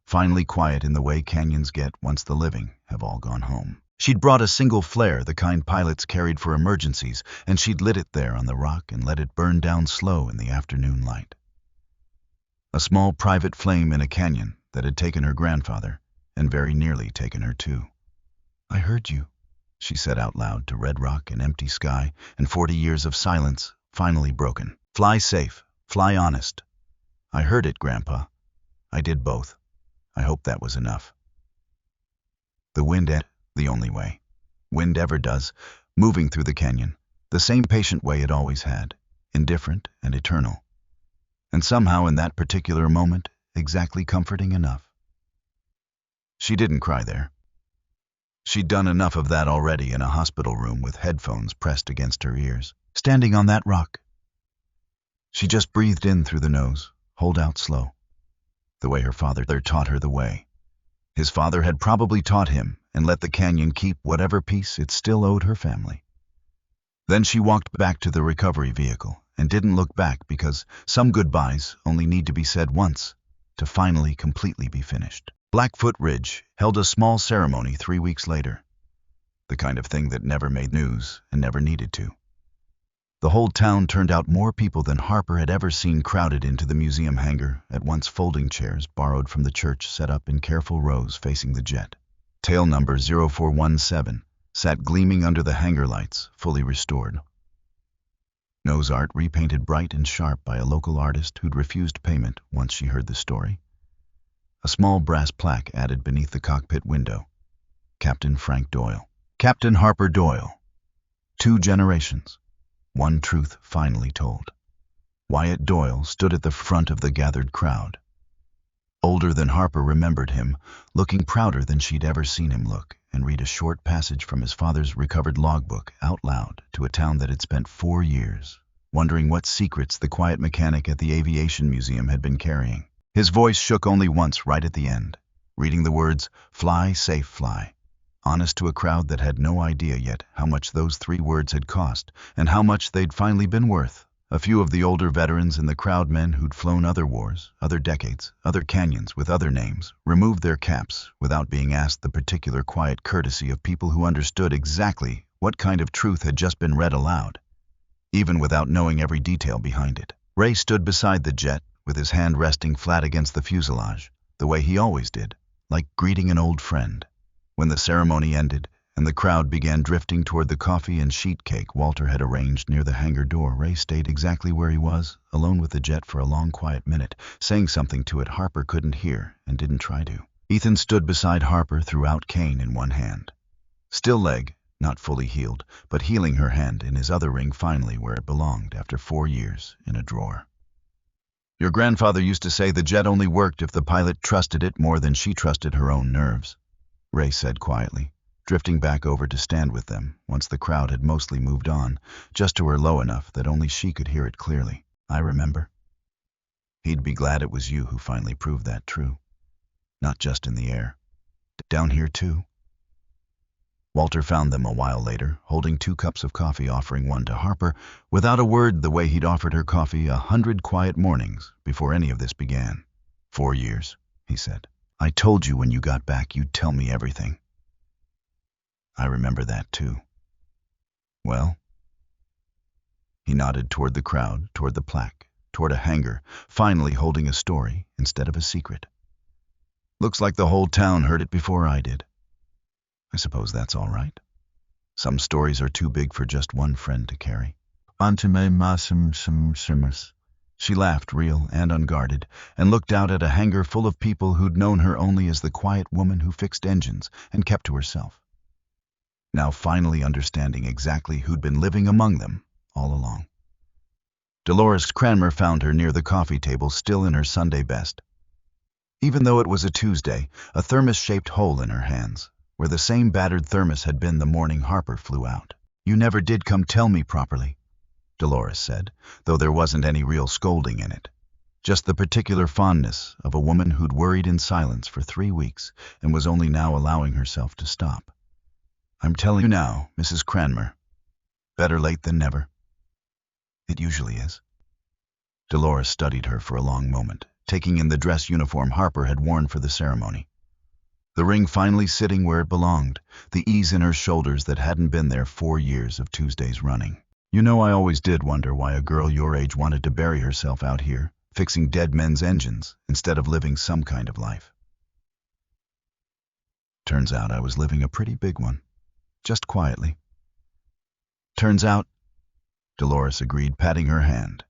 finally quiet in the way canyons get once the living have all gone home. She'd brought a single flare, the kind pilots carried for emergencies, and she'd lit it there on the rock and let it burn down slow in the afternoon light. A small private flame in a canyon that had taken her grandfather, and very nearly taken her too. "I heard you," she said out loud to red rock and empty sky, and 40 years of silence finally broken. "Fly safe, fly honest." "I heard it, Grandpa. I did both. I hope that was enough." The wind ended the only way wind ever does, moving through the canyon, the same patient way it always had, indifferent and eternal. And somehow in that particular moment, exactly comforting enough. She didn't cry there. She'd done enough of that already in a hospital room with headphones pressed against her ears, standing on that rock. She just breathed in through the nose, hold out slow, the way her father taught her the way. His father had probably taught him, and let the canyon keep whatever piece it still owed her family. Then she walked back to the recovery vehicle and didn't look back, because some goodbyes only need to be said once to finally completely be finished. Blackfoot Ridge held a small ceremony 3 weeks later, the kind of thing that never made news and never needed to. The whole town turned out, more people than Harper had ever seen crowded into the museum hangar, at once folding chairs borrowed from the church set up in careful rows facing the jet. Tail number 0417 sat gleaming under the hangar lights, fully restored. Nose art repainted bright and sharp by a local artist who'd refused payment once she heard the story. A small brass plaque added beneath the cockpit window. Captain Frank Doyle. Captain Harper Doyle. 2 generations. One truth finally told. Wyatt Doyle stood at the front of the gathered crowd. Older than Harper remembered him, looking prouder than she'd ever seen him look, and read a short passage from his father's recovered logbook out loud to a town that had spent 4 years, wondering what secrets the quiet mechanic at the Aviation Museum had been carrying. His voice shook only once right at the end, reading the words, "Fly safe, fly," honest to a crowd that had no idea yet how much those 3 words had cost, and how much they'd finally been worth. A few of the older veterans in the crowd, men who'd flown other wars, other decades, other canyons with other names, removed their caps without being asked, the particular quiet courtesy of people who understood exactly what kind of truth had just been read aloud, even without knowing every detail behind it. Ray stood beside the jet, with his hand resting flat against the fuselage, the way he always did, like greeting an old friend. When the ceremony ended, and the crowd began drifting toward the coffee and sheet cake Walter had arranged near the hangar door, Ray stayed exactly where he was, alone with the jet for a long quiet minute, saying something to it Harper couldn't hear and didn't try to. Ethan stood beside Harper, throughout cane in one hand. Still leg, not fully healed, but healing her hand in his other ring finally where it belonged after 4 years, in a drawer. "Your grandfather used to say the jet only worked if the pilot trusted it more than she trusted her own nerves," Ray said quietly, drifting back over to stand with them once the crowd had mostly moved on, just to her low enough that only she could hear it clearly. "I remember. He'd be glad it was you who finally proved that true. Not just in the air. Down here too." Walter found them a while later, holding 2 cups of coffee, offering one to Harper, without a word, the way he'd offered her coffee 100 quiet mornings before any of this began. "4 years, he said. "I told you when you got back you'd tell me everything." "I remember that too." "Well?" He nodded toward the crowd, toward the plaque, toward a hangar, finally holding a story instead of a secret. "Looks like the whole town heard it before I did. I suppose that's all right. Some stories are too big for just one friend to carry." She laughed, real and unguarded, and looked out at a hangar full of people who'd known her only as the quiet woman who fixed engines and kept to herself, now finally understanding exactly who'd been living among them all along. Dolores Cranmer found her near the coffee table, still in her Sunday best. Even though it was a Tuesday, a thermos-shaped hole in her hands, where the same battered thermos had been the morning Harper flew out. "You never did come tell me properly," Dolores said, though there wasn't any real scolding in it. Just the particular fondness of a woman who'd worried in silence for 3 weeks and was only now allowing herself to stop. "I'm telling you now, Mrs. Cranmer. Better late than never." "It usually is." Dolores studied her for a long moment, taking in the dress uniform Harper had worn for the ceremony. The ring finally sitting where it belonged, the ease in her shoulders that hadn't been there 4 years of Tuesdays running. "You know, I always did wonder why a girl your age wanted to bury herself out here, fixing dead men's engines, instead of living some kind of life. Turns out I was living a pretty big one, just quietly." "Turns out," Dolores agreed, patting her hand.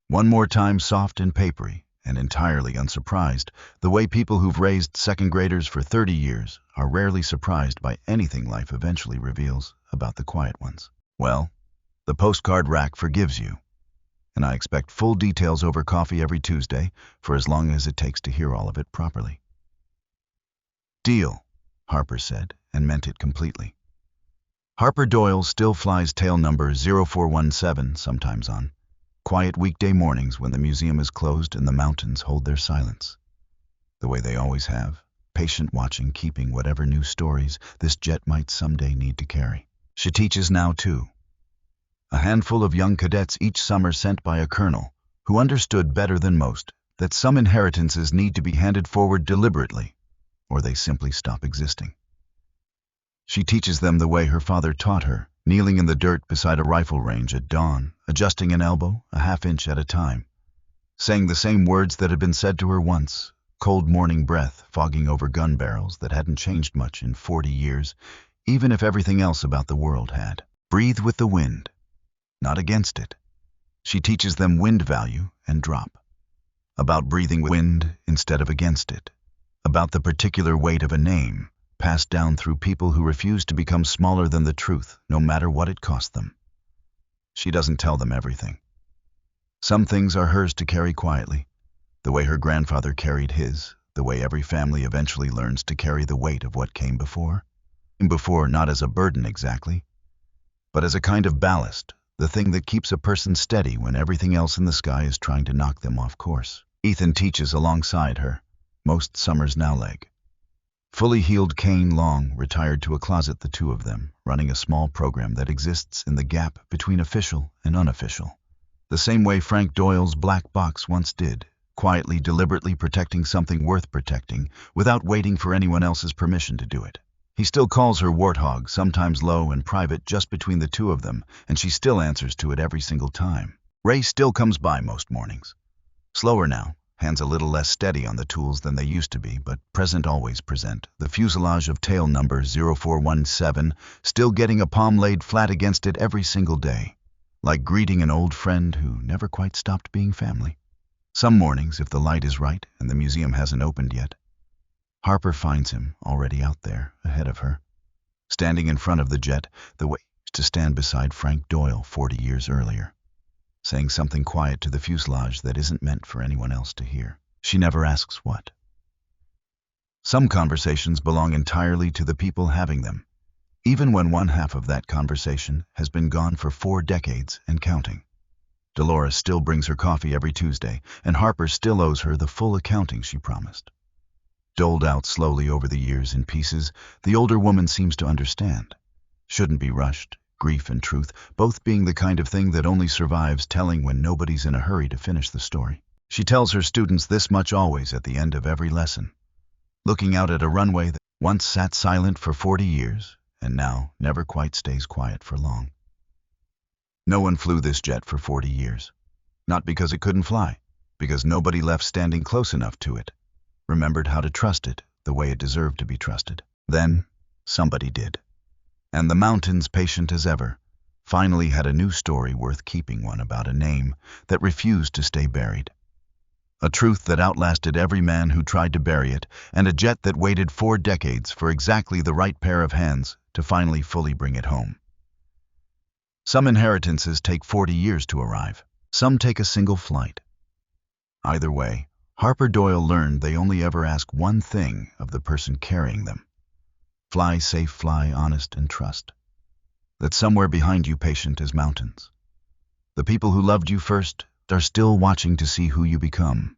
One more time, soft and papery, and entirely unsurprised, the way people who've raised second graders for 30 years are rarely surprised by anything life eventually reveals about the quiet ones. "Well, the postcard rack forgives you, and I expect full details over coffee every Tuesday for as long as it takes to hear all of it properly." "Deal," Harper said, and meant it completely. Harper Doyle still flies tail number 0417 sometimes on quiet weekday mornings when the museum is closed and the mountains hold their silence. The way they always have, patient watching, keeping whatever new stories this jet might someday need to carry. She teaches now, too. A handful of young cadets each summer sent by a colonel who understood better than most that some inheritances need to be handed forward deliberately, or they simply stop existing. She teaches them the way her father taught her, kneeling in the dirt beside a rifle range at dawn, adjusting an elbow a half-inch at a time, saying the same words that had been said to her once, cold morning breath fogging over gun barrels that hadn't changed much in 40 years, even if everything else about the world had. Breathe with the wind, not against it. She teaches them wind value and drop. About breathing with wind instead of against it. About the particular weight of a name, passed down through people who refuse to become smaller than the truth, no matter what it cost them. She doesn't tell them everything. Some things are hers to carry quietly, the way her grandfather carried his, the way every family eventually learns to carry the weight of what came before. Before, not as a burden exactly, but as a kind of ballast, the thing that keeps a person steady when everything else in the sky is trying to knock them off course. Ethan teaches alongside her, most summers now leg. Fully healed Kane Long retired to a closet, the two of them, running a small program that exists in the gap between official and unofficial. The same way Frank Doyle's black box once did, quietly, deliberately protecting something worth protecting without waiting for anyone else's permission to do it. He still calls her Warthog, sometimes low and private just between the two of them, and she still answers to it every single time. Ray still comes by most mornings. Slower now, hands a little less steady on the tools than they used to be, but present, always present. The fuselage of tail number 0417, still getting a palm laid flat against it every single day, like greeting an old friend who never quite stopped being family. Some mornings, if the light is right and the museum hasn't opened yet, Harper finds him already out there, ahead of her, standing in front of the jet, the way he used to stand beside Frank Doyle 40 years earlier, saying something quiet to the fuselage that isn't meant for anyone else to hear. She never asks what. Some conversations belong entirely to the people having them, even when one half of that conversation has been gone for 4 decades and counting. Dolores still brings her coffee every Tuesday, and Harper still owes her the full accounting she promised. Doled out slowly over the years in pieces, the older woman seems to understand. Shouldn't be rushed, grief and truth both being the kind of thing that only survives telling when nobody's in a hurry to finish the story. She tells her students this much always at the end of every lesson, looking out at a runway that once sat silent for 40 years and now never quite stays quiet for long. No one flew this jet for 40 years. Not because it couldn't fly, because nobody left standing close enough to it, remembered how to trust it the way it deserved to be trusted. Then, somebody did. And the mountains, patient as ever, finally had a new story worth keeping, one about a name that refused to stay buried. A truth that outlasted every man who tried to bury it, and a jet that waited 4 decades for exactly the right pair of hands to finally fully bring it home. Some inheritances take 40 years to arrive. Some take a single flight. Either way, Harper Doyle learned they only ever ask one thing of the person carrying them. Fly safe, fly honest, and trust that somewhere behind you, patient as mountains, the people who loved you first are still watching to see who you become.